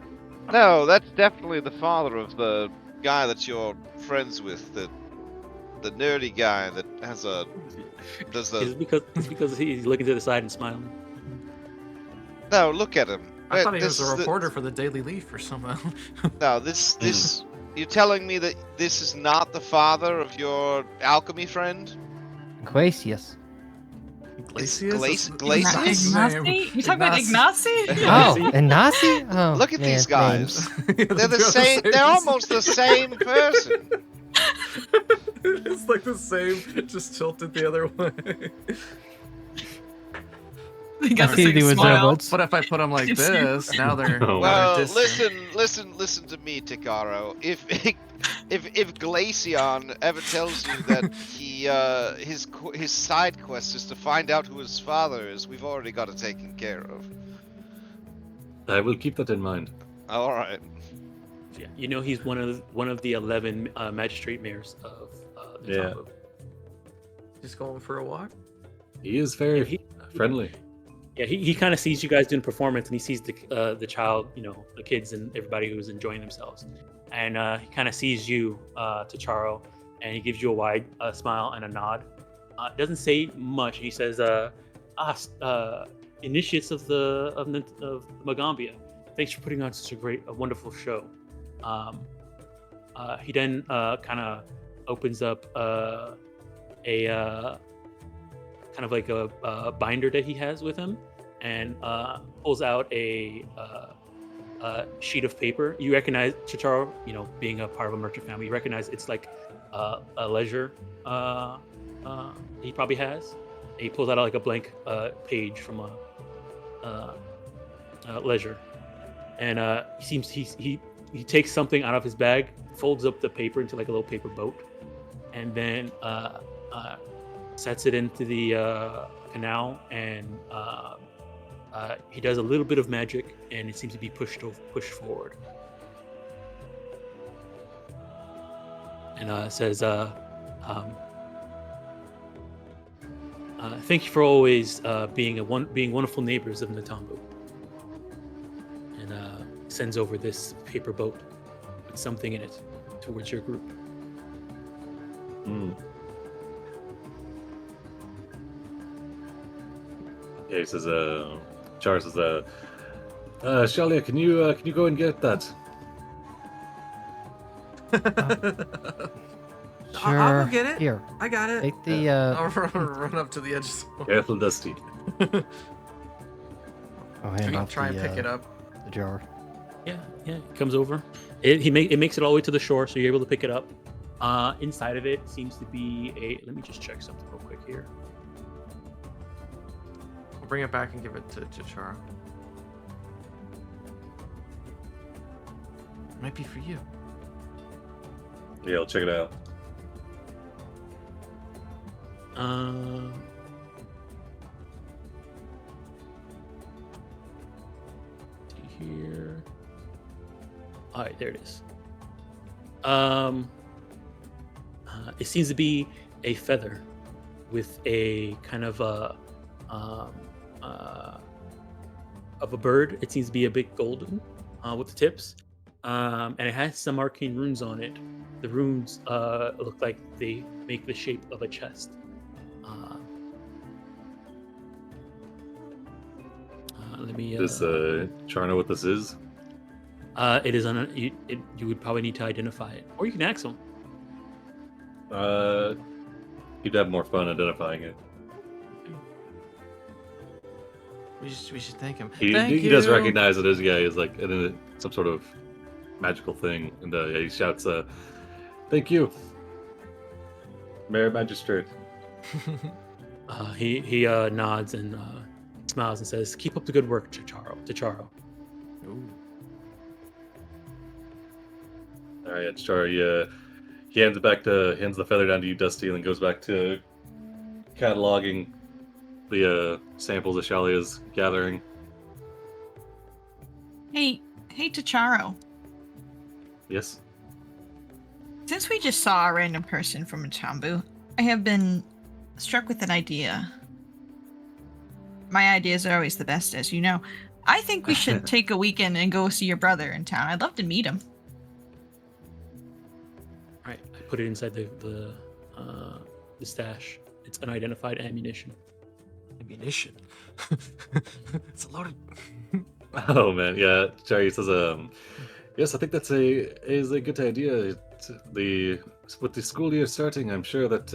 No, that's definitely the father of the guy that you're friends with, the nerdy guy that has does it's because he's looking to the side and smiling. No, look at him. I thought he This was a is the- reporter for the Daily Leaf or something. No, this you're telling me that this is not the father of your alchemy friend? Glacius. Glacius? Glacius? Ignacy? You talking about Ignacy? Oh, and Nazi? Oh, Look at man, these names. guys. They're the same. They're almost the same person. It's like the same, just tilted the other way. They got I the see same the smile. resemblance. But if I put them like this, now they're, Oh. now they're Well, distant. listen to me, Tikaro. If Glaceon ever tells you that his side quest is to find out who his father is, we've already got it taken care of. I will keep that in mind. All right. Yeah, he's one of the 11 magistrate mayors of the Yeah. top of. Just going for a walk. He is very Yeah, friendly. Yeah, he kind of sees you guys doing performance, and he sees the child, the kids and everybody who's enjoying themselves, and he kind of sees you, Tacharo, and he gives you a wide smile and a nod. Doesn't say much. He says, initiates of of Magaambya, thanks for putting on such a wonderful show. He then kind of opens up a kind of like a binder that he has with him, and pulls out a sheet of paper. You recognize Chicharo, being a part of a merchant family. You recognize it's like a ledger he probably has. And he pulls out like a blank page from a ledger, and he takes something out of his bag, folds up the paper into like a little paper boat, and then sets it into the canal, and he does a little bit of magic, and it seems to be pushed forward. And says, "Thank you for always being wonderful neighbors of Natambu." And sends over this paper boat with something in it towards your group. Yeah, he says, Charles says, Shalia, can you go and get that? Sure. I'll go get it. Here, I got it. take the I'll run up to the edge. Careful, Dusty. I'll hand off Try and the, pick it up. the jar. Yeah, it comes over. It makes it all the way to the shore, so you're able to pick it up. Inside of it seems to be let me just check something real quick here. I'll bring it back and give it to Chicharo. Might be for you. Yeah, I'll check it out. See here. All right, there it is. It seems to be a feather with a kind of a bird. It seems to be a bit golden with the tips, and it has some arcane runes on it. The runes look like they make the shape of a chest. Let me. Does Char know what this is? It is you would probably need to identify it, or you can ask him. He'd have more fun identifying it. We should thank him. He does recognize it as he's like some sort of magical thing, and he shouts, "Thank you, Mayor Magistrate." He nods and smiles and says, "Keep up the good work, Chicharo." Ooh. All right, Char, he hands the feather down to you, Dusty, and then goes back to cataloging the samples that Shalia is gathering. Hey, Tacharo. Yes. Since we just saw a random person from Natambu, I have been struck with an idea. My ideas are always the best, as you know. I think we should take a weekend and go see your brother in town. I'd love to meet him. Right, I put it inside the stash. It's unidentified ammunition. Ammunition. It's loaded. Oh man, yeah. Charlie says, yes, I think that's a good idea. With the school year starting, I'm sure that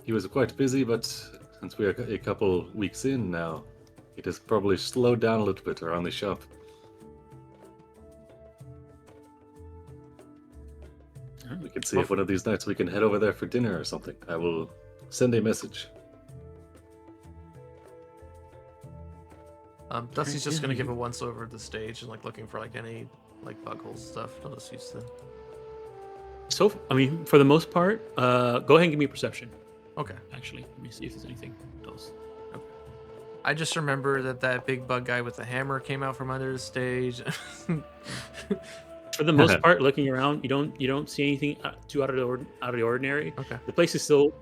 he was quite busy, but since we are a couple weeks in now, it has probably slowed down a little bit around the shop. We can see if one of these nights we can head over there for dinner or something. I will send a message. Dusty's just gonna give a once over the stage and looking for any bug hole stuff. I'll just use the. So, for the most part, go ahead and give me a perception. Okay. Actually, let me see if there's anything else. Okay. I just remember that big bug guy with the hammer came out from under the stage. For the most part, looking around, you don't see anything too out of the ordinary. Okay. The place is still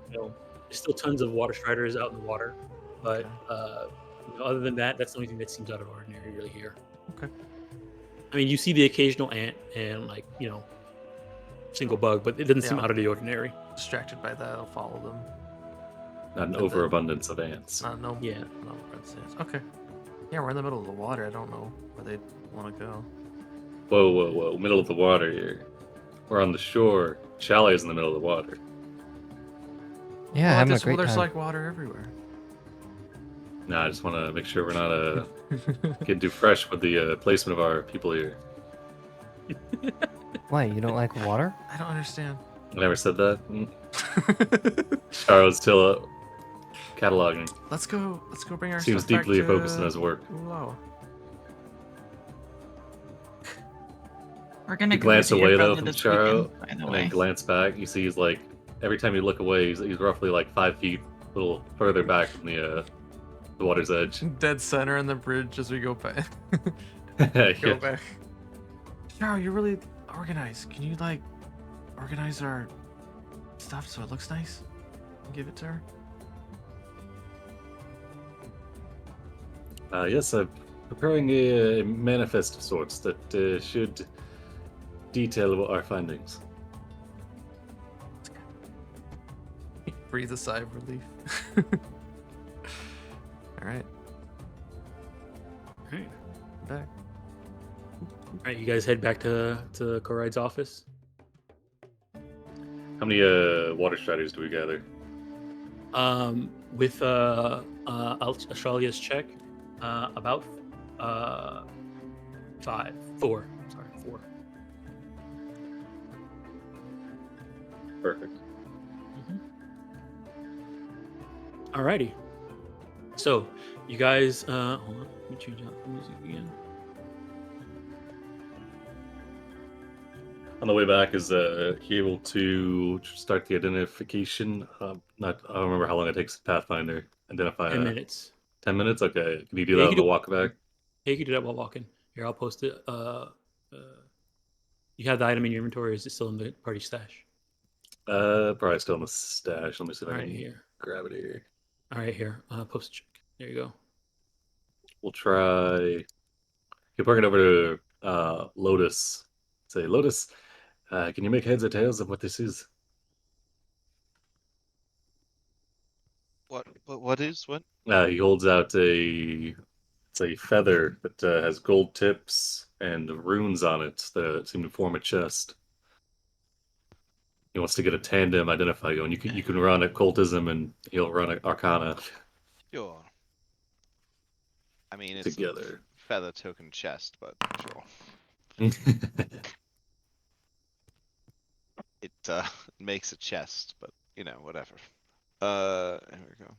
There's still tons of water striders out in the water, but other than that, that's the only thing that seems out of ordinary really here. Okay. I mean, you see the occasional ant and single bug, but it doesn't seem Yeah. out of the ordinary. Distracted by that, I'll follow them. Not an But overabundance of ants. No. Yeah. No red sands. Okay. Yeah, we're in the middle of the water. I don't know where they want to go. Whoa. Middle of the water here. We're on the shore. Chalet's in the middle of the water. Yeah, having a great there's time. like water everywhere. Nah, I just want to make sure we're not getting too fresh with the placement of our people here. Why, you don't like water? I don't understand. I never said that. Charles still cataloging. Let's go bring our Seems stuff back deeply to focused on his work. Wow. We're gonna You go glance to your away brother though from this Charo, weekend, by the and way. then glance back. You see he's like, every time you look away, he's roughly like 5 feet, a little further back from the water's edge. Dead center in the bridge as we go back. Yeah. Go back. Charo, you're really organized. Can you like organize our stuff so it looks nice? And give it to her? Yes, I'm preparing a manifest of sorts that should detail our findings. Breathe a sigh of relief. All right, All right. back. All right, you guys head back to Koride's office. How many water striders do we gather? With Australia's check, about 4. Sorry, 4. Perfect. Alrighty. So, you guys, hold on, let me change out the music again. On the way back, is he able to start the identification? I don't remember how long it takes Pathfinder identify. 10 minutes. 10 minutes? Okay. Can you do Yeah, that you on the do- walk back? Hey, you can do that while walking. Here, I'll post it. You have the item in your inventory, or is it still in the party stash? Probably still in the stash. Let me see if I Alright, can here. grab it here. Alright, here. Post check. There you go. We'll try. You bring it over to Lotus. Say, Lotus, can you make heads or tails of what this is? What is what? He holds out it's a feather that has gold tips and runes on it that seem to form a chest. He wants to get a tandem identify going. You can run occultism and he'll run Arcana Sure. I mean, it's together. a feather token chest, but sure. It makes a chest, but whatever. Here we go.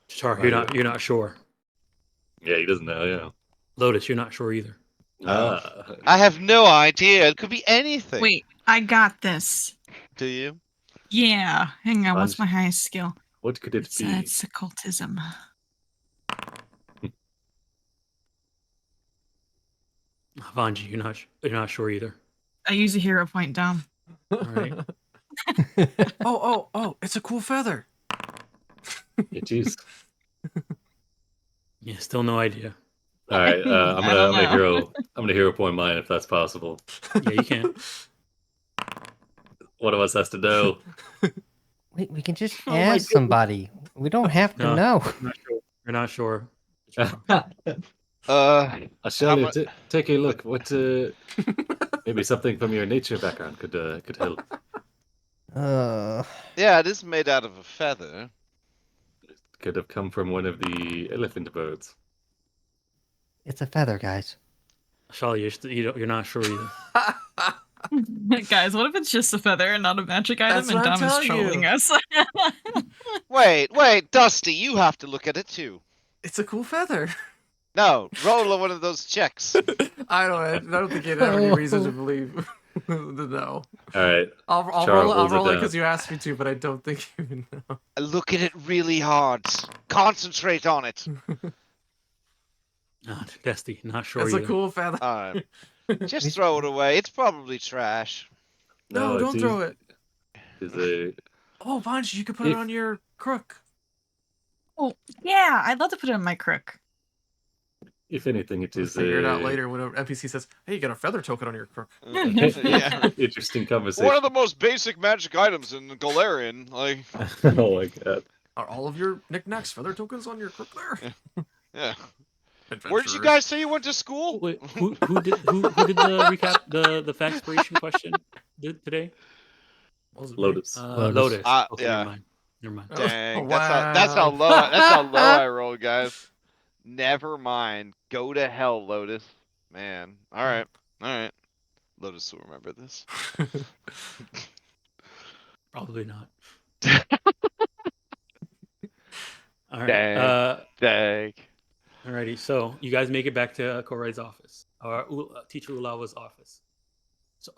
Char, Right. you're not sure. Yeah, he doesn't know. Yeah. Lotus, you're not sure either. I have no idea. It could be anything. Wait, I got this. Do you? Yeah, hang on. What's Bunch- my highest skill? What could it It's, be? it's occultism. Vanji, you're not sure either. I use a hero point, Dom. Alright. Oh! It's a cool feather. It is. Yeah, still no idea. All right, I'm I don't know. gonna hero point mine if that's possible. Yeah, you can. One of us has to know. We can just Oh my ask goodness. somebody. We don't have to No. know. You're not sure. Ashalia, mu- take a look. What maybe something from your nature background could help. Yeah, it is made out of a feather. Could have come from one of the elephant birds. It's a feather, guys. Shali, you're not sure either. Guys, what if it's just a feather and not a magic item That's and what I'm Dom is telling trolling you. us? Wait, Dusty, you have to look at it too. It's a cool feather. No, roll one of those checks. I don't think you'd have any reason to believe. No. All right, I'll Charo roll holds it it down. because you asked me to, but I don't think you know. Look at it really hard. Concentrate on it. Dusty, not sure It's a either. cool feather. Alright. Just throw it away. It's probably trash. No, don't throw it. Is a Oh, Vanji, you could put it If- on your crook. Oh, yeah, I'd love to put it in my crook. If anything, it We'll is figure it out a later when an NPC says, "Hey, you got a feather token on your crook." Yeah. interesting conversation. One of the most basic magic items in Galarian. Like, Oh my god. Are all of your knickknacks feather tokens on your crook there? yeah. Adventurers. Where did you guys say you went to school? Wait, who did the recap the fact creation question today? What was it, Lotus. Lotus. Lotus. Okay, yeah. never mind. Never mind. Dang, Wow. that's how low I roll, guys. Never mind. Go to hell, Lotus. Man. All right. Lotus will remember this. Probably not. All right. Dang. Alrighty. So you guys make it back to Koraid's office, or Teacher Ulawa's office. So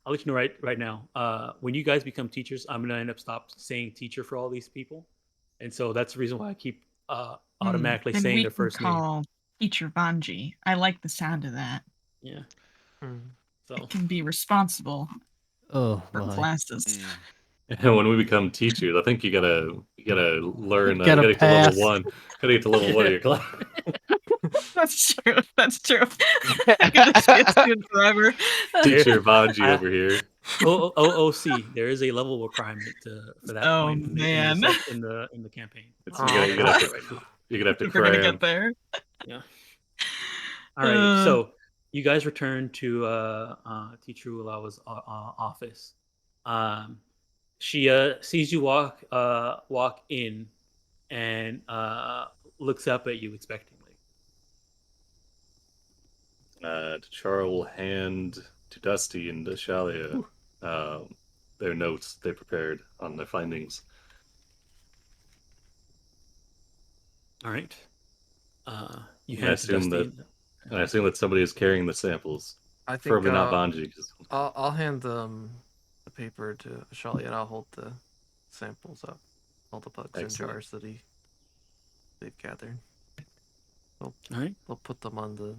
I'll let you know right now. When you guys become teachers, I'm gonna end up stop saying teacher for all these people, and so that's the reason why I keep automatically Then saying we their can first name. call Teacher Vanji. I like the sound of that. Yeah. Hmm. So It can be responsible Oh for my. classes. And when we become teachers, I think you gotta learn. Gotta You gotta get to pass. level 1. Gotta get to level 1 of your class. That's true. That's true. I could just be a student forever. Teacher Vanji I- over here. OOC. There is a level requirement for that Oh, point in man. the campaign. It's, Oh, you're gonna have to right now. you're gonna have to Think we're gonna cram. get there. Yeah. Alrighty. Uh. So you guys return to Teacher Ulawa's office. She sees you walk in and looks up at you expectantly. Char will hand to Dusty and Shalia their notes they prepared on their findings. All right. You And I hand it to assume Dusty. I assume that somebody is carrying the samples. I think Preferably not Vanji. I'll hand the paper to Shali and I'll hold the samples up, all the bugs and Excellent. jars that they've gathered. All right. They'll put them on the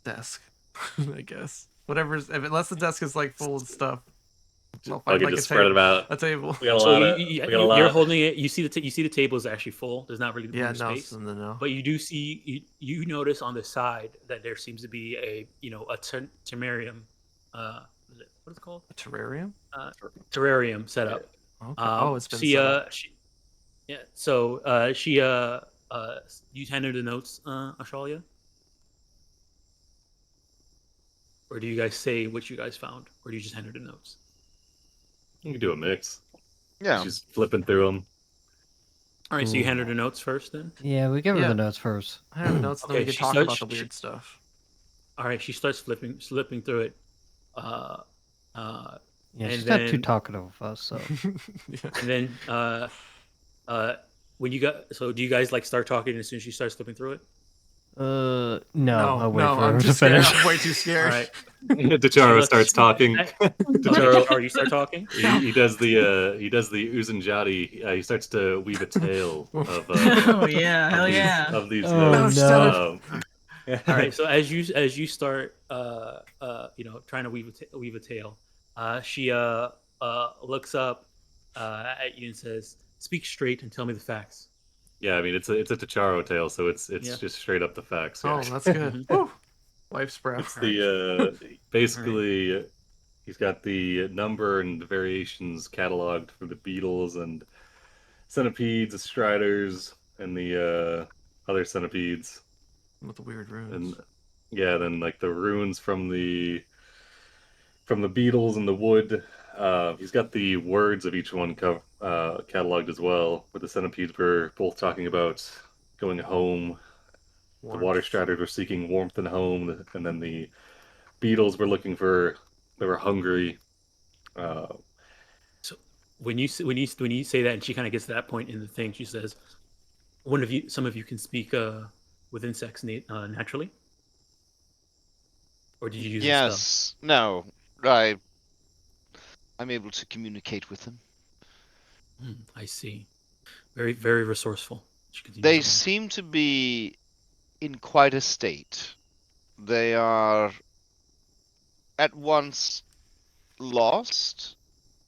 desk, I guess. Unless the desk is like full of stuff. I'll find like just spread it out. a table. We got a So lot of. you, we got a lot. you're holding it. You see the table is actually full. There's not really Yeah, room no, space. no. But you do see you notice on the side that there seems to be a terrarium. What is it called? A terrarium? Terrarium set up. Okay. It's been set up. Yeah. So you handed the notes, Ashalia? Or do you guys say what you guys found? Or do you just hand her the notes? You can do a mix. Yeah. She's flipping through them. All right, so you Ooh. hand her the notes first then? Yeah, we give her Yeah. the notes first. I have notes, and then we Okay, can she talk starts- about the weird stuff. All right, she starts slipping through it. Yeah, And she's not too then- talkative of us, so. Yeah. And then when you got do you guys like start talking as soon as she starts flipping through it? No, I'll wait no, for I'm her to just scared. finish. I'm way too All scared. right. Decharo starts talking. Decharo, you start talking? He does the Uzanjati. He starts to weave a tale of Oh yeah, hell these, yeah. of these Oh, notes. no. All right. So as you start trying to weave a tale, she looks up at you and says, "Speak straight and tell me the facts." Yeah, I mean it's a Techaro tale, so it's Yeah. just straight up the facts. Oh, Yeah. that's good. Woo! Life's breath. It's the basically he's got the number and the variations cataloged for the beetles and centipedes, striders, and the other centipedes. With the weird runes. And yeah, then like the runes from the beetles and the wood. He's got the words of each one cataloged as well. But the centipedes were both talking about going home. The water striders were seeking warmth and home, and then the beetles were they were hungry. So when you say that, and she kind of gets to that point in the thing, she says, some of you can speak with insects naturally, or did you use a spell? Yes. No. I'm able to communicate with them. I see. Very, very resourceful. She continues They on. seem to be in quite a state. They are at once lost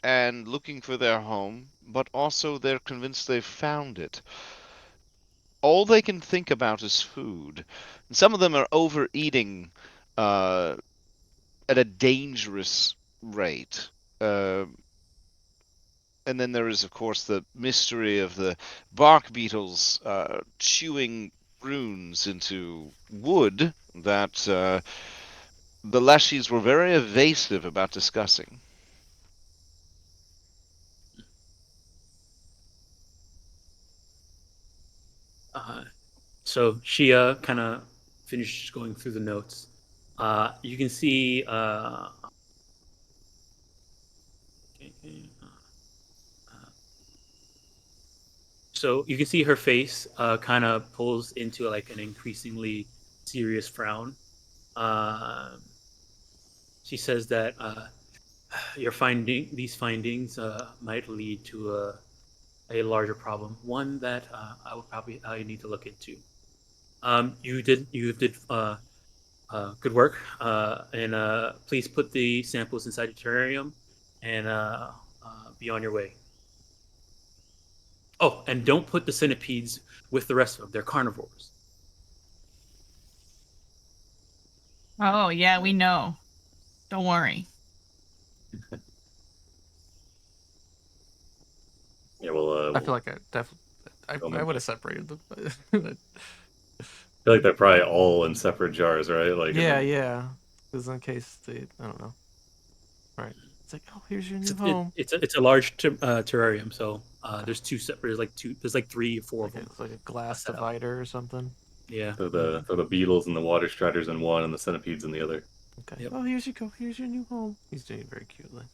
and looking for their home, but also they're convinced they've found it. All they can think about is food. And some of them are overeating at a dangerous rate. Uh, and then there is, of course, the mystery of the bark beetles chewing runes into wood that the Leshis were very evasive about discussing. So she kind of finishes going through the notes. You can see so you can see her face kind of pulls into like an increasingly serious frown. Um she says that these findings might lead to a larger problem, one that I need to look into. You did good work, and please put the samples inside the terrarium, and be on your way. Oh, and don't put the centipedes with the rest of them; they're carnivores. Oh, yeah, we know. Don't worry. Yeah, well, I feel like I definitely. Oh, I would have separated them. I feel like they're probably all in separate jars, right? Like, yeah, yeah. Because in case they, I don't know. Right. It's like, oh, here's your new home. It's a large terrarium, so there's two separate. There's like 3 or 4 Like of them. it's like a glass set up. divider or something. Yeah. So the beetles and the water striders in one, and the centipedes in the other. Okay. Yep. Oh, here's you go. Here's your new home. He's doing it very cutely.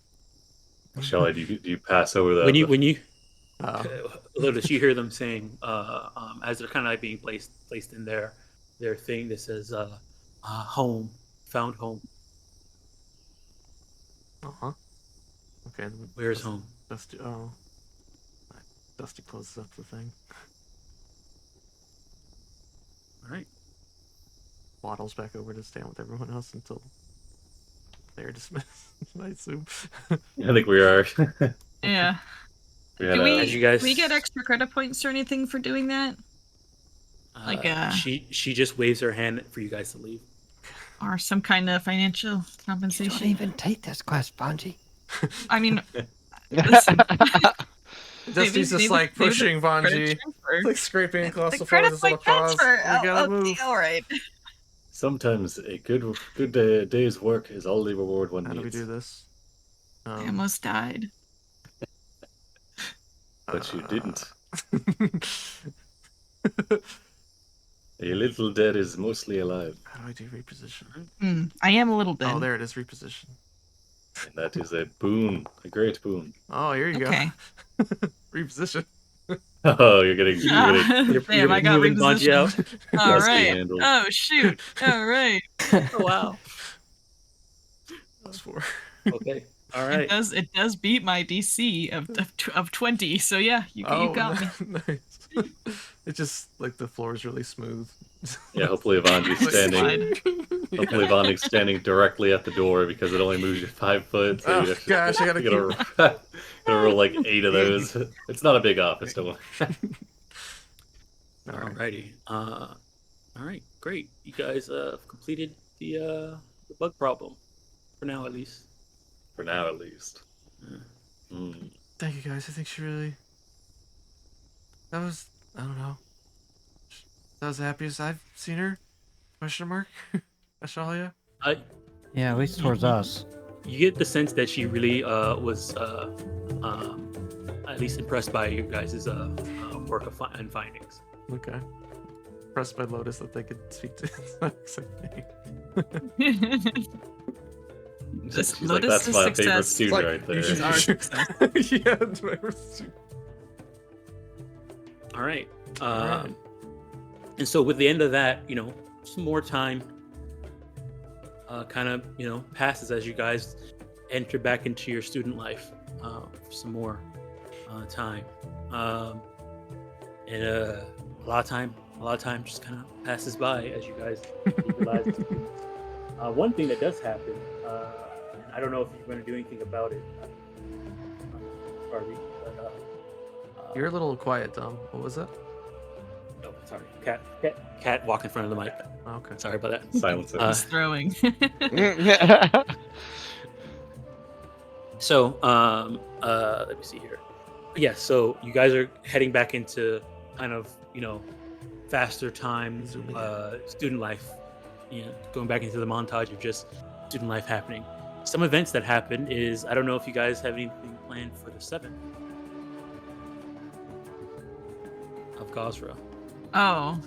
Shelly, do you pass over the When you Oh. Lotus, you hear them saying as they're kind of like being placed in their thing that says home, found home. Uh-huh. Okay. Where's home? Dusty. Oh. Dusty closes up the thing. All right. Waddles back over to stand with everyone else until they're dismissed. I assume. I think we are. Yeah. We had Do As you guys, we get extra credit points or anything for doing that? she just waves her hand for you guys to leave. Or some kind of financial You compensation? don't even take this quest, Bungie. I mean, listen, Dusty's just like pushing Vanji, like scraping across the floor with his little paws. We gotta move. All right. Sometimes a good day's work is all the reward one How do we needs. do this? I almost died. But you didn't. A little dead is mostly alive. How do I do reposition? I am a little dead. Oh, there it is, reposition. And that is a boon, a great boon. Oh, here you Okay. go. Reposition. Oh, you're getting Damn, I got moving Bungie out. repositioned. All Dusty right. handled. Oh shoot. All right. Oh wow. +4. Okay. All right. It does beat my DC of 20. So yeah, you got me. Nice. It's just like the floor is really smooth. Yeah, hopefully Vanji's standing. Hopefully Vanji's standing directly at the door because it only moves you 5 foot. So Oh gosh, I gotta gotta roll like 8 of those. It's not a big office, don't worry. Alrighty. All right. Great. You guys have completed the bug problem for now, at least. For now, at least. Thank you guys. I think she really. That was, I don't know. That was the happiest I've seen her. Question mark. Ashalia. Yeah, at least towards us. You get the sense that she really was at least impressed by you guys' work and findings. Okay. Impressed by Lotus that they could speak to. This She's like, Lotus that's is my favorite success. student right there. This is our success. Yeah, that's my first. All right. Alright. And so with the end of that, some more time kind of, passes as you guys enter back into your student life for some more time. And a lot of time just kind of passes by as you guys utilize the students. One thing that does happen, and I don't know if you're going to do anything about it, before I read. But, You're a little quiet, Tom. What was that? oh, sorry, cat walk in front of the mic. Oh, okay. Sorry about that. Silence it. He's throwing. So, let me see here. Yeah, so you guys are heading back into kind of, faster time, Zooming in. student life. Going back into the montage of just student life happening. Some events that happen is, I don't know if you guys have anything planned for the 7th of Gosra. Oh.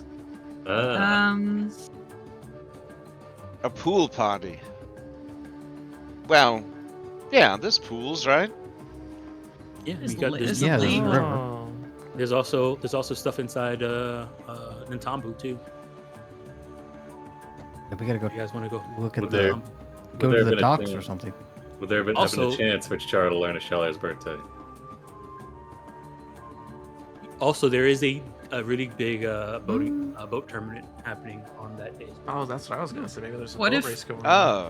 A pool party. Well, yeah, there's pools, right? Yeah, There's you got, li- there's, there's a Yeah, there's a lane. river. Oh. there's also stuff inside Entomology too. Yeah, we gotta go You guys want to go? look at Would the there- Um, go would there to have the been a docks thing- or something. Would there have been Also- a chance for Char to learn a Shala's birthday? Also, there is a really big boat tournament happening on that day. Oh, that's what I was gonna say. Maybe there's a What boat if- race going on.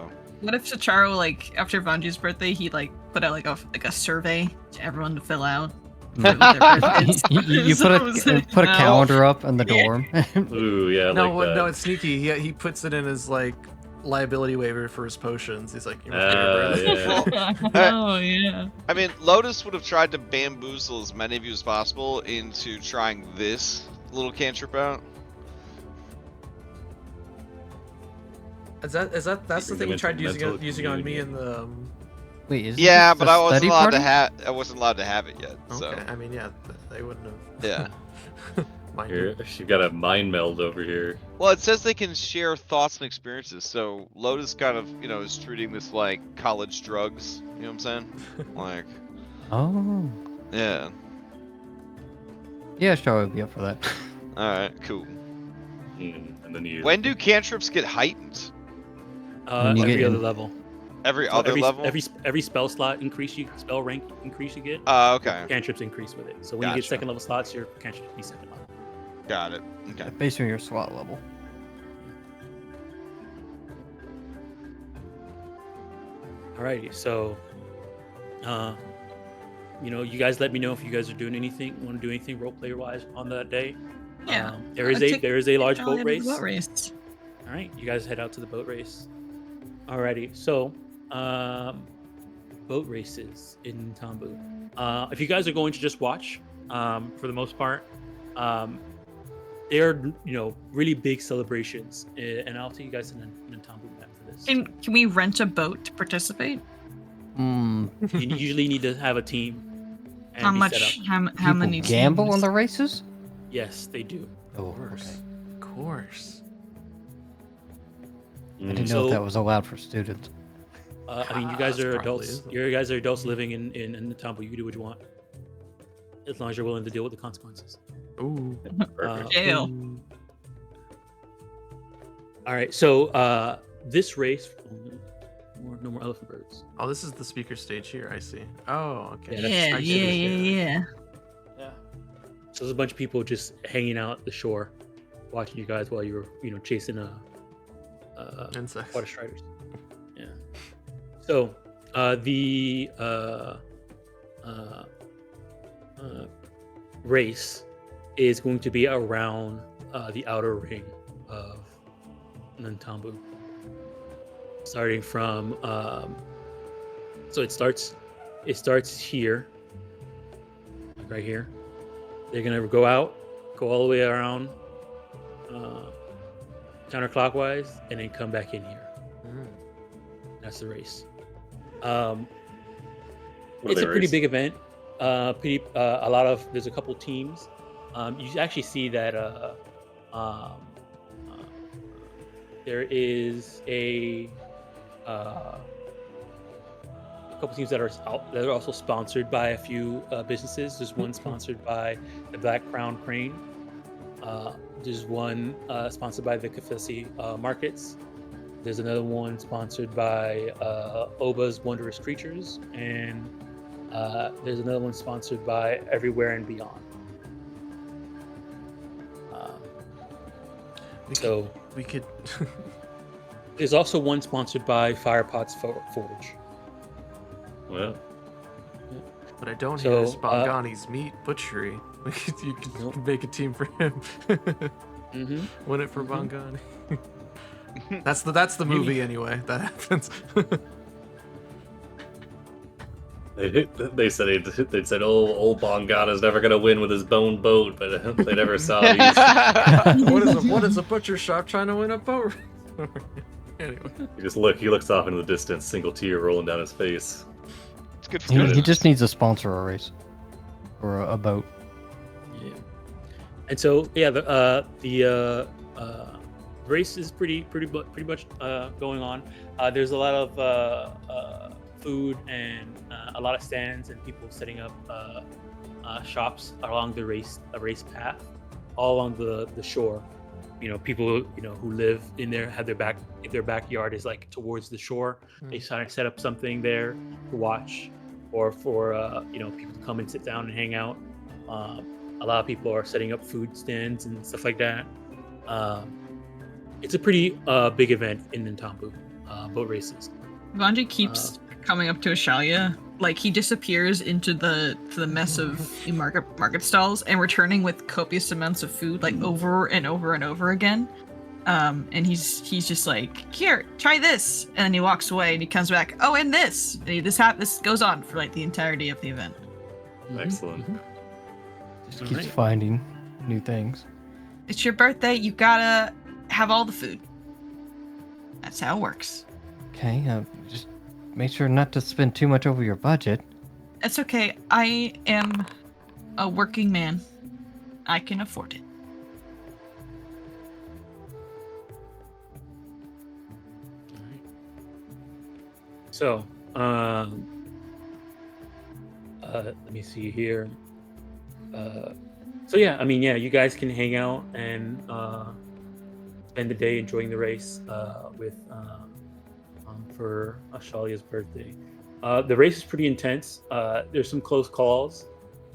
Oh. What if Chitaro, like, after Bunji's birthday, he put out like a survey to everyone to fill out? Mm. with their birthdays? You put a No. calendar up in the Yeah. dorm. Ooh, yeah, No, like that. no, it's sneaky. He puts it in his like liability waiver for his potions. He's like, you must get your Yeah. birthday. Oh yeah. I mean, Lotus would have tried to bamboozle as many of you as possible into trying this little cantrip out. Is that that's the Bring thing them you into tried mental using on me community. in the Wait, is Yeah, this but a I wasn't study allowed party? to have. I wasn't allowed to have it yet. So Okay, I mean, yeah, they wouldn't have. yeah. Mind Here, you. she got a mind meld over here. Well, it says they can share thoughts and experiences. So Lotus kind of, is treating this like college drugs. You know what I'm saying? Like, Oh. yeah. Yeah, sure, I would be up for that. All right, cool. And then you. When do cantrips get heightened? When you Every get other in- level. Every So other level? every spell slot spell rank increase you get, Okay. cantrips increase with it. So when you Gotcha. get second level slots, your cantrips be second level. Got it. Okay. Based on your SWAT level. Alrighty, so, you guys let me know if you guys are doing anything, want to do anything role player wise on that day. Yeah. There is a large boat race. Boat race. All right, you guys head out to the boat race. Alrighty, so boat races in Tambu. If you guys are going to just watch, for the most part, they're really big celebrations, and I'll take you guys in Tambu after this. And can we rent a boat to participate? Hmm. You usually need to have a team. And How be much? set up. How People many? gamble teams? on the races? Yes, they do. Oh, Of course. okay. Of course. I didn't know So- if that was allowed for students. I mean, you guys That's are probably adults. isn't. You guys are adults living in Tambu. You can do what you want, as long as you're willing to deal with the consequences. Ooh. Perfect. Jail. All right, so this race, no more elephant birds. Oh, this is the speaker stage here. I see. Oh, okay. Yeah, Yeah, I yeah, see this, yeah. Yeah. So there's a bunch of people just hanging out at the shore, watching you guys while you're, chasing Insects. water striders. Yeah. So the race is going to be around the outer ring of Nantambu, starting from so it starts here, right here. They're gonna go out, go all the way around counterclockwise, and then come back in here. Mm. That's the race. What are It's they a pretty racing? big event. There's a couple teams. You actually see that there is a couple teams that are also sponsored by a few businesses. There's one sponsored by the Black Crown Crane. There's one sponsored by the Kafesi Markets. There's another one sponsored by Oba's Wondrous Creatures, and there's another one sponsored by Everywhere and Beyond. We could. There's also one sponsored by Firepots Forge. Well, But I don't So, hear is Bongani's meat butchery. You could Nope. make a team for him. Mhm. Win it for Mhm. Bongani. That's the Maybe. movie anyway. That happens. They said they said, "Oh, old Bongana's never gonna win with his bone boat," but they never saw these. what is a butcher shop trying to win a boat? Anyway. He looks off into the distance, single tear rolling down his face. It's good for He good. just needs to sponsor a race or a boat. Yeah. And so yeah, the race is pretty much going on. There's a lot of food and a lot of stands and people setting up shops along the race path, all along the shore. People who live in there have their backyard is like towards the shore. They try to set up something there to watch, or for people to come and sit down and hang out. A lot of people are setting up food stands and stuff like that. It's a pretty big event in Ntambu, boat races. Vanji keeps coming up to Ashalia, like he disappears into the mess of market stalls and returning with copious amounts of food, like over and over and over again. And he's just like, here, try this, and then he walks away and he comes back. Oh, and this, and this goes on for like the entirety of the event. Excellent. Just keeps finding new things. It's your birthday, you gotta have all the food. That's how it works. Okay, just make sure not to spend too much over your budget. It's okay. I am a working man. I can afford it. So, let me see here. So yeah, you guys can hang out and spend the day enjoying the race with for Ashalia's birthday. The race is pretty intense. There's some close calls.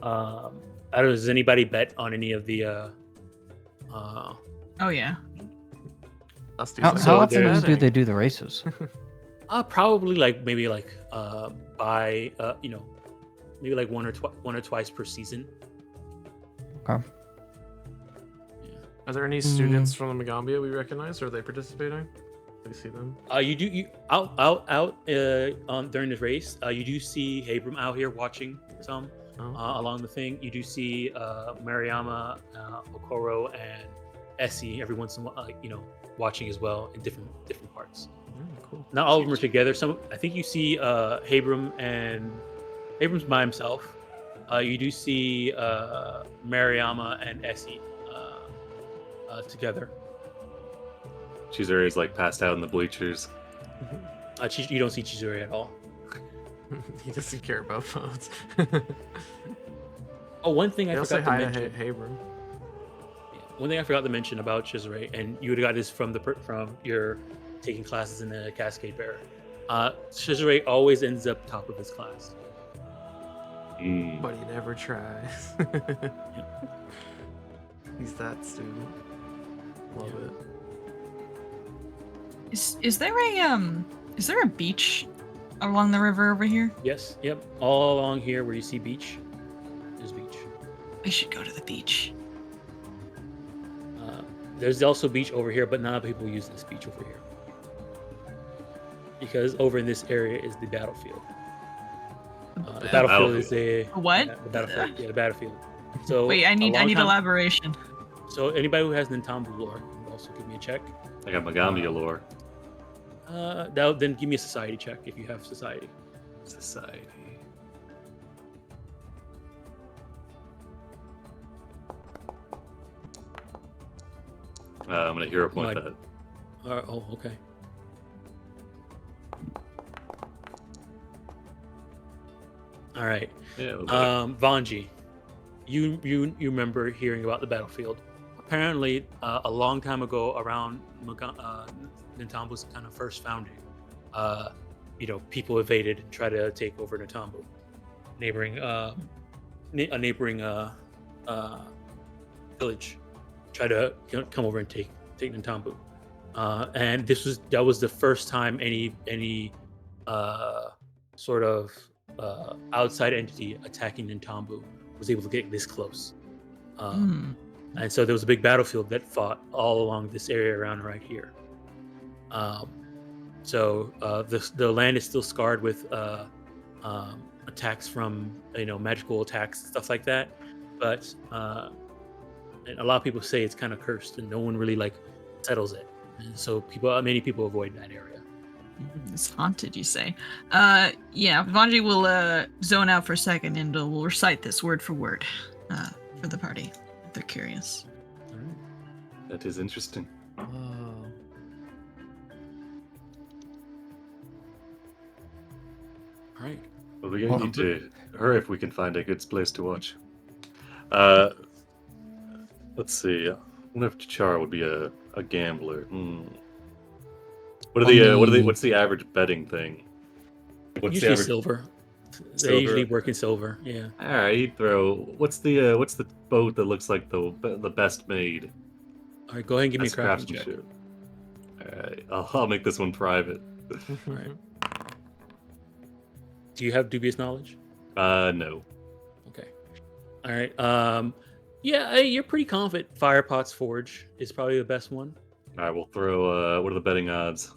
I don't know. Does anybody bet on any of the? Oh yeah. How So often there's- do they do the races? Probably maybe by maybe like one or twice per season. Okay. Are there any students from the Magaambya we recognize? Are they participating? Do you see them? You out during the race. You do see Abram out here watching some along the thing. You do see Mariama, Okoro, and Essie every once in a while, watching as well in different parts. Cool. Not all of them are together. I think you see Abram, and Abram's by himself. You do see Mariama and Essie together. Chizure is like passed out in the bleachers. You don't see Chizuri at all. He doesn't care about phones. Oh, one thing I They'll say forgot to hi mention. to Abram. One thing I forgot to mention about Chizure, and you would have got this from your taking classes in the Cascade Bearer. Chizure always ends up top of his class. But he never tries. He's that student. Love it. Is there a beach along the river over here? Yes, yep. All along here where you see beach, there's beach. We should go to the beach. There's also beach over here, but not people use this beach over here. Because over in this area is the battlefield. The battlefield is What? Yeah, the battlefield. Yeah, the battlefield. So Wait, I need elaboration. So anybody who has Ntambu lore can also give me a check. I got Magaambya lore. Then give me a society check if you have society. Society. I'm gonna hero point that. Okay. All right. Yeah. Vanji, you remember hearing about the battlefield? Apparently, a long time ago, around Ntambu's kind of first founding, people invaded and tried to take over Ntambu, a neighboring village, tried to come over and take Ntambu, and that was the first time any sort of outside entity attacking Ntambu was able to get this close. Hmm. And so there was a big battlefield that fought all along this area around right here. So the land is still scarred with attacks from magical attacks, stuff like that. But and a lot of people say it's kind of cursed, and no one really like settles it. And so many people avoid that area. It's haunted, you say? Yeah, Vanji will zone out for a second and will recite this word for word for the party if they're curious. That is interesting. Oh. All right. Well, we Well, need to hurry if we can find a good place to watch. Let's see. I wonder if Chara would be a gambler. What's the average betting thing? What's Usually the average? silver. They Silver? usually work in silver. Yeah. All right, you throw. What's the boat that looks like the best made? All right. Go ahead and give me a That's crafting check. craftsmanship. All right, I'll make this one private. All right. Do you have dubious knowledge? No. Okay. All right. Yeah, you're pretty confident. Firepot's Forge is probably the best one. All right, we'll throw. What are the betting odds?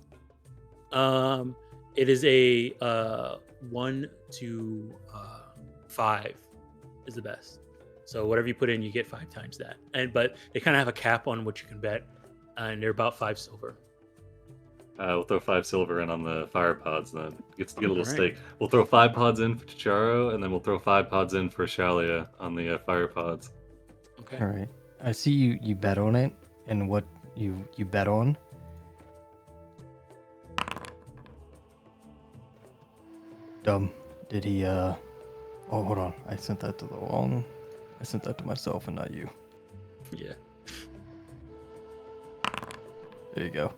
It is a 1 to 5 is the best. So whatever you put in, you get 5 times that. But they kind of have a cap on what you can bet, and they're about 5 silver. We'll throw 5 silver in on the fire pods then. Get a little Alright. stake. We'll throw 5 pods in for Chicharo, and then we'll throw 5 pods in for Shalia on the fire pods. Okay. All right. I see you bet on it, and what you bet on. Did he? Oh, hold on. I sent that to myself and not you. Yeah. There you go.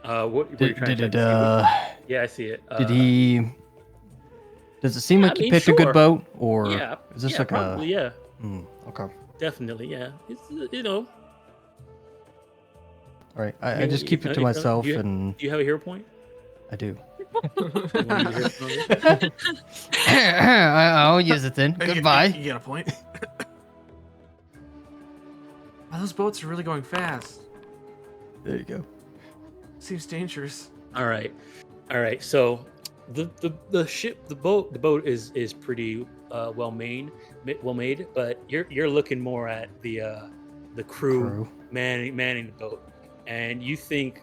What were you trying Did to it? check? Yeah, I see it. Did he? Does it seem I like he mean, picked a sure. good boat, or Yeah. is this yeah, like probably, a? yeah. Okay. Definitely, yeah. It's All right. I You- just keep it to you- myself, you- and Do you have a hero point? I do. You wanna use your hero point? I'll use it then. Goodbye. You get a point. Wow, those boats are really going fast. There you go. Seems dangerous. All right. So the boat is pretty well made, but you're looking more at the crew manning the boat, and you think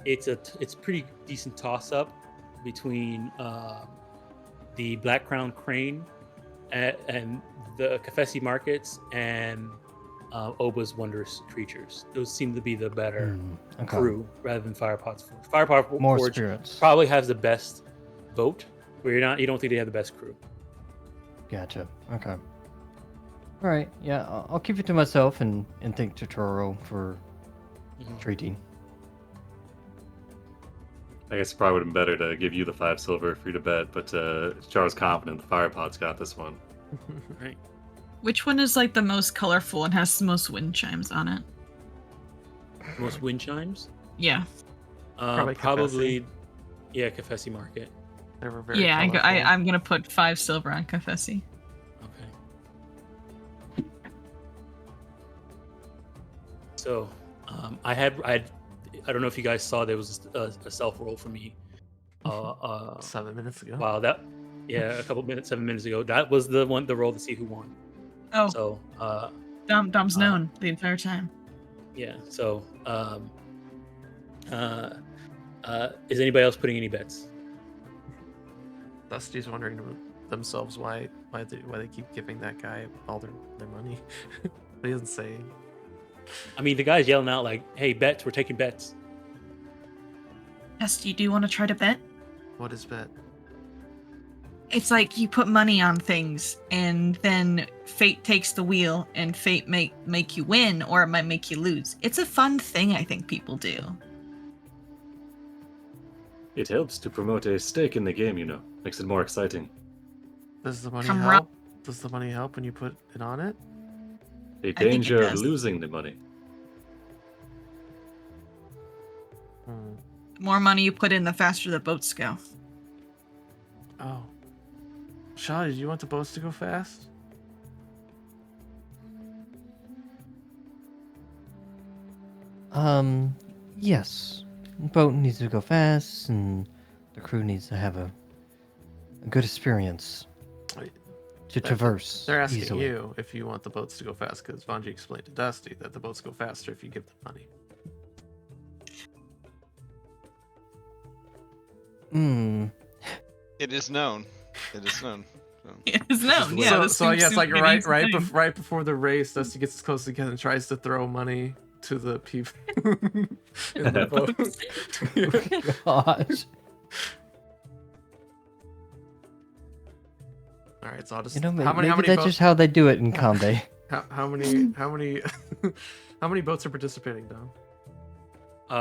it's a pretty decent toss up between the Black Crown Crane and the Kafesi markets and Oba's Wondrous Creatures. Those seem to be the better Okay. crew rather than Firepot's Forge. Firepot More Forge spirits. probably has the best boat, but you don't think they have the best crew. Gotcha. Okay. All right. Yeah, I'll keep it to myself and thank Totoro for treating. I guess it probably would have been better to give you the 5 silver for you to bet, but Charo's confident the fire pod's got this one. Right. Which one is like the most colorful and has the most wind chimes on it? Most wind chimes? Yeah. Probably yeah, Kafesi Market. They were very Yeah, colorful. I'm gonna put 5 silver on Kafesi. Okay. So, I don't know if you guys saw there was a self roll for me. 7 minutes ago. Wow, a couple minutes, 7 minutes ago. That was the roll to see who won. Oh, So, Dom's known the entire time. yeah. So, is anybody else putting any bets? Dusty's wondering to themselves why they keep giving that guy all their money. But he doesn't say. I mean, the guy's yelling out like, "Hey, bets! We're taking bets." Esty, do you want to try to bet? What is bet? It's like you put money on things, and then fate takes the wheel, and fate make you win, or it might make you lose. It's a fun thing I think people do. It helps to promote a stake in the game, Makes it more exciting. Does the money Come help? Does the money help when you put it on it? A think it danger of does. losing the money. Hmm. More money you put in, the faster the boats go. Oh. Shadi, do you want the boats to go fast? Yes. Boat needs to go fast, and the crew needs to have a good experience Wait, to traverse They're asking easily. you if you want the boats to go fast, because Vanji explained to Dusty that the boats go faster if you give them money. Hmm. It is known. It is known. So. It's known, yeah. the So I Scoop guess Soup like Meeting's a thing. right before the race, Dusty gets as close again and tries to throw money to the people in the boat. Gosh. All right, so I'll just You know, how many maybe that's boats? just how they do it in combat. How many how many boats are participating, Dom?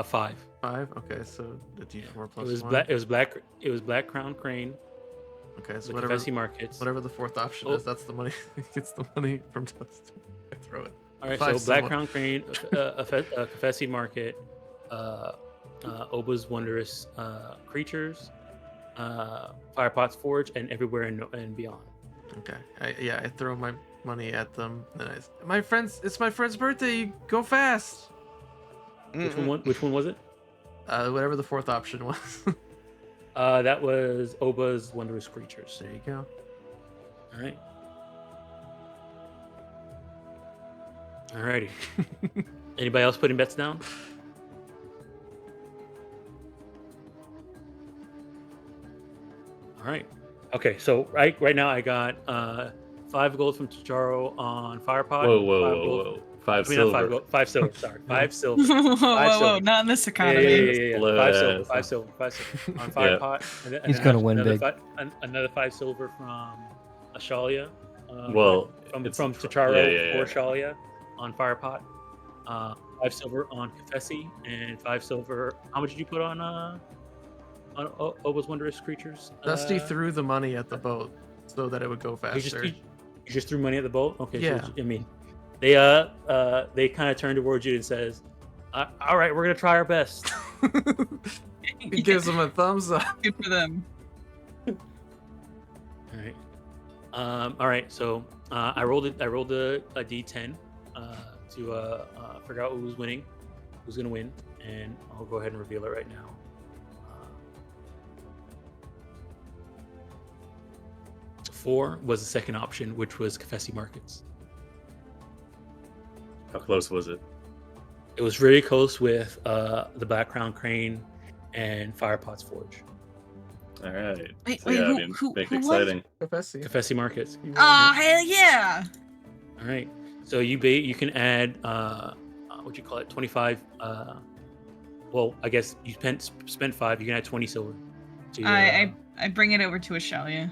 5. 5. Okay, so the D4 It plus was 1. black. It was black. It was Black Crown Crane. Okay, so The whatever Confessy Markets. whatever the fourth option Oh. is, that's the money. Gets the money from Dusty. I throw it. All right, 5 so Black silver. Crown Crane, Confessy Market, Oba's Wondrous Creatures, Firepot's Forge, and Everywhere and Beyond. Okay. I throw my money at them. And it's my friend's birthday. Go fast. Which one was it? Whatever the fourth option was. That was Oba's Wondrous Creatures. There you go. All right. Alrighty. Anybody else putting bets down? All right. Okay, so right now I got 5 gold from Tacharo on Firepot. Whoa. 5 I mean, not 5 silver. gold, 5 silver. Sorry, 5 silver. whoa, whoa, silver. not in this Yeah, economy. 5 silver. Bless. 5 silver. 5 silver on Firepot. And then He's gonna win another big. another 5 silver from Ashalia. Well, from it's- Tacharo yeah. for Ashalia on Firepot. 5 silver on Confessy and 5 silver. How much did you put on Oba's Wondrous Creatures? Dusty threw the money at the boat so that it would go You faster. you just threw money at the boat. Okay. Yeah. So, I mean, they kind of turn towards you and says, "All right, we're gonna try our best." He gives him a thumbs up. Good for them. All right. All right. So I rolled a d10 to figure out who's winning, who's gonna win, and I'll go ahead and reveal it right now. 4 was the second option, which was Confessy Markets. How close was it? It was really close with the Black Crown Crane and Firepot's Forge. All right. Wait, So, wait, yeah, who- I mean, who- make who it was? exciting. Confessy. Confessy Markets. Oh, hell yeah! All right. So you can add what you call it, 25. Well, I guess you spent 5. You can add 20 silver. To your, I bring it over to Ashalia.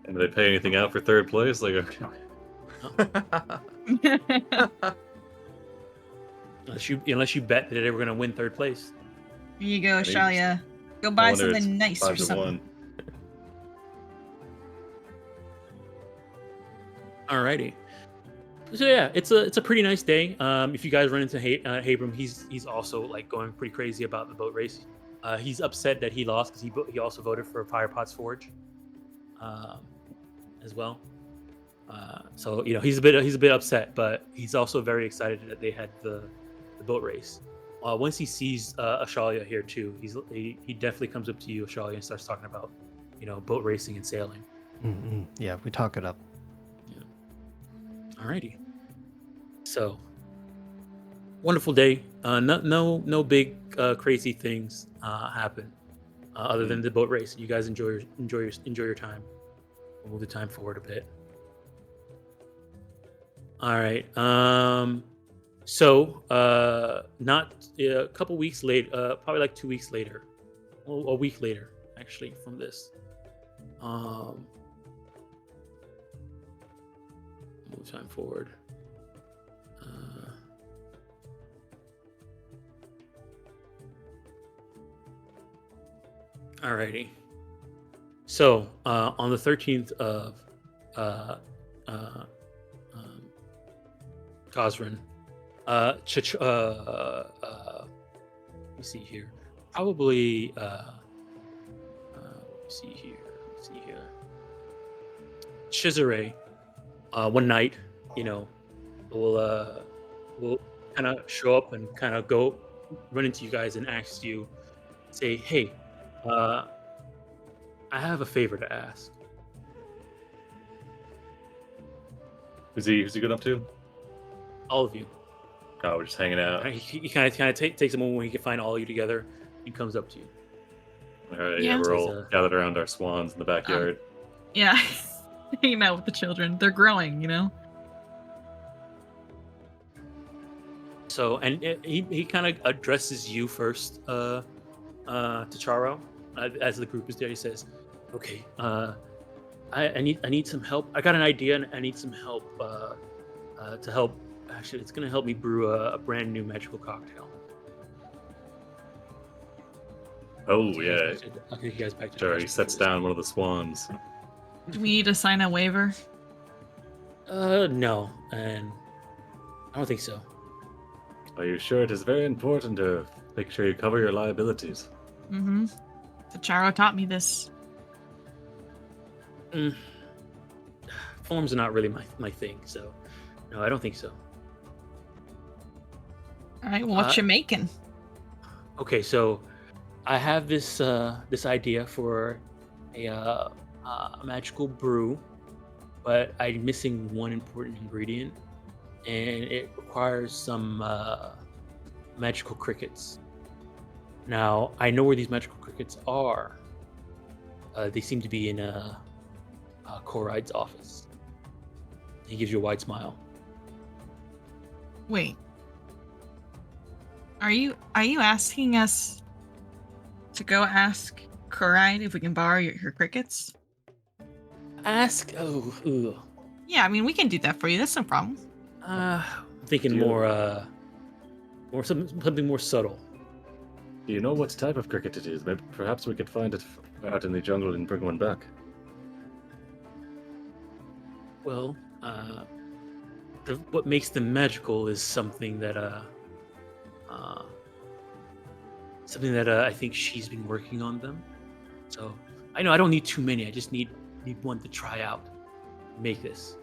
And do they pay anything out for third place? Like, okay. unless you bet that they were going to win third place. Here you go, I mean, Ashalia. Go I buy wonder it's something nice or 5 to something. 1. Alrighty. So yeah, it's a pretty nice day. If you guys run into Habram, he's also like going pretty crazy about the boat race. He's upset that he lost because he also voted for Firepot's Forge, as well. So he's a bit upset, but he's also very excited that they had the boat race. Once he sees Ashalia here too, he definitely comes up to you, Ashalia, and starts talking about boat racing and sailing. Yeah, we talk it up. Alrighty. So, wonderful day. No big crazy things happen other than the boat race. You guys enjoy your time. We'll move the time forward a bit. All right. So, not a couple weeks later, probably like 2 weeks later, well, a week later, actually, from this. Move time forward. Alrighty. So on the 13th of Khosran, Let me see here. Probably. Let me see here. Let me see here. Chisare. One night, you know, will kind of show up and kind of go run into you guys and ask you, say, "Hey, uh, I have a favor to ask." Who's he good up to? All of you. Oh, we're just hanging out. He kind of takes a moment when he can find all of you together and comes up to you. All right, Yeah. yeah, we're all Says, gathered around our swans in the backyard. Yeah. Hanging out with the children. They're growing, you know? So, and he kind of addresses you first, to Charo, as the group is there. He says, "Okay, I need some help. I got an idea, and I need some help to help. Actually, it's gonna help me brew a brand new magical cocktail." Oh I'll yeah, take you guys back to sure. He questions sets for this. down one of the swans. Do we need to sign a waiver? No, and I don't think so. Are you sure it is very important to make sure you cover your liabilities? Mm-hmm. So Charo taught me this. Forms are not really my thing, so no, I don't think so. All right, well, what you making? Okay, so I have this this idea for a magical brew, but I'm missing one important ingredient, and it requires some magical crickets. Now I know where these magical crickets are. They seem to be in Coride's office. He gives you a wide smile. Wait. Are you asking us to go ask Koride if we can borrow her crickets? Ask. Oh, ooh. Yeah, I mean, we can do that for you. That's no problem. I'm thinking Do you- more something more subtle. Do you know what type of cricket it is? Maybe perhaps we could find it out in the jungle and bring one back. Well, what makes them magical is something that I think she's been working on them. So I know I don't need too many. I just need one to try out, make this.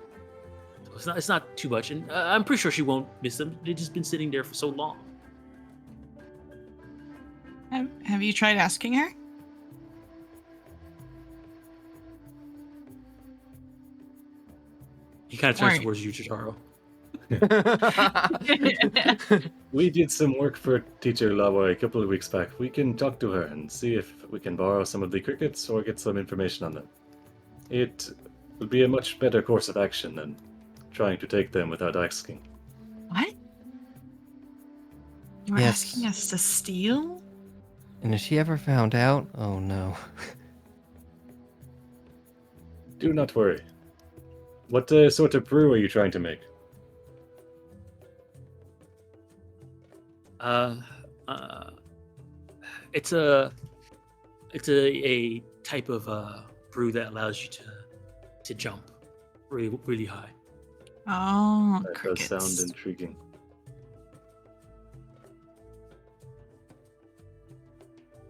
So it's not too much, and I'm pretty sure she won't miss them. They've just been sitting there for so long. Have you tried asking her? He kind of turns Right. towards you, Chitaro. We did some work for Teacher Lawa a couple of weeks back. We can talk to her and see if we can borrow some of the crickets or get some information on them. It would be a much better course of action than trying to take them without asking. What? You were Yes. asking us to steal? And if she ever found out, oh no. Do not worry. What sort of brew are you trying to make? It's a type of brew that allows you to jump really high. Oh, That crickets. does sound intriguing.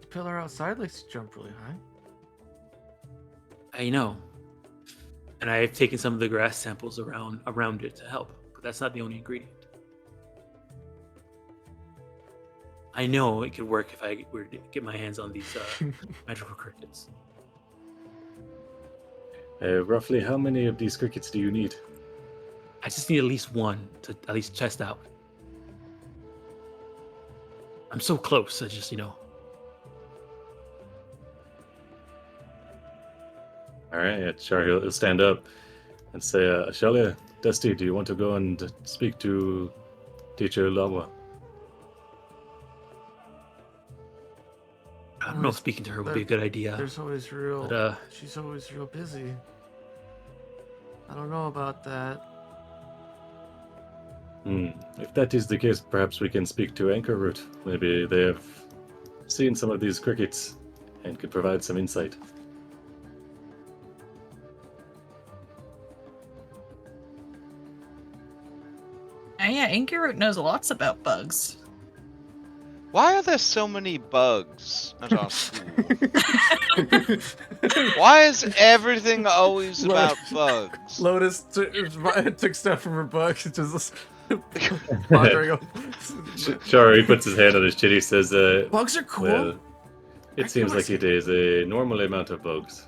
The pillar outside likes to jump really high. I know, and I've taken some of the grass samples around it to help, but that's not the only ingredient. I know it could work if I were to get my hands on these magical crickets. Roughly how many of these crickets do you need? I just need at least one to at least test out. I'm so close. I just, Alright, yeah, sure, he'll stand up and say, Ashalia, Dusty, do you want to go and speak to Teacher Lawa? I don't know if speaking to her would be a good idea. There's always real. But, She's always real busy. I don't know about that. If that is the case, perhaps we can speak to Anchor Root. Maybe they have seen some of these crickets and could provide some insight. Yeah, Anchorroot knows lots about bugs. Why are there so many bugs at our school? Why is everything always about bugs? Lotus took stuff from her book. Just pondering. Sure, he puts his hand on his chin. He says, Bugs are cool. "Well, I it seems like it is a normal amount of bugs."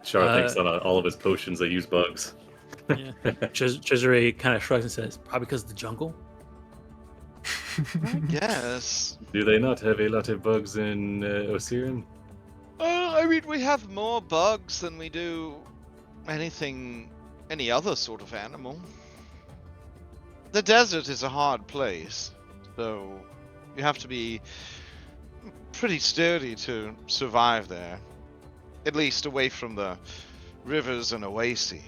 Char thinks on all of his potions they use bugs. Yeah. Cesare kind of shrugs and says, "Probably because of the jungle." Yes. Do they not have a lot of bugs in Osirin? I mean, we have more bugs than we do any other sort of animal. The desert is a hard place, so you have to be pretty sturdy to survive there. At least away from the rivers and oases.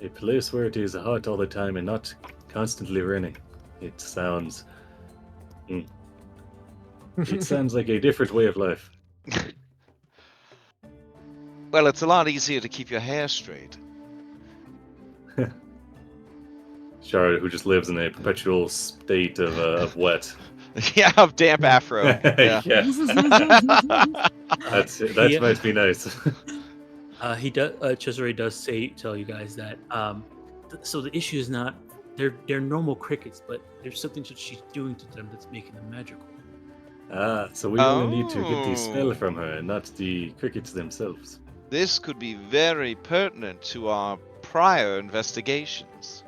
A place where it is hot all the time and not constantly raining. It sounds... It sounds like a different way of life. Well, it's a lot easier to keep your hair straight. Char, who just lives in a perpetual state of wet. Yeah, of damp afro. Yeah. That might be nice. He does. Cesare does tell you guys that. So the issue is not they're normal crickets, but there's something that she's doing to them that's making them magical. So we only need to get the spell from her, and not the crickets themselves. This could be very pertinent to our prior investigations.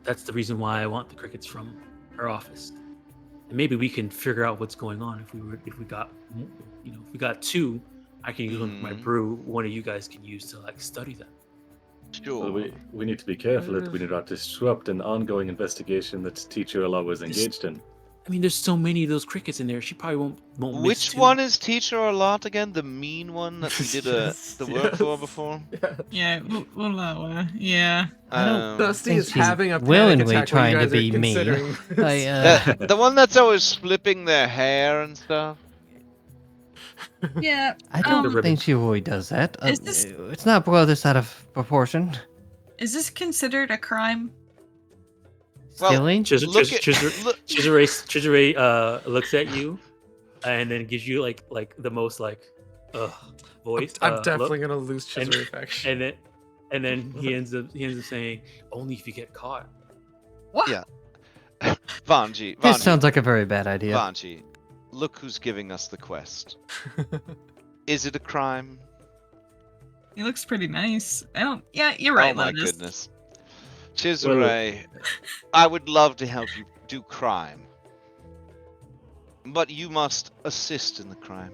That's the reason why I want the crickets from her office, and maybe we can figure out what's going on. If we got two, I can use them for my brew. One of you guys can use to study them. Sure. Well, we need to be careful that we do not disrupt an ongoing investigation that Teacher Alawa was engaged in. I mean, there's so many of those crickets in there. She probably won't miss Which two. one is Teacher a lot again? The mean one that we did the work for before? Yeah, Ulawa. Yeah. Dusty think is she's having a panic willingly attack while you trying to guys are be me. considering this. The one that's always flipping their hair and stuff. Yeah. I don't The think she really does that. Is this- It's not blow this out of proportion. Is this considered a crime? Well, Stealing? Cesare looks at you, and then gives you the most voice. I'm definitely look, gonna lose Cesare affection. and then he ends up saying, "Only if you get caught." What? Yeah. Vanji, This sounds like a very bad idea. Vanji, look who's giving us the quest. Is it a crime? He looks pretty nice. I don't. Yeah, you're right, Oh my Lotus. goodness. Cesare, I would love to help you do crime. But you must assist in the crime.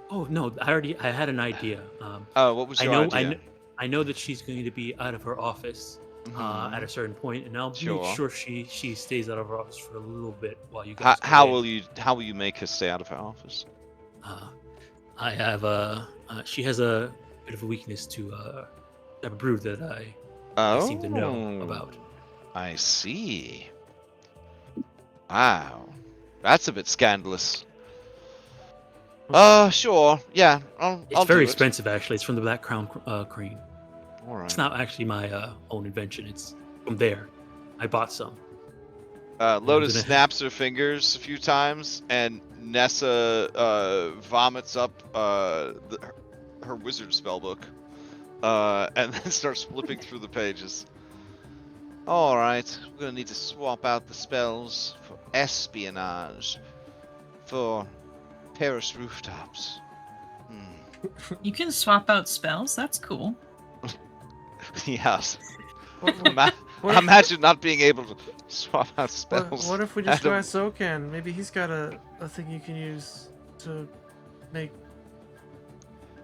Oh no, I had an idea. What was your idea? I know that she's going to be out of her office at a certain point, and I'll make sure she stays out of her office for a little bit while you guys. How will you make her stay out of her office? I have she has a bit of a weakness to a brew that I seem to know about. I see. Wow, that's a bit scandalous. Sure, yeah, I'll It's do very it. expensive, actually. It's from the Black Crown Cream. All right. It's not actually my own invention. It's from there. I bought some. Lotus gonna- snaps her fingers a few times, and Nessa vomits up her wizard spellbook, and then starts flipping through the pages. All right, we're gonna need to swap out the spells for espionage, for Paris rooftops. You can swap out spells. That's cool. Yes. What Imagine not being able to swap out spells. if we just go Adam. ask Sokan? Maybe he's got a thing you can use to make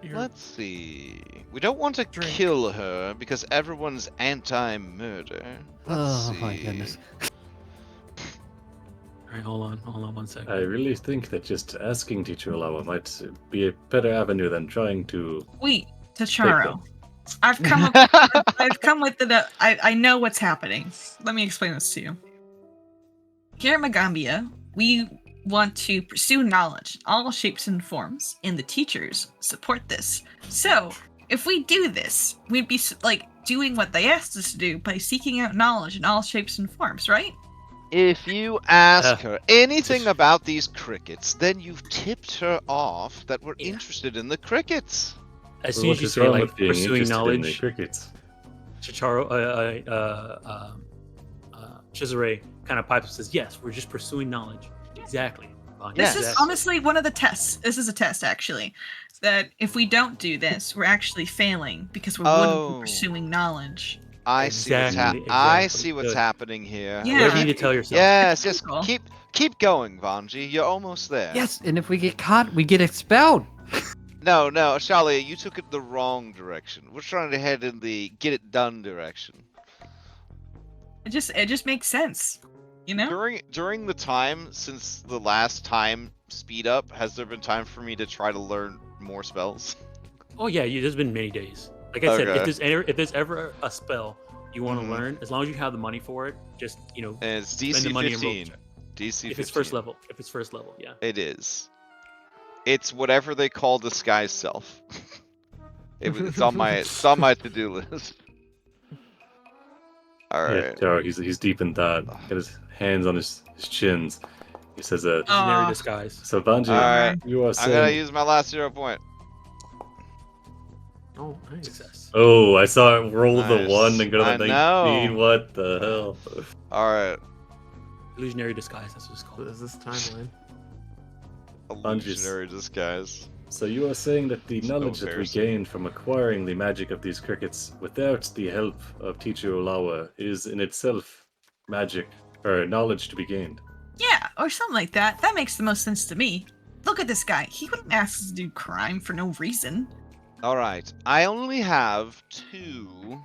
your... Let's see. We don't want to Drink. kill her because everyone's anti-murder. Let's Oh my see. goodness. All right, hold on 1 second. I really think that just asking Teacher Alawa might be a better avenue than trying to... Wait, them. Tacharo. I've come with it. I know what's happening. Let me explain this to you. Here at Magaambya, we want to pursue knowledge in all shapes and forms, and the teachers support this. So, if we do this, we'd be like doing what they asked us to do by seeking out knowledge in all shapes and forms, right? If you ask Uh, her anything just- about these crickets, then you've tipped her off that we're Yeah. interested in the crickets. As Well, soon what as you is say wrong like with being pursuing interested in the knowledge, crickets? Chicharo, Chisare kind of pipes and says, "Yes, we're just pursuing knowledge." Exactly. Vanya, This Yes. is honestly one of the tests. This is a test, actually. That if we don't do this, we're actually failing because we wouldn't Oh. be pursuing knowledge. I see what's Exactly, I exactly. see what's Good. happening here. Yeah. Whatever you need to tell yourself. Yes, It's yes. cool. Keep going, Vanji. You're almost there. Yes, and if we get caught, we get expelled. No, Shalia, you took it the wrong direction. We're trying to head in the get it done direction. It just makes sense, you know. During the time since the last time speed up, has there been time for me to try to learn more spells? Oh yeah, there's been many days. Like I said, Okay. if there's ever a spell you want to Mhm. learn, as long as you have the money for it, just And it's spend DC the money and roll 15. the check. DC 15. If it's first level, yeah. It is. It's whatever they call disguise self. It's on my to-do list. All Yeah, right. Taro, he's deep in thought. Got his hands on his chins. He says, Visionary Aw. disguise. so Vanji, Alright. you are I'm gonna saying... use my last 0 point. Oh, nice. Success. Oh, I saw it roll the Nice. 1 and go to I the 19. know. What the hell? All right. Illusionary disguise. That's what it's What called. is this timeline? Illusionary disguise. So you are saying that the There's no knowledge that we comparison. gained from acquiring the magic of these crickets without the help of Teacher Olawa is in itself magic, or knowledge to be gained. Yeah, or something like that. That makes the most sense to me. Look at this guy. He wouldn't ask us to do crime for no reason. All right. I only have 2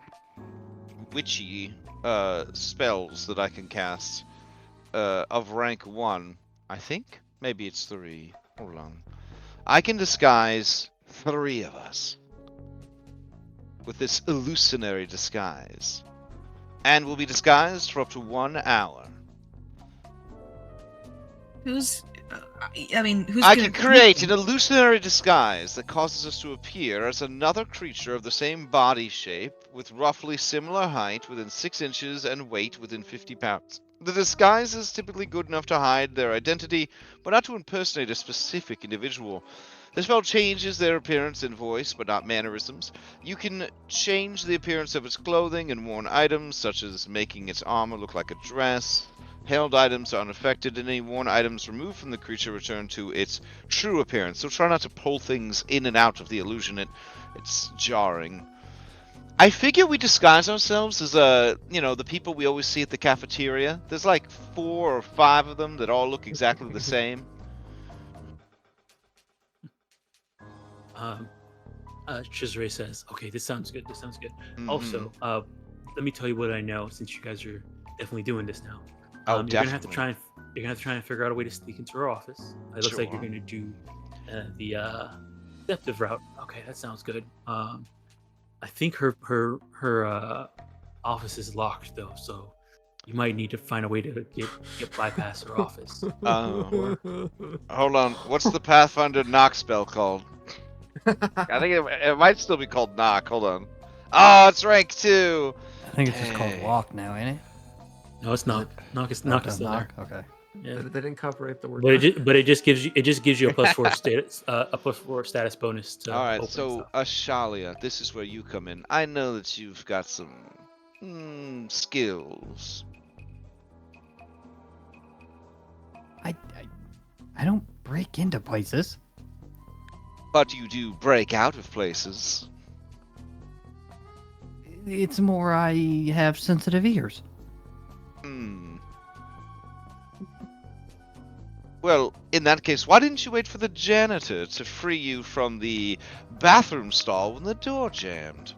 witchy spells that I can cast of rank 1. I think maybe it's 3. Hold on. I can disguise 3 of us with this illusionary disguise, and will be disguised for up to 1 hour. Who's? I mean, who's? I gonna can create an illusionary disguise that causes us to appear as another creature of the same body shape, with roughly similar height within 6 inches and weight within 50 pounds. The disguise is typically good enough to hide their identity, but not to impersonate a specific individual. The spell changes their appearance and voice, but not mannerisms. You can change the appearance of its clothing and worn items, such as making its armor look like a dress. Held items are unaffected, and any worn items removed from the creature return to its true appearance. So try not to pull things in and out of the illusion. It's jarring. I figure we disguise ourselves as the people we always see at the cafeteria. There's like 4 or 5 of them that all look exactly the same. Chisare says, "Okay, this sounds good. Mhm. Also, let me tell you what I know. Since you guys are definitely doing this now, Oh, you're gonna have to definitely. try and figure out a way to sneak into her office. It looks like you're Sure. gonna do the deceptive route. Okay, that sounds good. I think her office is locked though, so you might need to find a way to get bypass her office. Hold on. What's the Pathfinder knock spell called? I think it might still be called knock. Hold on. Oh, it's rank 2. I think it's just called Dang. walk now, ain't it? No, it's not. Knock is still there. Okay. Yeah. They didn't copyright the word. But it just gives you a +4 status status bonus to All right, open so stuff. Ashalia, this is where you come in. I know that you've got some skills. I don't break into places. But you do break out of places. It's more I have sensitive ears. Well, in that case, why didn't you wait for the janitor to free you from the bathroom stall when the door jammed?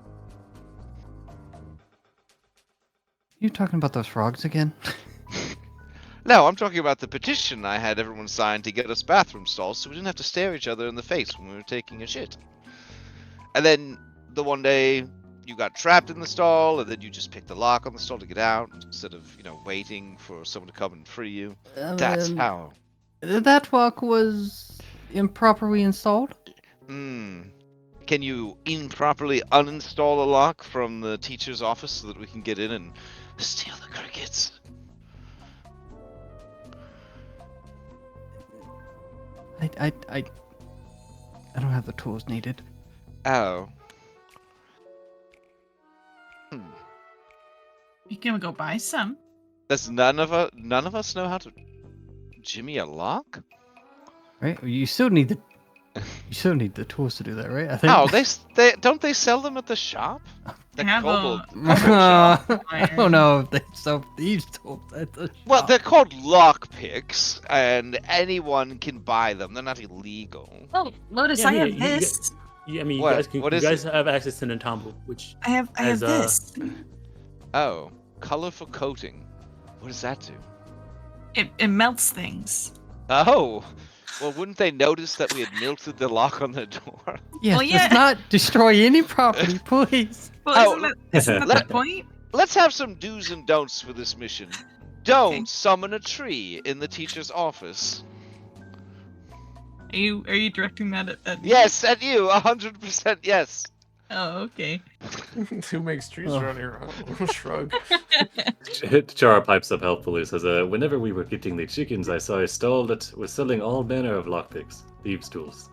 You talking about those frogs again? No, I'm talking about the petition I had everyone sign to get us bathroom stalls so we didn't have to stare each other in the face when we were taking a shit. And then the one day you got trapped in the stall, and then you just picked the lock on the stall to get out instead of, waiting for someone to come and free you. That's how. That lock was improperly installed. Hmm. Can you improperly uninstall a lock from the teacher's office so that we can get in and steal the crickets? I don't have the tools needed. Oh. You can go buy some. Does none of us know how to jimmy a lock? Right? You still need the tools to do that, right? I think. Oh, they don't they sell them at the shop? The Have kobold a- shop. I don't know if they sell these tools at the Well, shop. they're called lock picks, and anyone can buy them. They're not illegal. Oh, Lotus, Yeah, I have you this. Yeah, I mean, What? you guys, can, What you is guys it? have access to Entomology, which I have As, this. Oh, colorful coating. What does that do? It melts things. Oh, well, wouldn't they notice that we had melted the lock on the door? Yes, Well, yeah. let's not destroy any property, please. Well, Oh, isn't that let- the point? Let's have some do's and don'ts for this mission. Don't summon a tree in the teacher's office. Are you directing that at me? Yes, at you, 100% yes. Oh, okay. Who makes trees Oh. around here? Shrug. Chara pipes up helpfully, says, whenever we were getting the chickens, I saw a stall that was selling all manner of lockpicks, thieves' tools.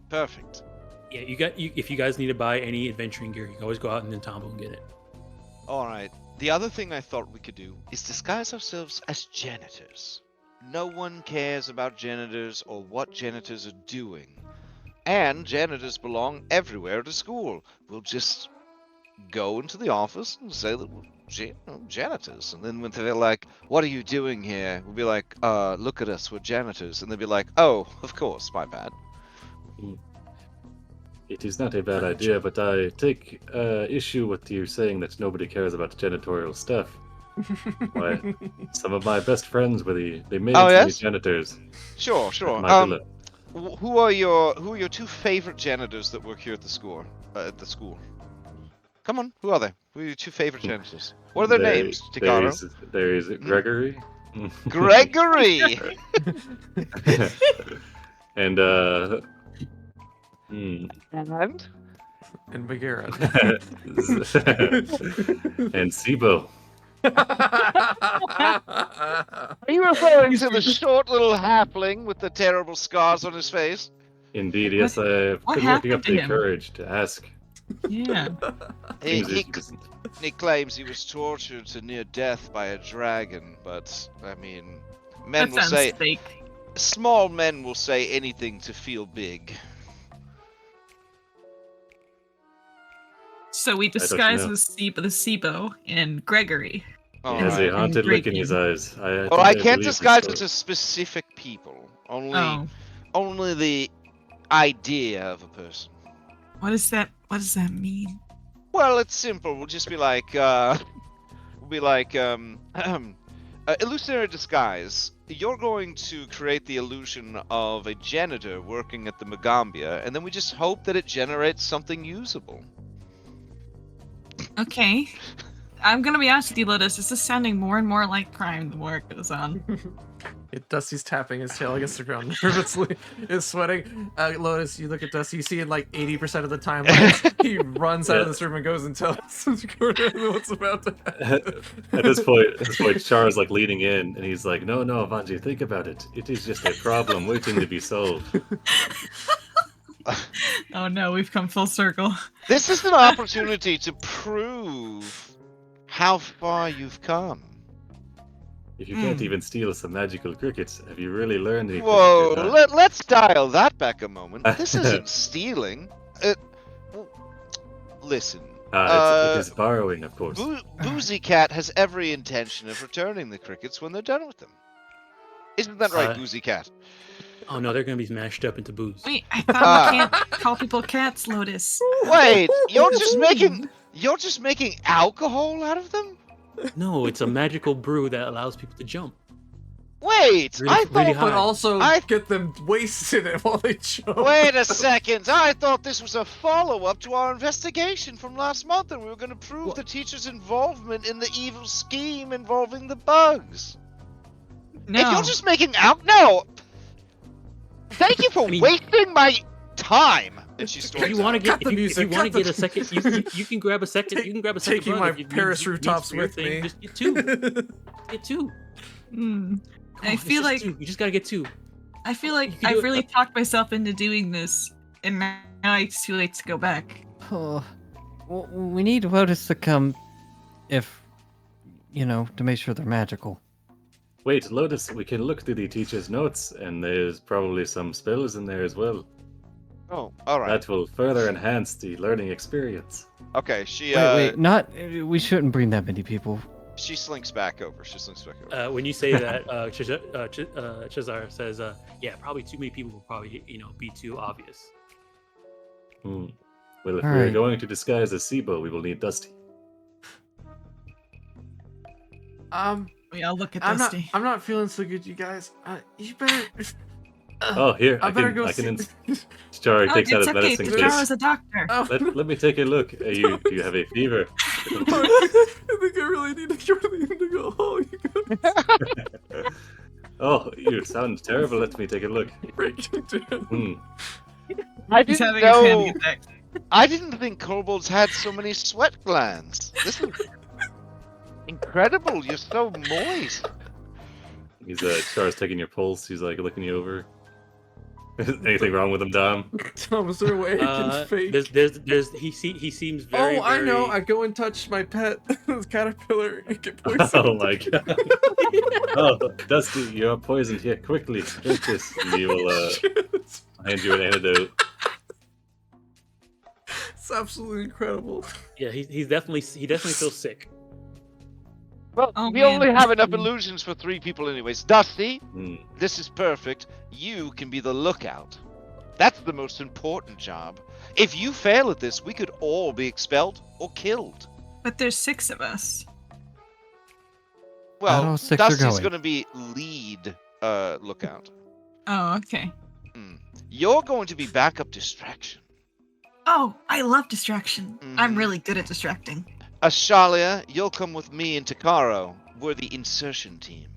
Perfect. yeah, if you guys need to buy any adventuring gear, you can always go out in Entomology and get it. All right. The other thing I thought we could do is disguise ourselves as janitors. No one cares about janitors or what janitors are doing. And janitors belong everywhere at a school. We'll just go into the office and say that we're janitors. And then when they're like, what are you doing here? We'll be like, look at us, we're janitors. And they'll be like, oh, of course, my bad. It is not a bad idea, but I take issue with you saying that nobody cares about janitorial stuff. Why, some of my best friends were the maids Oh, and yes? the janitors Sure, at sure. my villa. Who are your two favorite janitors that work here at the school? Come on, who are they? Who are your two favorite janitors? What are their names, Tikaro? There is Gregory. Gregory! And And? And Bagheera. and Sibo. Are you referring to the short little halfling with the terrible scars on his face? Indeed, yes, I've what been working up happened to the him? courage to ask. Yeah. He, Seems he, it isn't. he claims he was tortured to near death by a dragon, but, I mean, men That will sounds say, fake. small men will say anything to feel big. So we don't disguise know. the Sibo and Gregory. He All has right. a haunted look in his Draken. eyes. Well, I think can't believe this disguise story. it to specific people. Oh, Only the idea of a person. what does that mean? Well, it's simple. We'll just be like, illusionary disguise. You're going to create the illusion of a janitor working at the Magaambya, and then we just hope that it generates something usable. Okay. I'm gonna be honest with you, Lotus. This is sounding more and more like crime the more it goes on. Dusty's tapping his tail against the ground nervously. Is sweating. Lotus, you look at Dusty. You see it like 80% of the time. He runs out of this room and goes and tells Gordon what's about to happen. At this point, Chara's like leaning in, and he's like, "No, Vanji, think about it. It is just a problem waiting to be solved." Oh no, we've come full circle. This is an opportunity to prove how far you've come. If you can't even steal some magical crickets, have you really learned anything? Whoa, Yet, huh? let's dial that back a moment. This isn't stealing. Listen, It is borrowing, of course. Boozy Cat has every intention of returning the crickets when they're done with them. Isn't that right, Boozy Cat? Oh no, they're gonna be smashed up into booze. Wait, I thought we can't call people cats, Lotus. Wait, you're just making alcohol out of them? No, it's a magical brew that allows people to jump. Wait, Really- I really thought. But high. also I- get them wasted it while they jump. Wait a second! I thought this was a follow-up to our investigation from last month, and we were going to prove the teacher's involvement in the evil scheme involving the bugs. No. If you're just making out, no. Thank you for I mean- wasting my time. And she If storms you want to out. get, Cut the if you music, want to cut the get a second, you can grab a second. You can grab a second Taking brother my if you Paris needs rooftops for your with thing. me. Just get two. Get two. Mm. Come I on, feel it's just like two. You just gotta get two. I feel like You can do I've it. really talked myself into doing this, and now it's too late to go back. Oh, well, we need Lotus to come if, to make sure they're magical. Wait, Lotus, we can look through the teacher's notes, and there's probably some spells in there as well. Oh, all right. That will further enhance the learning experience. Okay, she Wait, we shouldn't bring that many people. she slinks back over. When you say that, Chazar says, "Yeah, probably too many people will probably, be too obvious." Well, if All we're right. going to disguise as Sibo, we will need Dusty. We all look at I'm not. Dusty. I'm not feeling so good, you guys. You better. Oh, here, I better can, go I can. see. Chari Oh, takes out it's his okay. medicine Charo case. is a doctor. Oh. Let me take a look. Do you have a fever? I think I really need to go home. You guys. Oh, you sound terrible. Let me take a look. Breaking down. Hmm. I He's didn't having a panic know. attack. I didn't think kobolds had so many sweat glands. This is incredible. You're so moist. He's Char's taking your pulse. He's like looking you over. Anything wrong with him, Dom? Tom, is there a way I can fake? He seems very. Oh, I know. very- I go and touch my pet caterpillar and get poisoned. Oh my god. Oh, Dusty, you're poisoned here. Quickly, drink this. And he will Shit. hand you an antidote. It's absolutely incredible. Yeah, he definitely feels sick. Well, Oh, we man. only have enough illusions for 3 people anyways. Dusty, Hmm. this is perfect. You can be the lookout. That's the most important job. If you fail at this, we could all be expelled or killed. But there's 6 of us. Well, all 6 are Dusty's going. going to be lead lookout. Oh, okay. You're going to be backup distraction. Oh, I love distraction. I'm Mhm. really good at distracting. Ashalia, you'll come with me and Takaro. We're the insertion team.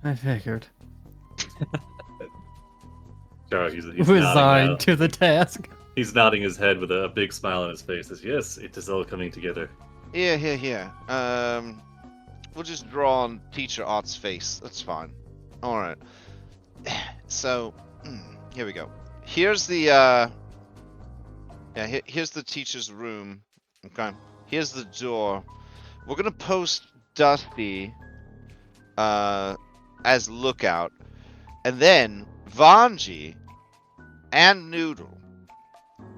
I figured. Char, he's nodding now. Resigned to the task. He's nodding his head with a big smile on his face. Says, "Yes, it is all coming together." Here. We'll just draw on Teacher Art's face. That's fine. All right. So, here we go. Here's the here's the teacher's room. Okay. Here's the door. We're gonna post Dusty as lookout, and then Vanji and Noodle,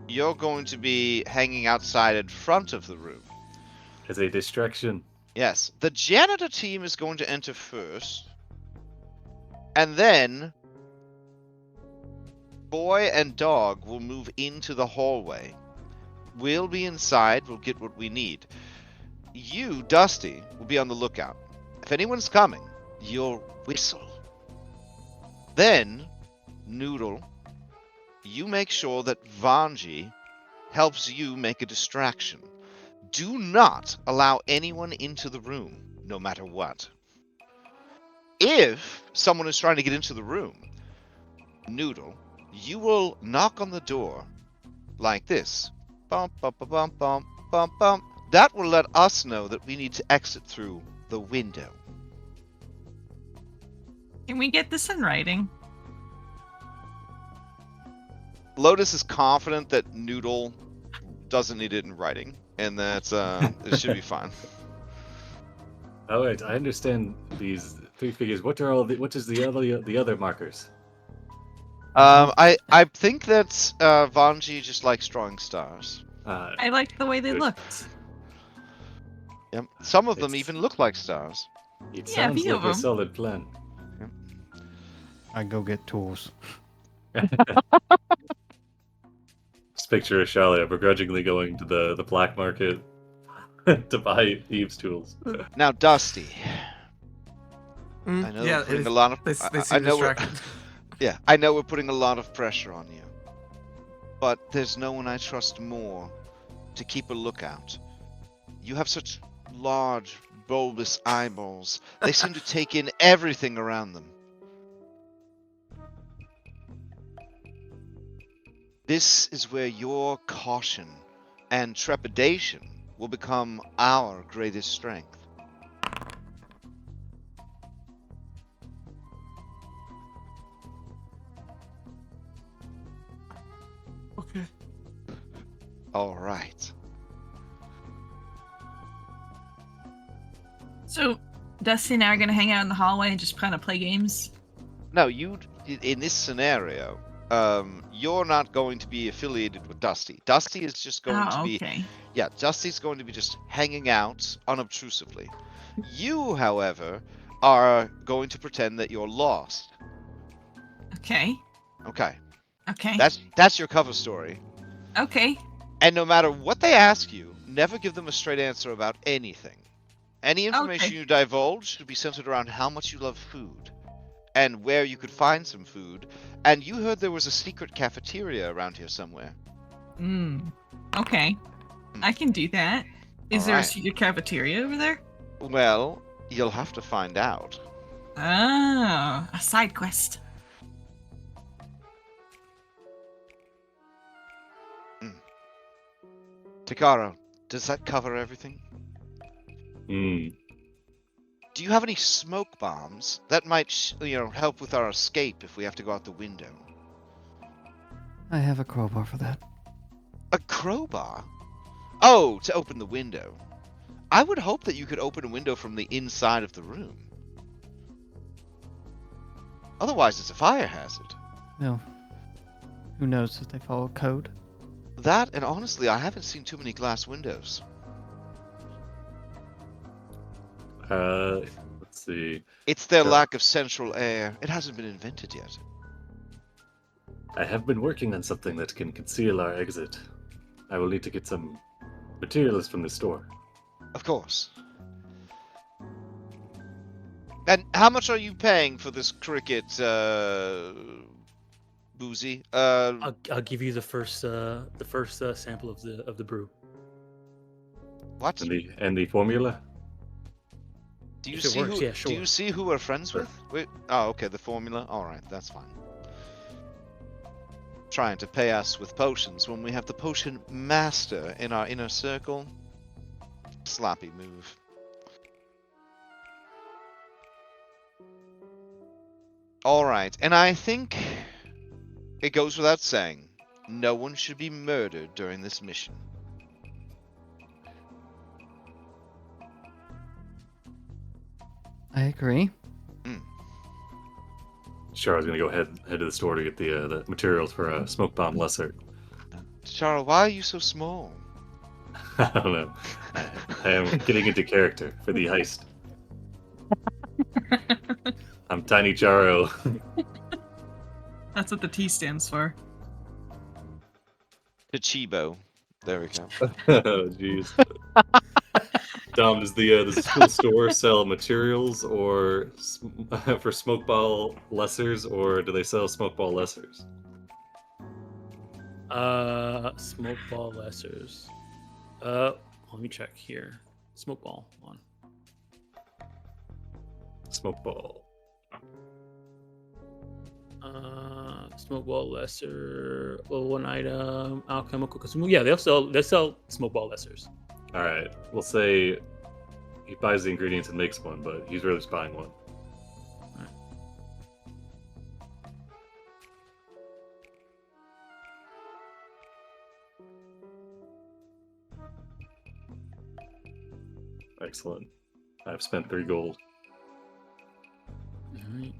you're going to be hanging outside in front of the room. As a distraction. Yes, the janitor team is going to enter first, and then boy and dog will move into the hallway. We'll be inside, we'll get what we need. You, Dusty, will be on the lookout. If anyone's coming, you'll whistle. Then, Noodle, you make sure that Vanji helps you make a distraction. Do not allow anyone into the room, no matter what. If someone is trying to get into the room, Noodle, you will knock on the door like this. Bump, bump, bump, bump, bump, bump, bump. That will let us know that we need to exit through the window. Can we get this in writing? Lotus is confident that Noodle doesn't need it in writing, and that it should be fine. Oh wait, I understand these 3 figures. What is the other markers? I think that Vanji just likes drawing stars. I liked the way they Good. looked. Yep. Some of them It's- even look like stars. It Yeah, a sounds few like of a 'em. solid plan. I go get tools. Just picture Ashalia begrudgingly going to the black market to buy thieves' tools. Now, Dusty, I know Mm, yeah, we're putting a lot of. they I seem know we're, distracted. yeah, I know we're putting a lot of pressure on you, but there's no one I trust more to keep a lookout. You have such large, bulbous eyeballs. They seem to take in everything around them. This is where your caution and trepidation will become our greatest strength. Okay. All right. So, Dusty and I are gonna hang out in the hallway and just kind of play games. Now, in this scenario, you're not going to be affiliated with Dusty. Dusty is just going to Oh, be, okay. yeah, Dusty's going to be just hanging out unobtrusively. You, however, are going to pretend that you're lost. Okay. Okay, Okay. that's your cover story. Okay. And no matter what they ask you, never give them a straight answer about anything. Any information Okay. you divulge should be centered around how much you love food and where you could find some food. And you heard there was a secret cafeteria around here somewhere. Okay. I can do that. Is there a Alright. secret cafeteria over there? Well, you'll have to find out. Oh, a side quest. Takaro, does that cover everything? Hmm. Do you have any smoke bombs that might, help with our escape if we have to go out the window? I have a crowbar for that. A crowbar? Oh, to open the window. I would hope that you could open a window from the inside of the room. Otherwise, it's a fire hazard. No. Who knows if they follow code? That, and honestly, I haven't seen too many glass windows. Let's see. It's their Sure. lack of central air. It hasn't been invented yet. I have been working on something that can conceal our exit. I will need to get some materials from the store. Of course. And how much are you paying for this cricket, Boozy? I'll give you the first sample of the brew. What? And the formula? Do you If it see works, who? yeah, sure. Do you see who we're friends Sure. with? Wait. Oh, okay. The formula. All right, that's fine. Trying to pay us with potions when we have the potion master in our inner circle. Sloppy move. All right, and I think it goes without saying, no one should be murdered during this mission. I agree. Sure, I was gonna go head to the store to get the materials for a smoke bomb lesser. Charles, why are you so small? I don't know. I am getting into character for the heist. I'm Tiny Charo. That's what the T stands for. Chibo. There we go. Oh, jeez. Dom, does the school store sell materials or for smoke ball lessers, or do they sell smoke ball lessers? Smoke ball lessers. Let me check here. Smoke ball on. Smoke ball. Smoke ball lesser. Well, one item. Alchemical consumable. Yeah, they sell smoke ball lessers. All right, we'll say he buys the ingredients and makes one, but he's really just buying one. Excellent. I've spent 3 gold. All right.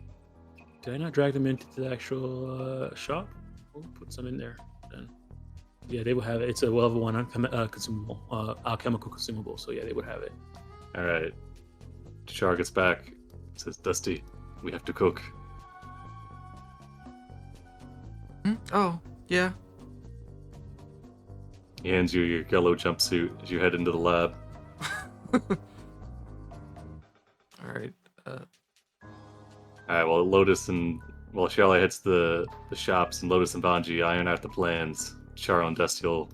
Did I not drag them into the actual shop? We'll put some in there then. Yeah, they will have it. It's a level 1 consumable, alchemical consumable. So yeah, they would have it. All right. Char gets back. Says, Dusty, we have to cook. Oh, yeah. He hands you your yellow jumpsuit as you head into the lab. All right. All right. Well, Lotus and Shelly hits the shops, and Lotus and Banji iron out the plans. Char and Dusty will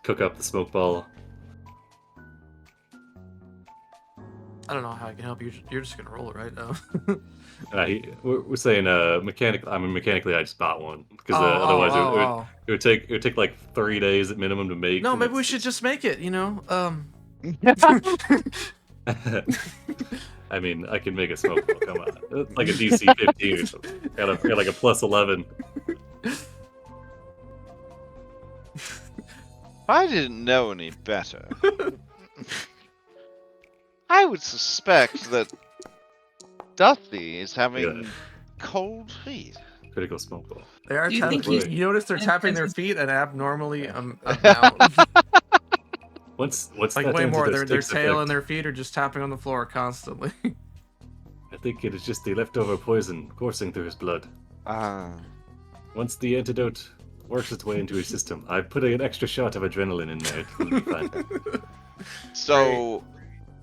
cook up the smoke ball. I don't know how I can help you. You're just gonna roll it, right? We're saying mechanical. I mean, mechanically, I just bought one because Oh, otherwise oh. it would take like 3 days at minimum to make. No, and maybe we it's- should just make it. You know. I mean, I can make a smoke ball. Come on, it's like a DC 15 or something. Got like a plus 11. If I didn't know any better, I would suspect that Dusty is having cold feet. Critical smoke ball. They are Do you tapping. think he's- You notice they're and tapping their Princess- feet an abnormally amount. What's Like that way more. antidote Their sticks tail effect? and their feet are just tapping on the floor constantly. I think it is just the leftover poison coursing through his blood. Once the antidote works its way into his system, I put an extra shot of adrenaline in there. It will be fine.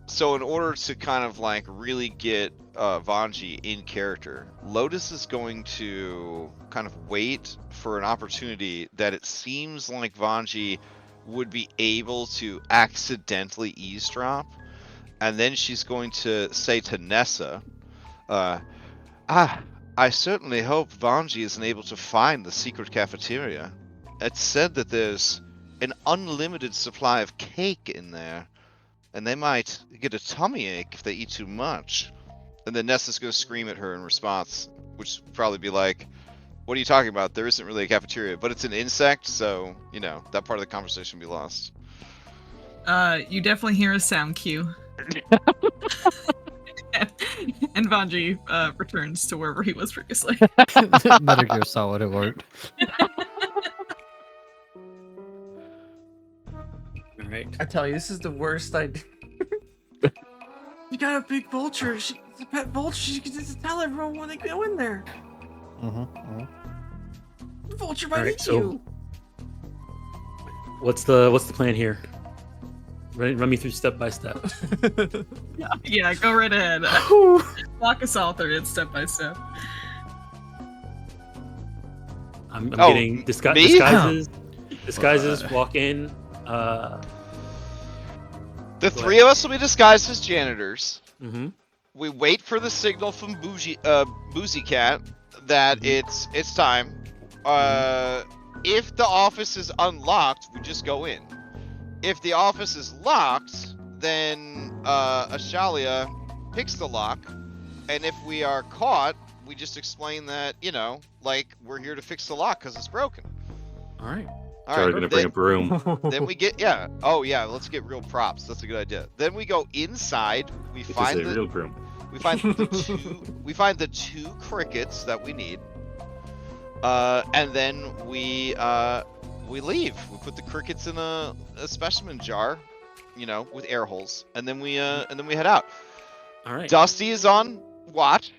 So in order to kind of like really get Vanji in character, Lotus is going to kind of wait for an opportunity that it seems like Vanji would be able to accidentally eavesdrop, and then she's going to say to Nessa, I certainly hope Vanji isn't able to find the secret cafeteria. It's said that there's an unlimited supply of cake in there, and they might get a tummy ache if they eat too much. And then Nessa's going to scream at her in response, which would probably be like, what are you talking about? There isn't really a cafeteria, but it's an insect, so, you know, that part of the conversation will be lost. You definitely hear a sound cue. And Vanji returns to wherever he was previously. Metal Gear Solid, it worked. All right. I tell you, this is the worst idea. You got a big vulture. It's a pet vulture. She can just tell everyone when they go in there. The vulture might Alright, eat so- you. What's the plan here? Run me through step by step. Yeah, go right ahead. Walk us all through it step by step. I'm Oh, getting me? disguises. Disguises. Walk in. The three of us will be disguised as janitors. Mm-hmm. We wait for the signal from Boozy Cat that it's time. If the office is unlocked, we just go in. If the office is locked, then Ashalia picks the lock, and if we are caught, we just explain that, you know, like, we're here to fix the lock because it's broken. All right. Charlie's gonna bring a broom. Then we get let's get real props. That's a good idea. Then we go inside. We It is find a real broom. we find the two crickets that we need. And then we leave. We put the crickets in a specimen jar, you know, with air holes, and then we head out. All right. Dusty is on watch.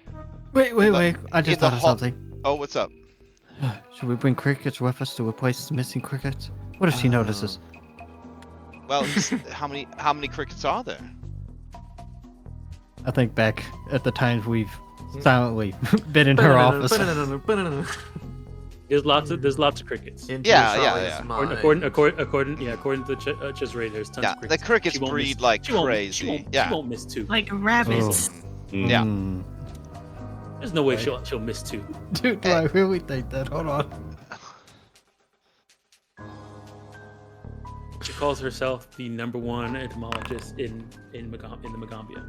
Wait. I just in the thought of hall- something. Oh, what's up? Should we bring crickets with us to replace the missing crickets? What if she notices? Well, how many crickets are there? I think back at the times we've silently been in her office. There's lots of crickets. Into Yeah, Charlie's mind. According to the chess rate, there's tons Yeah, of crickets. the crickets She won't breed miss- like she won't- crazy. She won't, Yeah. she won't miss two. Like rabbits. Yeah. Mm. There's no way she'll miss two. Dude, do I really think that? Hold on. She calls herself the #1 entomologist in the Magaambya.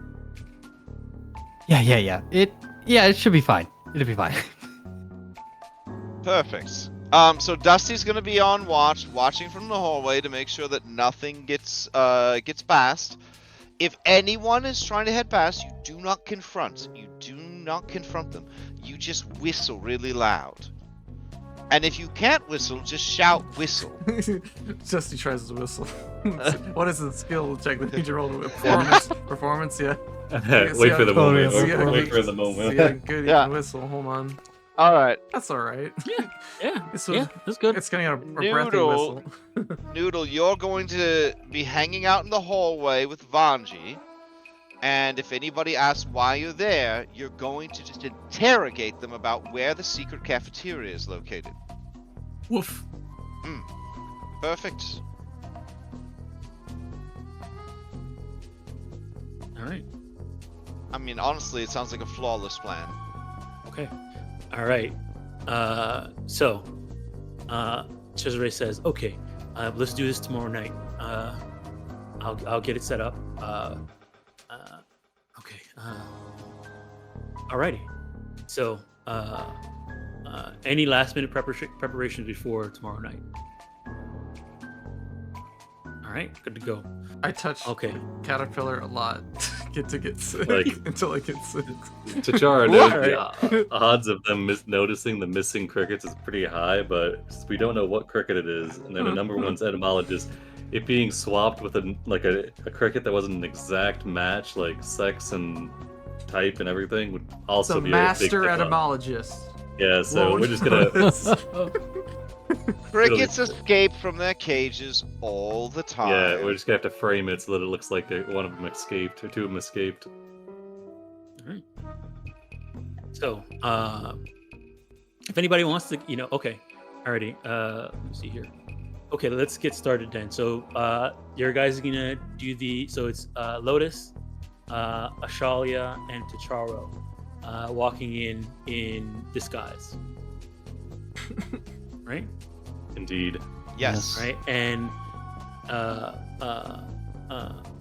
Yeah. It should be fine. It'll be fine. Perfect. So Dusty's gonna be on watch, watching from the hallway to make sure that nothing gets past. If anyone is trying to head past, you do not confront. You do not confront them. You just whistle really loud. And if you can't whistle, just shout whistle. Dusty tries to whistle. What is the skill check that you roll with? Performance, yeah. Wait for the moment. See how Wait for the See how moment. good Yeah. you can whistle. Hold on. All right. That's all right. Yeah, It's that's good. It's getting a breathy Noodle. whistle. Noodle, you're going to be hanging out in the hallway with Vanji. And if anybody asks why you're there, you're going to just interrogate them about where the secret cafeteria is located. Woof. Perfect. All right. I mean, honestly, it sounds like a flawless plan. Okay. All right. So, Cesare says, "Okay, let's do this tomorrow night. I'll get it set up. Okay. Alrighty. So, any last minute preparations before tomorrow night? All right, good to go. I touch Okay. caterpillar a lot. get sick Like- until I get sick. Tachara What? knows the odds of them noticing the missing crickets is pretty high, but we don't know what cricket it is. And then the number one's entomologist. It being swapped with a cricket that wasn't an exact match, like sex and type and everything, would also The be a big master tip-off. etymologist. Yeah, so Won't we're just gonna. know. Crickets escape from their cages all the time. Yeah, we're just gonna have to frame it so that it looks like one of them escaped, or two of them escaped. All right. So, if anybody wants to, okay, alrighty. Let me see here. Okay, let's get started then. So, your guys are gonna do so it's Lotus, Ashalia, and Tacharo, walking in disguise. Right? Indeed. Yes. Right? And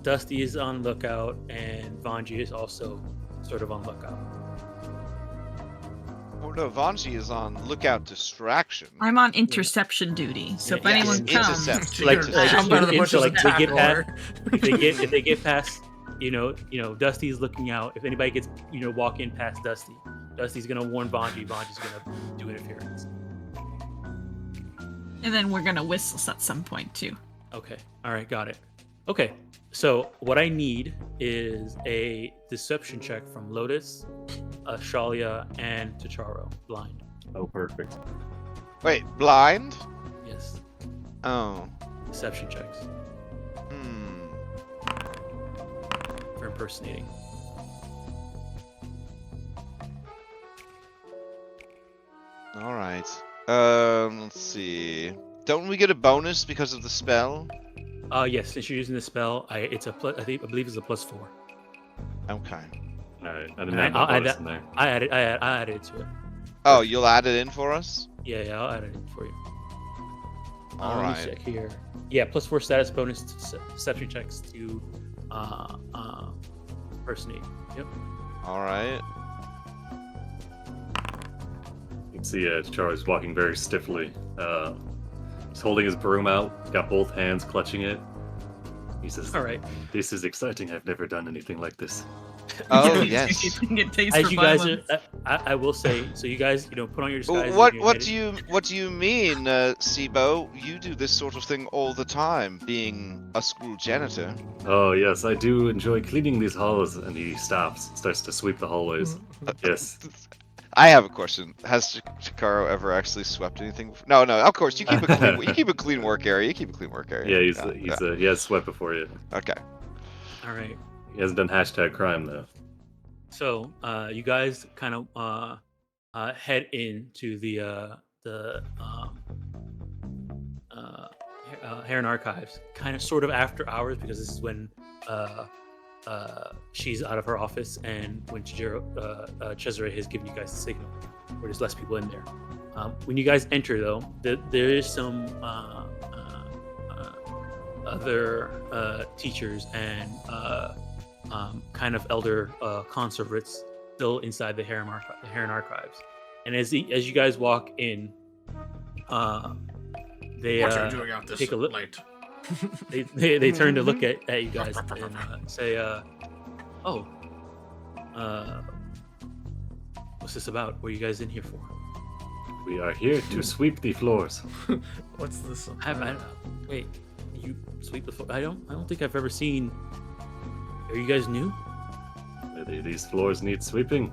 Dusty is on lookout, and Vanji is also sort of on lookout. Oh no, Vanji is on lookout distraction. I'm on interception duty, so if Yeah, anyone yes, comes, intercept. I'm better than so, bushes like, and they get tackle past- her. if they get past, Dusty's looking out. If anybody gets, walk in past Dusty, Dusty's gonna warn Vanji's gonna do interference. and then we're gonna whistle at some point too. Okay. All right. Got it. Okay. So what I need is a deception check from Lotus, Shalia, and Tacharo. Blind. Oh, perfect. Wait, blind? Yes. Oh. Deception checks for impersonating. All right. Let's see. Don't we get a bonus because of the spell? Yes. Since you're using the spell, I believe it's a +4. Okay. Alright, I didn't And have I'll that add bonus that. in there. I added it to it. Oh, you'll add it in for us? Yeah, I'll add it in for you. All Let me right. check here. Yeah, +4 status bonus to deception checks to impersonate. Yep. All right. You can see Charles walking very stiffly. He's holding his broom out, got both hands clutching it. He says, All right. "This is exciting. I've never done anything like this." Oh yes. Get taste As for you guys violence. are, I will say, so you guys, put on your disguises. What and what you're do you mean, Sibo? You do this sort of thing all the time, being a school janitor. Oh yes, I do enjoy cleaning these halls. And he starts to sweep the hallways. Yes. I have a question. Has Chikaro ever actually swept anything? No. Of course, you keep a clean. You keep a clean work area. You keep a clean work area. Yeah, he has swept before you. Okay. All right. He hasn't done hashtag crime though. So, you guys kind of head into the Heron Archives, kind of sort of after hours, because this is when she's out of her office and when Cesare has given you guys the signal, where there's less people in there. When you guys enter, though, there is some other teachers and kind of elder conservates still inside the Heron Archives. And as you guys walk in, they What are you doing out this take a look. late? They turn to look at you guys and say, what's this about? What are you guys in here for? We are here to sweep the floors. What's this? Wait, you sweep the floor? I don't think I've ever seen. Are you guys new? These floors need sweeping.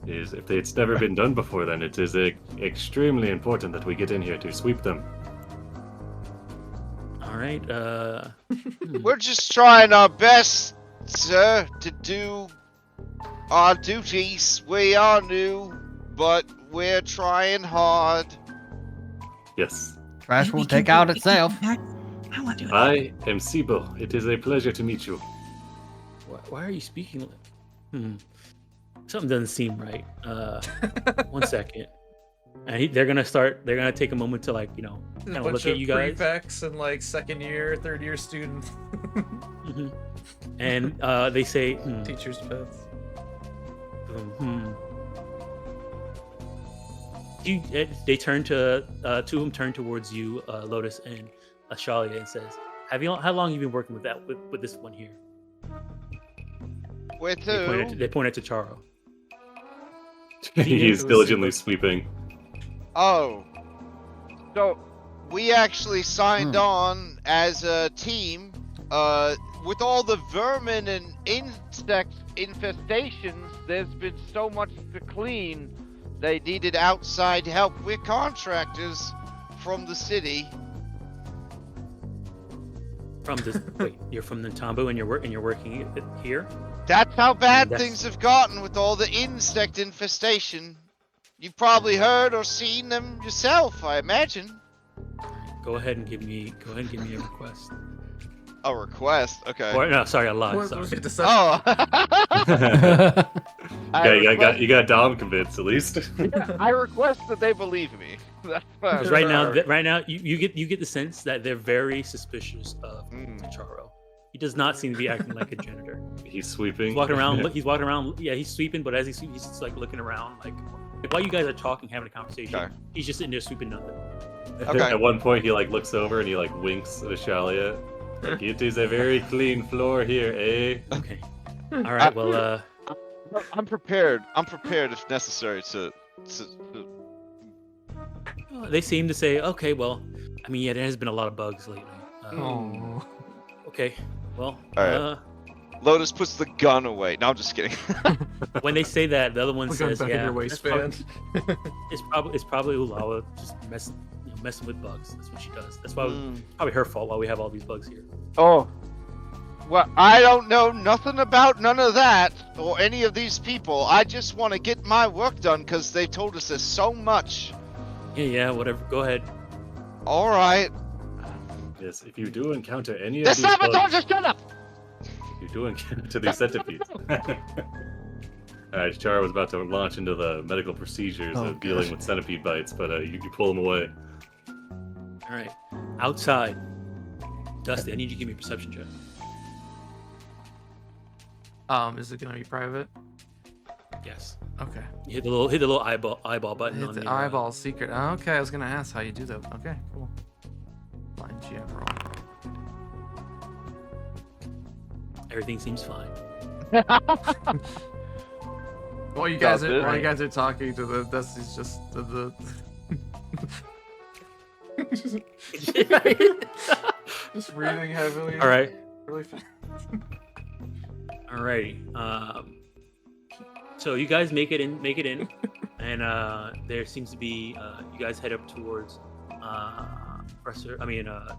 If it's never been done before, then it is extremely important that we get in here to sweep them. All right. We're just trying our best, sir, to do our duties. We are new, but we're trying hard. Yes. Trash Maybe will we can take do out it. itself. I want to do it. I am Sibo. It is a pleasure to meet you. Why are you speaking? Something doesn't seem right. 1 second. And they're gonna take a moment to like, There's kind a of bunch look at of you guys. prefects and like second year, third year students. Mhm. And they say, Teachers' pets. They turn to two of them turn towards you, Lotus and Ashalia, and says, how long have you been working with this one here? With They who? point at Charo. He's It was diligently super- sweeping. Oh. So, we actually signed on as a team, with all the vermin and insect infestations, there's been so much to clean, they needed outside help. We're contractors from the city. From this, wait, you're from Ntambu and you're working here? That's how bad That's- things have gotten with all the insect infestation. You've probably heard or seen them yourself, I imagine. Go ahead and give me a request. A request? Okay. Or no, sorry, a lie. What Sorry. was it, deception? Oh. Okay, you got Dom convinced at least. I request that they believe me. That's what Because right now, you get the sense that they're very suspicious of Charo. He does not seem to be acting like a janitor. He's sweeping. He's walking around. He's walking around. Yeah, he's sweeping, but as he's sweeping, he's just like looking around, like while you guys are talking, having a conversation. Okay. He's just sitting there sweeping nothing. Okay. At one point, he like looks over and he like winks at Ashalia. Like, it is a very clean floor here, eh? Okay. All right. Well, I'm prepared. I'm prepared if necessary to they seem to say, okay. Well, I mean, yeah, there has been a lot of bugs lately. Oh. Okay. Well, All right. Lotus puts the gun away. No, I'm just kidding. when they say that, the other one Look on the says, back of "Yeah, your that's probably- waistband. it's probably Ulawa just messing with bugs. That's what she does. That's why it's probably her fault why we have all these bugs here." Oh. Well, I don't know nothing about none of that or any of these people. I just want to get my work done because they told us there's so much. Yeah, whatever. Go ahead. All right. Yes, if you do encounter any of The these bugs, sabotage, shut up! if you do encounter these centipedes. Alright, Charo was about to launch into the medical procedures Oh, of dealing gosh. with centipede bites, but you pull him away. All right. Outside, Dusty, I need you to give me a perception check. Is it gonna be private? Yes. Okay. You hit the little eyeball button Hit on the the eyeball secret. Okay, I was gonna ask how you do that. Okay, cool. Fine, general. Everything seems fine. While you guys That's are it. while you guys are talking to the Dusty's just the just breathing heavily. All right. Really fast. Alrighty. So you guys make it in, and there seems to be you guys head up towards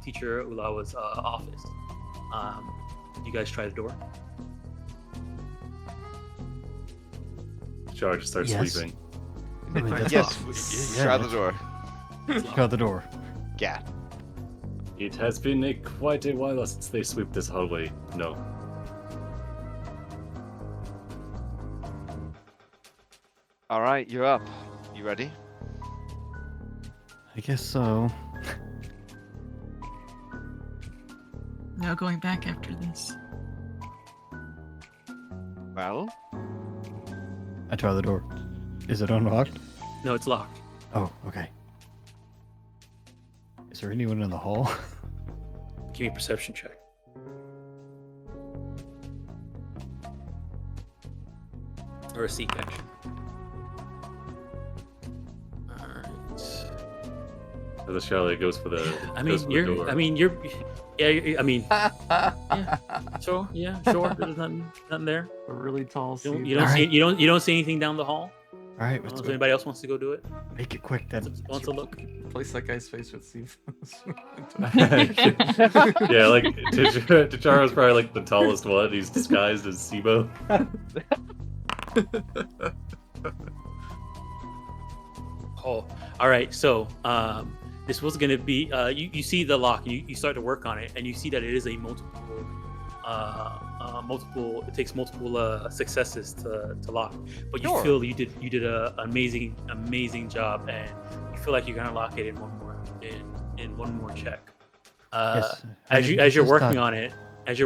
Teacher Ulawa's office. You guys try the door. Charo just starts Yes. sweeping. I mean, that's Yes, Yeah, try the let's- door. Shut the door. Yeah. It has been quite a while since they sweep this hallway. No. All right, you're up. You ready? I guess so. No going back after this. Well, I try the door. Is it unlocked? No, it's locked. Oh, okay. Is there anyone in the hall? Give me a perception check. Or a seek action. Alright. As Ashalia goes for the. I goes for mean, the door. Sure, There's nothing there. A really tall You don't, seat. you don't All see right. you don't see anything down the hall. All right, let's If go. anybody else wants to go do it, Make it quick then. wants to look. Place that guy's face with Steve. Yeah, like Tacharo's probably like the tallest one. He's disguised as Sibo. Oh, all right. So this was gonna be you see the lock. You start to work on it, and you see that it is a multiple multiple. It takes multiple successes to lock, but you Sure. feel you did an amazing job, and you feel like you're gonna lock it in one more check. Yes. As you're working on it, does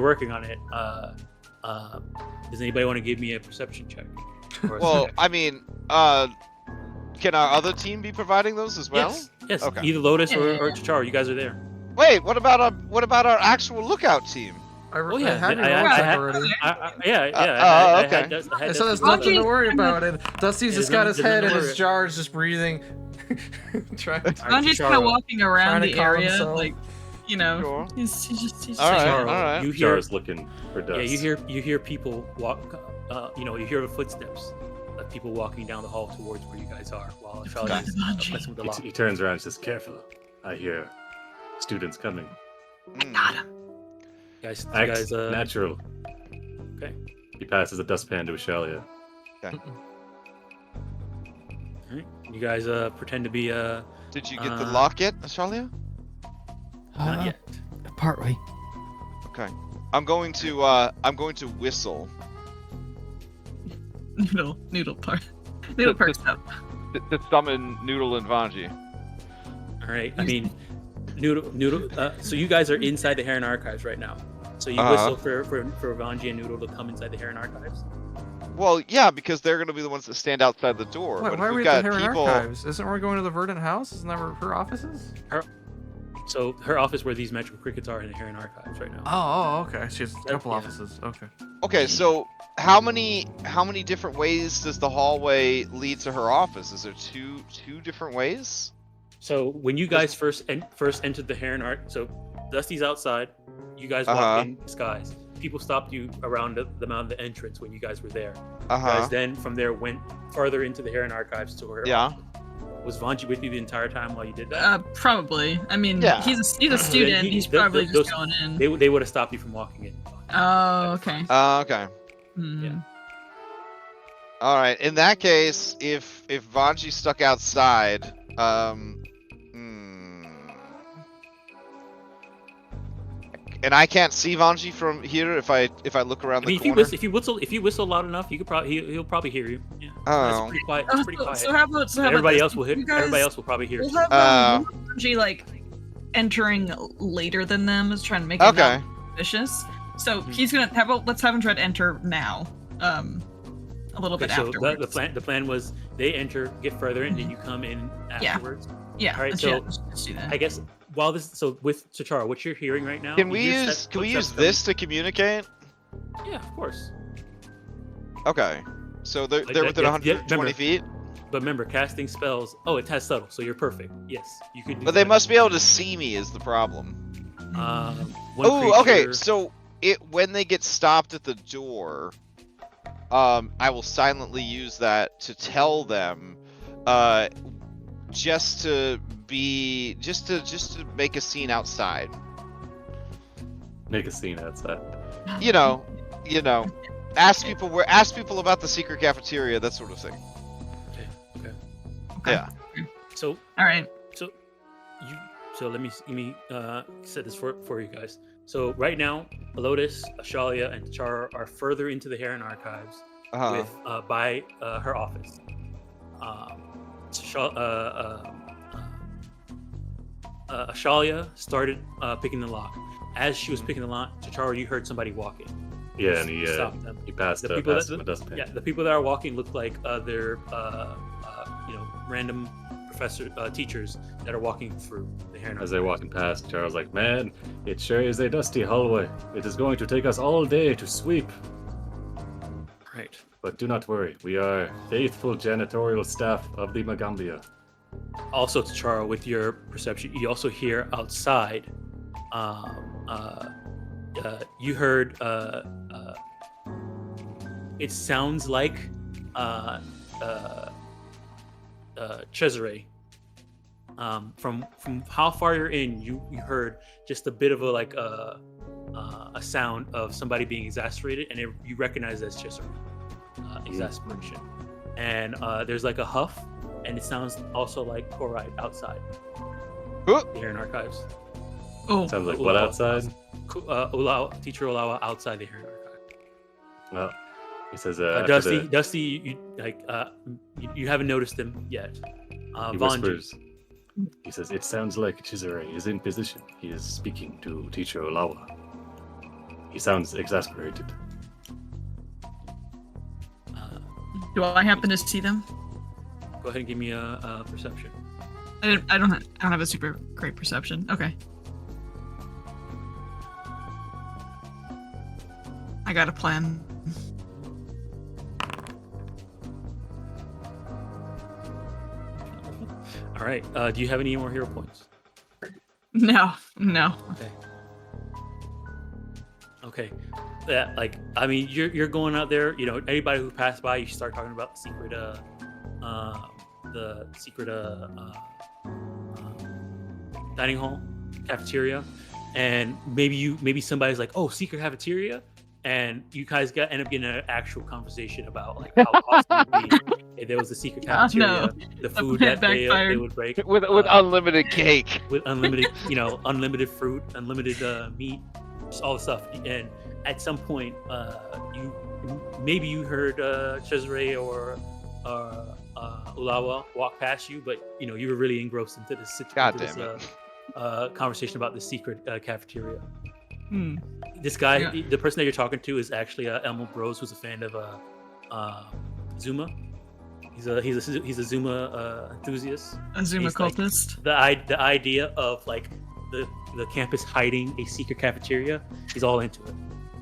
anybody want to give me a perception check? Or a Well, check? I mean, can our other team be providing those as well? Yes. Okay. Either Lotus or Yeah. Chachar, you guys are there. Wait, what about our actual lookout team? I yeah, had your I- roll I- check I- already. I okay. had So Dusty there's do nothing that. to worry about. And Dusty's There's just got nothing- his there's head nothing in to his worry- jars, just breathing. trying to Alright, Bunji's kind Chachara. of walking around Trying to the calm area, himself. like, you know, Sure. he's just All right, like, Chachara, all right. You hear Jar's looking for dust. Yeah, you hear people walk. You hear the footsteps of people walking down the hall towards where you guys are, while Charlie is Bunji. messing with the lock. He turns around and says, "Careful! I hear students coming. Mm. Guys, you Act guys, natural." okay. He passes a dustpan to Ashalia. All right. You guys pretend to be Did you get the lock yet, Ashalia? not yet. Partway. Okay. I'm going to whistle. Noodle perks up. To summon Noodle and Vanji. All right. I mean, Noodle. So you guys are inside the Heron Archives right now. So you Uh-huh. whistle for Vanji and Noodle to come inside the Heron Archives. Well, yeah, because they're going to be the ones that stand outside the door. Wait, but why if are we we've at got the Heron people, Archives? Isn't we going to the Verdant House? Isn't that where her office is? So her office where these Metro Crickets are in the Heron Archives right now. Oh, okay. She has a couple Yeah. offices. Okay. okay, so how many different ways does the hallway lead to her office? Is there two different ways? So when you guys first entered the Heron Arc, so Dusty's outside. You guys Uh-huh. walked in disguise. People stopped you around the mouth of the entrance when you guys were there. Uh You guys huh. then from there went farther into the Heron Archives to her. Yeah. Was Vanji with you the entire time while you did that? Probably. I mean, Yeah. he's a student. He's th- probably th- just those- going in. They would have stopped you from walking in. Oh, okay. Okay. Hmm. Yeah. All right. In that case, if Vanji's stuck outside, and I can't see Vanji from here if I look around I mean, the corner. if you whistle loud enough, you could probably he'll probably hear you. Yeah. Oh. It's pretty quiet. It's pretty quiet. So how about Everybody this? else will hit. You guys- Everybody else will probably hear. We'll you. have Bunji like entering later than them, is trying to make it Okay. not vicious. So Mhm. he's gonna let's have him try to enter now. A little Okay, bit so afterwards. the plan was they enter, get further, and then you come in Yeah. afterwards. Yeah. All right, let's, so let's do that. I guess while with Chachara, what you're hearing right now? Can you we hear use footsteps this to communicate? coming- Yeah, of course. Okay. So they're Like they're that- within yeah, 120 remember. feet. But remember, casting spells. Oh, it has subtle, so you're perfect. Yes, you could. Do But they that. must be able to see me is the problem. One Oh, okay. creature- So when they get stopped at the door, I will silently use that to tell them, just to make a scene outside. Make a scene outside. You know, ask people about the secret cafeteria, that sort of thing. Okay. Okay. Yeah. So All right. let me set this for you guys. So right now, Lotus, Ashalia, and Chara are further into the Heron Archives Uh-huh. with by her office. Ashalia started picking the lock. As she was picking the lock, Chara, you heard somebody walking. Yeah, and he stopped them. passed The people passed him a that, dustpan. yeah, the people that are walking look like they're random teachers that are walking through the Heron As they're Archives. walking past, Charles like, "Man, it sure is a dusty hallway. It is going to take us all day to sweep. Right. But do not worry, we are faithful janitorial staff of the Magaambya." Also, Chara, with your perception, you also hear outside. You heard. It sounds like Cesare. From how far you're in, you heard just a bit of a sound of somebody being exasperated, and you recognize that's Cesare. Exasperation, and there's like a huff, and it sounds also like chloride outside Huh? the Heron Archives. Oh, Sounds like what outside? Teacher Ulawa outside the Heron Archive. Well, he says, Dusty, you haven't noticed him yet. he Vanji. whispers. He says, "It sounds like Chisare is in position. He is speaking to Teacher Olawa. He sounds exasperated." Do I happen to see them? Go ahead and give me a perception. I don't have a super great perception. Okay. I got a plan. All right. Do you have any more hero points? No. Okay. Yeah, I mean, you're going out there. You know, anybody who passed by, you start talking about the secret dining hall, cafeteria, and maybe somebody's like, "Oh, secret cafeteria," and you guys end up getting an actual conversation about like how awesome it would be if there was a secret cafeteria, the food that they would break with unlimited cake, with unlimited, unlimited fruit, unlimited meat, just all the stuff. And at some point, you heard Cesare or Ulawa walk past you, but you were really engrossed into this conversation about the secret cafeteria. This guy, the person that you're talking to, is actually Elmo Bros, who's a fan of Zuma. He's a Zuma enthusiast. A Zuma cultist. Like, the idea of like the campus hiding a secret cafeteria, he's all into it.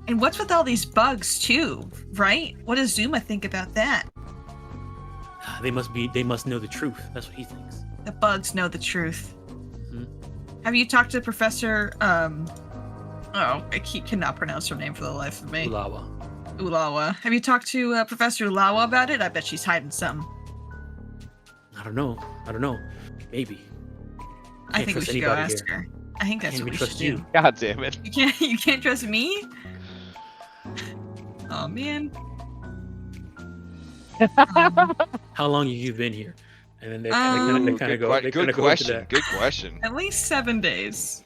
And what's with all these bugs too, right? What does Zuma think about that? They must know the truth. That's what he thinks. The bugs know the truth. Mm-hmm. Have you talked to Professor I cannot pronounce her name for the life of me. Ulawa. Have you talked to Professor Ulawa about it? I bet she's hiding some. I don't know. Maybe. I think we should go ask her. I think that's what we should do. God damn it. You can't trust me? Oh man. How long have you been here? And then they kind of go. Good question. Good question. At least 7 days.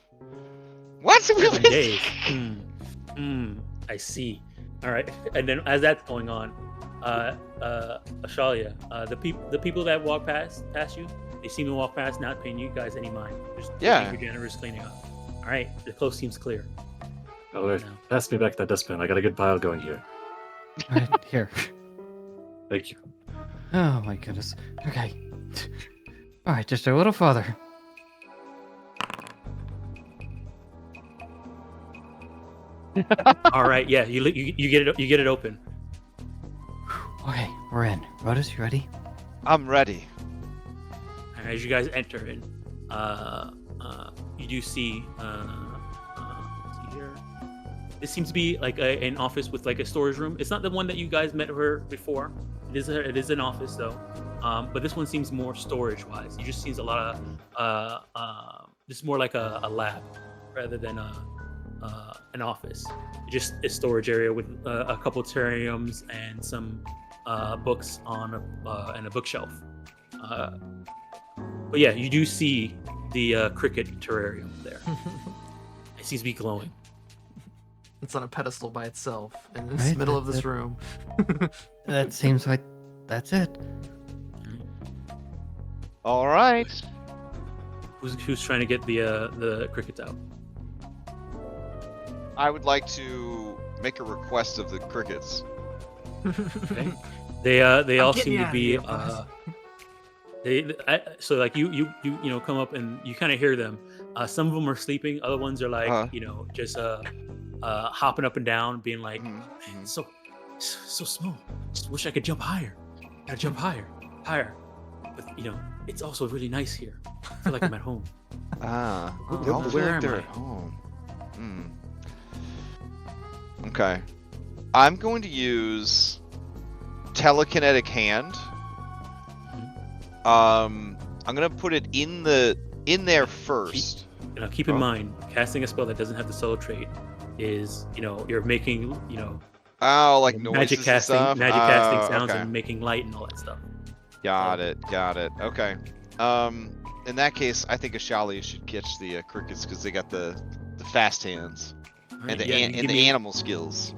What? 7 days. I see. All right. And then as that's going on, Ashalia, the people that walk past you, they seem to walk past, not paying you guys any mind. Just being generous, cleaning up. All right. The coast seems clear. All right. Pass me back that dustbin. I got a good pile going here. All right, here. Thank you. Oh my goodness. Okay. All right, just a little farther. All right. Yeah. You get it open. Okay, we're in. Rodus, you ready? I'm ready. And as you guys enter in, you do see. Let's see here. This seems to be like an office with like a storage room. It's not the one that you guys met her before. It is an office though, but this one seems more storage wise. You just sees a lot of this is more like a lab rather than an office. Just a storage area with a couple terrariums and some books on and a bookshelf. But yeah, you do see the cricket terrarium there. It seems to be glowing. It's on a pedestal by itself in the middle of this room. That seems like that's it. All right. Who's trying to get the crickets out? I would like to make a request of the crickets. Okay. They all seem to be so like you come up and you kind of hear them. Some of them are sleeping. Other ones are like just hopping up and down, being like, "Man, it's so small. Just wish I could jump higher. Gotta jump higher. But it's also really nice here. I feel like I'm at home." Where am I? At home. Okay. I'm going to use telekinetic hand. I'm gonna put it in there first. Keep in mind, casting a spell that doesn't have the solo trait is you're making like magic casting sounds and making light and all that stuff. Got it. Okay. In that case, I think Ashalia should catch the crickets because they got the fast hands and the animal skills.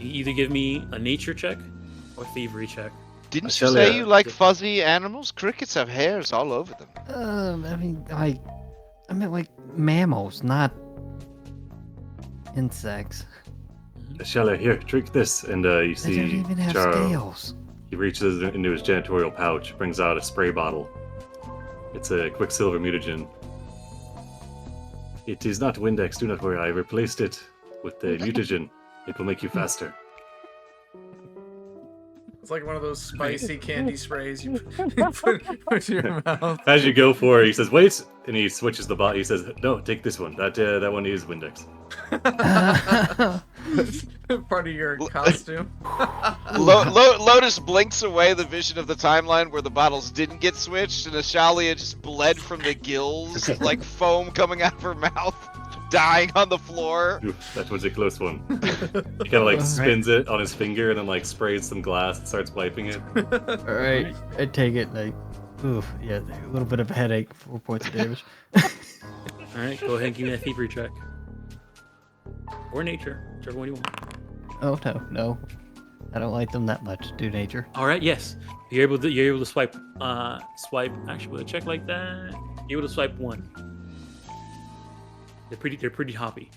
Either give me a nature check or thievery check. Didn't you Ashalia. say you like fuzzy animals? Crickets have hairs all over them. I mean, I meant like mammals, not insects. Shella, here, drink this. And you They see don't even have Charo. scales. He reaches into his janitorial pouch, brings out a spray bottle. It's a Quicksilver mutagen. It is not Windex, do not worry. I replaced it with the mutagen. It will make you faster. It's like one of those spicy candy sprays you put in your mouth. As you go for it, he says, "Wait!" and he switches the bottle. He says, "No, take this one. That one is Windex." Part of your costume. Lotus blinks away the vision of the timeline where the bottles didn't get switched, and Ashalia just bled from the gills, like foam coming out of her mouth, dying on the floor. Oof, that was a close one. He kind of like spins it on his finger and then like sprays some glass and starts wiping it. All right, I take it. Like, oof, yeah, a little bit of a headache. 4 points of damage. All right, go ahead and give me that thievery check. Or nature, whichever one you want. Oh no, I don't like them that much. Do nature. All right, yes, you're able to swipe. Actually, with a check like that, you're able to swipe one. They're pretty hoppy.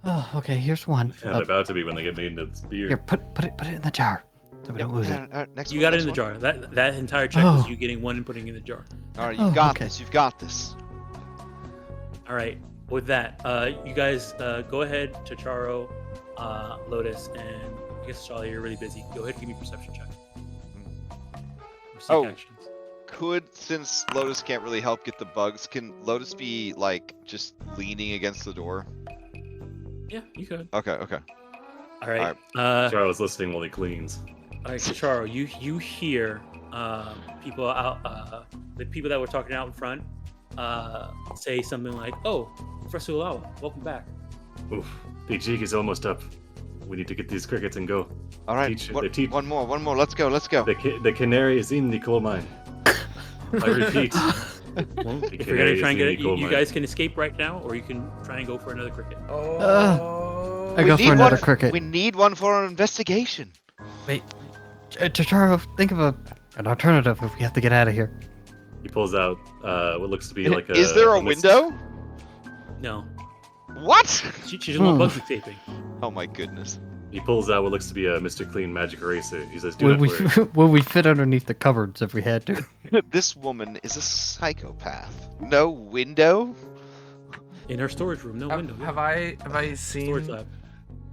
Oh, okay. Here's one. Yeah, they're about to be when they get made into beer. Here, put it in the jar, so we don't lose it. Next You one, got it in next the one. jar. That entire check was you getting one and putting it in the jar. All right, Oh, you've got okay. this. You've got this. All right. With that, you guys go ahead to Charo, Lotus, and I guess Charlie, you're really busy. Go ahead and give me a perception check. Or seek Oh. actions. Since Lotus can't really help get the bugs, can Lotus be like just leaning against the door? Yeah, you could. Okay. All right. Charles listening while he cleans. All right, so Charo, you hear people out, the people that were talking out in front, say something like, "Oh, Professor Ulawa, welcome back." Oof, the jig is almost up. We need to get these crickets and go. All right. One more. Let's go. The canary is in the coal mine. I repeat. Well, if you're gonna try and get it, you guys can escape right now, or you can try and go for another cricket. Oh. I go for another cricket. We need one for our investigation. Wait, Charo, think of an alternative if we have to get out of here. He pulls out what looks to be like a. Is there a window? No, What? she just want buggy taping. Oh my goodness. He pulls out what looks to be a Mr. Clean magic eraser. He says, "Do Would not we worry." would we fit underneath the cupboards if we had to? This woman is a psychopath. No window? In her storage room, no window. Have I Storage seen? lab.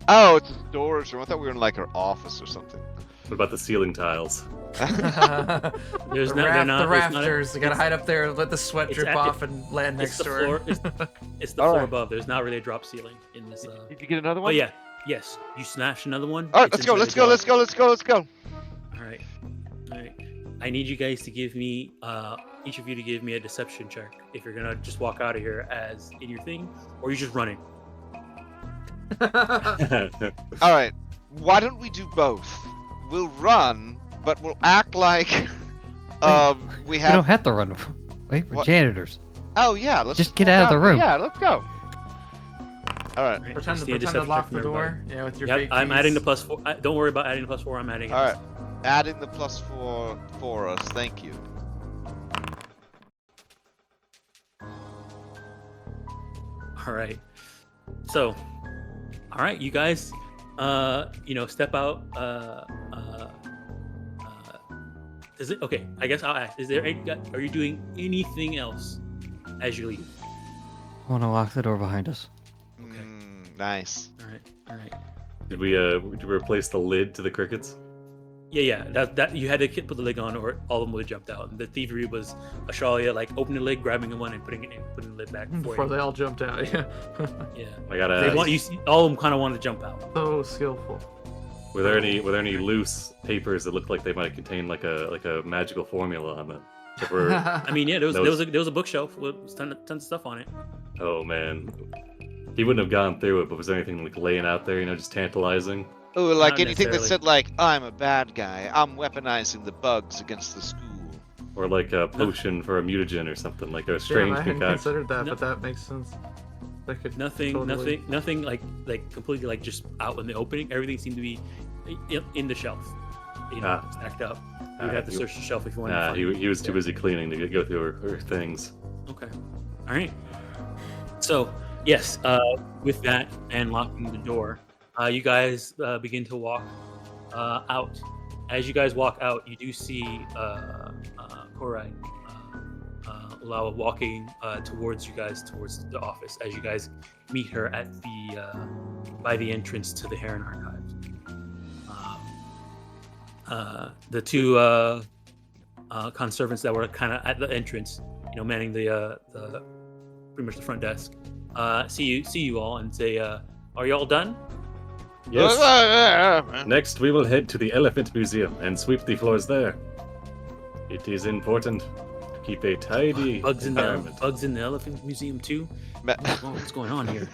Oh, it's a storage room. I thought we were in like her office or something. What about the ceiling tiles? There's the not. They're not. the there's not a- rafters. You gotta hide up there and let the sweat it's drip at- off and land It's next the to floor. her. It's the All floor right. above. There's not really a drop ceiling in this. Did you get another one? But yeah, yes, you smash another one. All right, it's let's go. inside the jar. Let's go. All right. I need you guys to give me, each of you to give me a deception check if you're gonna just walk out of here as in your thing, or you're just running. All right. Why don't we do both? We'll run, but we'll act like we We don't have. have to run. Wait, we're What? janitors. Oh yeah, let's Just get walk out of the room. Yeah, let's go. All right. Right, Pretend just to need a deception lock check the from everybody. door. Yeah, with your Yep, fake I'm keys. adding the +4. Don't worry about adding the +4. I'm adding it. All right. Adding the +4 for us. Thank you. All right. So, all right, you guys, step out. Is it okay? I guess I'll ask. Are you doing anything else as you leave? I want to lock the door behind us. Okay. Nice. All right. Did we replace the lid to the crickets? Yeah. That you had to put the lid on, or all of them would have jumped out. And the thievery was Ashalia like opening the lid, grabbing one, and putting the lid back Before they all jumped out. Yeah. Yeah. I gotta. They ask, want all of them kind of wanted to jump out. So skillful. were there any loose papers that looked like they might contain like a magical formula on them? That were, I mean, yeah, there Those- was a bookshelf with tons of stuff on it. oh man, he wouldn't have gone through it. But was there anything like laying out there? Just tantalizing. Oh, like Not anything that necessarily. said like I'm a bad guy. I'm weaponizing the bugs against the school. Or like a potion for a mutagen or something, like a Damn, strange I hadn't concoction. considered that, No. but that makes sense. That could Nothing like completely like just out in the opening. Everything seemed to be in the shelf, stacked up. You'd have to search the shelf if you wanted to find it. He was too busy cleaning to go through her things. Okay. All right. So yes, with that and locking the door, you guys begin to walk out. As you guys walk out, you do see Korai Lawa walking towards you guys, towards the office. As you guys meet her at the by the entrance to the Heron Archives. The two conservants that were kind of at the entrance, manning the pretty much the front desk, see you all and say, "Are you all done?" Yes. Next, we will head to the Elephant Museum and sweep the floors there. It is important to keep a tidy bugs environment. In the Elephant Museum too. What's going on here?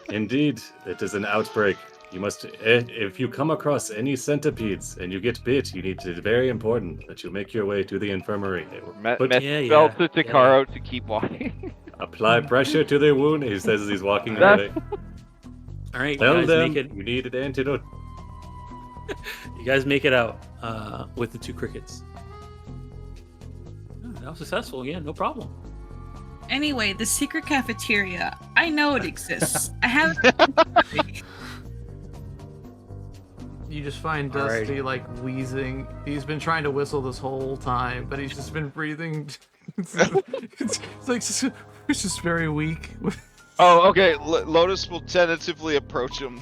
Indeed, it is an outbreak. You must, if you come across any centipedes and you get bit, you need to. Very important that you make your way to the infirmary. Spell to Takaro to keep walking. Apply pressure to their wound. He says as he's walking away. All right, Tell you guys them make it. You need an antidote. You guys make it out with the two crickets. Oh, that was successful. Yeah, no problem. Anyway, the secret cafeteria. I know it exists. I have. You just find Dusty Alrighty. like wheezing. He's been trying to whistle this whole time, but he's just been breathing. it's just very weak. Oh, okay. Lotus will tentatively approach him,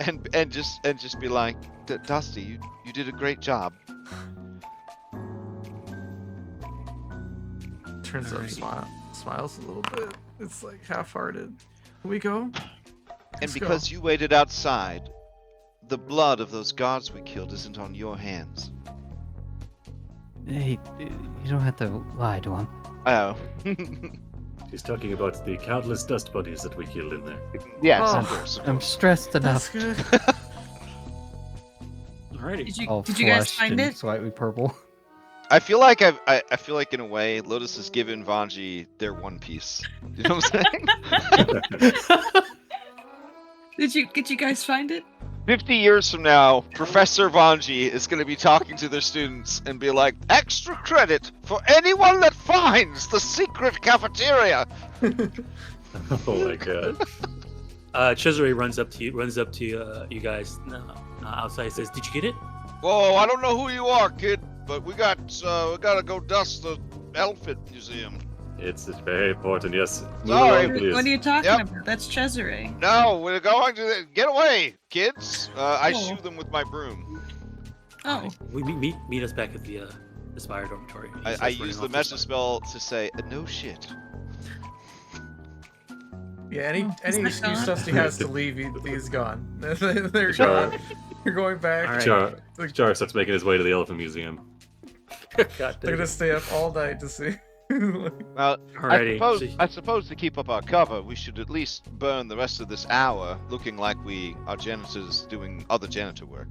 and just be like, Dusty, you did a great job. Turns up, smiles a little bit. It's like half-hearted. Can we go? And because you waited outside, the blood of those guards we killed isn't on your hands. Hey, you don't have to lie to him. Oh. He's talking about the countless dust bunnies that we killed in there. Yes. Oh. Of course. I'm stressed That's enough. good. Alrighty. All Did you guys flushed find and it? slightly purple. I feel like I feel like in a way Lotus has given Vanji their one piece. You know what I'm saying? Did you guys find it? 50 years from now, Professor Vanji is going to be talking to their students and be like, extra credit for anyone that finds the secret cafeteria. Oh my god. Cesare runs up to you guys outside. Says, "Did you get it?" Whoa, I don't know who you are, kid, but we gotta go dust the elephant museum. It's very important, yes. Move Sorry. along, please. What are you talking Yep. about? That's Cesare. No, we're going to get away, kids. I Oh. shoo them with my broom. Oh, We meet us back at the Spire dormitory. He I starts use running the off message side. spell to say, no shit. Yeah, any Is that excuse gone? Dusty has to leave, he's gone. They're Sure. gone. You're going back. All right. Char starts making his way to the Elephant Museum. God They're damn gonna it. stay up all night to see. Well, Alrighty. I suppose to keep up our cover, we should at least burn the rest of this hour looking like we are janitors doing other janitor work.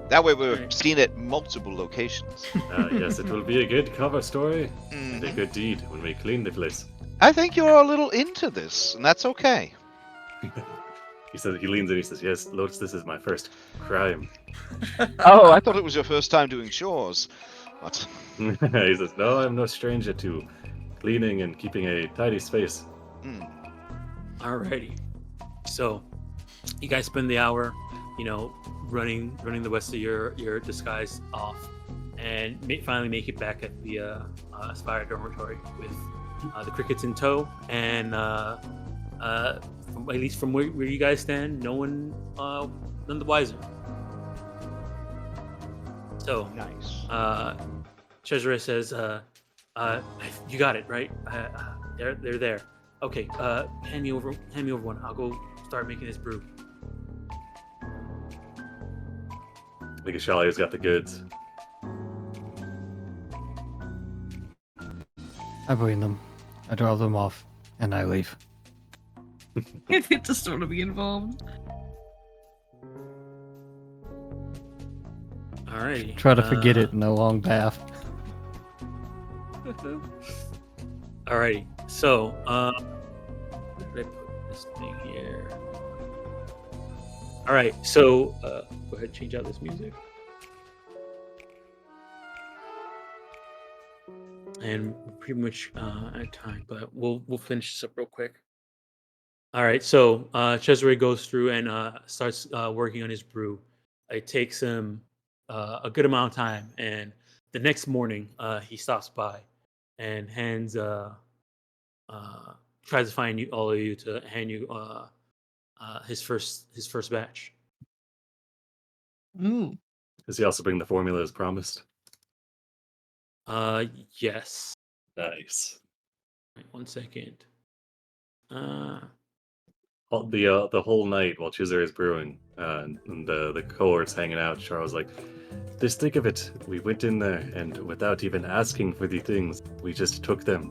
That way we're Right. seen at multiple locations. Yes, it will be a good cover story and a Mhm. good deed when we clean the place. I think you're a little into this, and that's okay. He says, he leans in, he says, yes, Lotus, this is my first crime. Oh, I thought it was your first time doing chores. But He says, no, I'm no stranger to cleaning and keeping a tidy space. Alrighty. So, you guys spend the hour, running the rest of your disguise off, and finally make it back at the Spire dormitory with the crickets in tow, and at least from where you guys stand, none the wiser. So, Nice. Cesare says, "You got it, right? They're there. Okay. Hand me over one. I'll go start making this brew." I think Ashalia's got the goods. I bring them. I draw them off, and I leave. it just want to be involved. Alrighty. Try to forget it in a long bath. Alrighty. So, where did I this thing here. All right, so go ahead and change out this music. And we're pretty much at time, but we'll finish this up real quick. All right, so Cesare goes through and starts working on his brew. It takes him a good amount of time, and the next morning he stops by and hands tries to find all of you to hand you his first batch. Ooh. Does he also bring the formula as promised? Yes. Nice. Wait 1 second. The whole night while Cesare is brewing, and the cohort's hanging out, Charles like, just think of it. We went in there, and without even asking for the things, we just took them.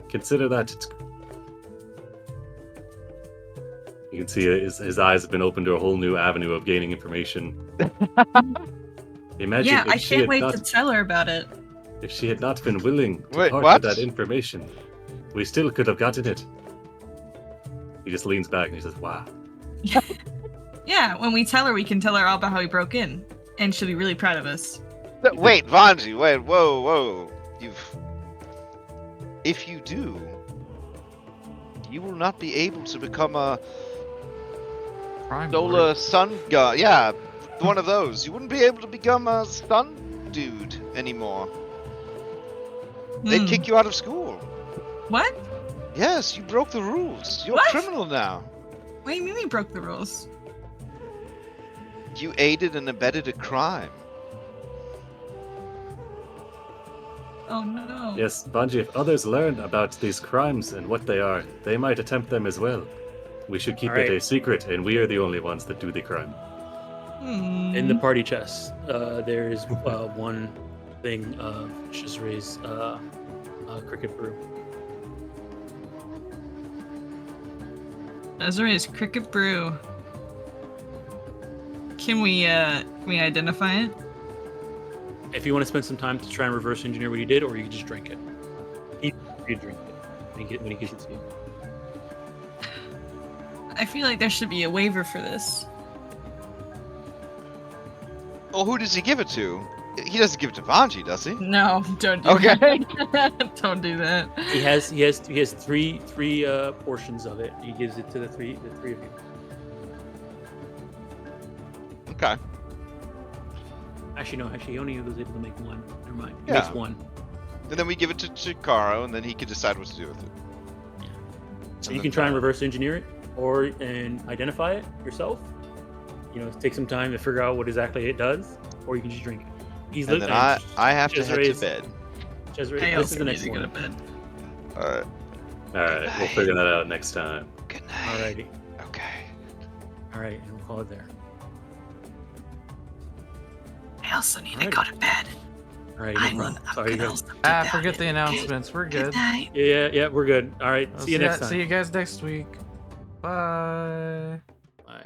Consider that. You can see his eyes have been opened to a whole new avenue of gaining information. Imagine Yeah, if I she can't had wait not, to tell her about it. if she had not been willing to Wait, part what? with that information, we still could have gotten it. He just leans back and he says, "Wow." Yeah, when we tell her, we can tell her all about how we broke in, and she'll be really proud of us. Wait, Vanji, wait, whoa. If you do, you will not be able to become a Prime solar warrior. sun god. Yeah, one of those. You wouldn't be able to become a sun dude anymore. They'd kick you out of school. What? Yes, you broke the rules. You're What? a criminal now. What do you mean we broke the rules? You aided and abetted a crime. Oh no. Yes, Bungie, if others learn about these crimes and what they are, they might attempt them as well. We should keep it Alright. a secret, and we are the only ones that do the crime. In the party chest, there is one thing of Cesare's cricket brew. Cesare's cricket brew. Can we identify it? If you want to spend some time to try and reverse engineer what he did, or you can just drink it. You drink it when he gives it to you. I feel like there should be a waiver for this. Well, who does he give it to? He doesn't give it to Vanji, does he? No, don't do Okay. that. Don't do that. He has three portions of it. He gives it to the three of you. Okay. Actually, he only was able to make one. Never mind. He Yeah. makes one. And then we give it to Chikaro, and then he can decide what to do with it. So And you then can try and that- reverse engineer it, and identify it yourself. Take some time to figure out what exactly it does, or you can just drink it. And then I have to head to Cesare's- bed. Cesare, I this is also the need next to go to one. bed. Alright. Alright, we'll figure that out next time. Good night. Alrighty. Okay. Alright, and we'll call it there. I also need to Alright. go to bed. Alright, I'm no problem. gonna Sorry, you guys. also get Ah, down forget it. the announcements. We're good. Good night. Yeah, we're good. Alright, I'll see you next See time. you guys next week. Bye. Bye.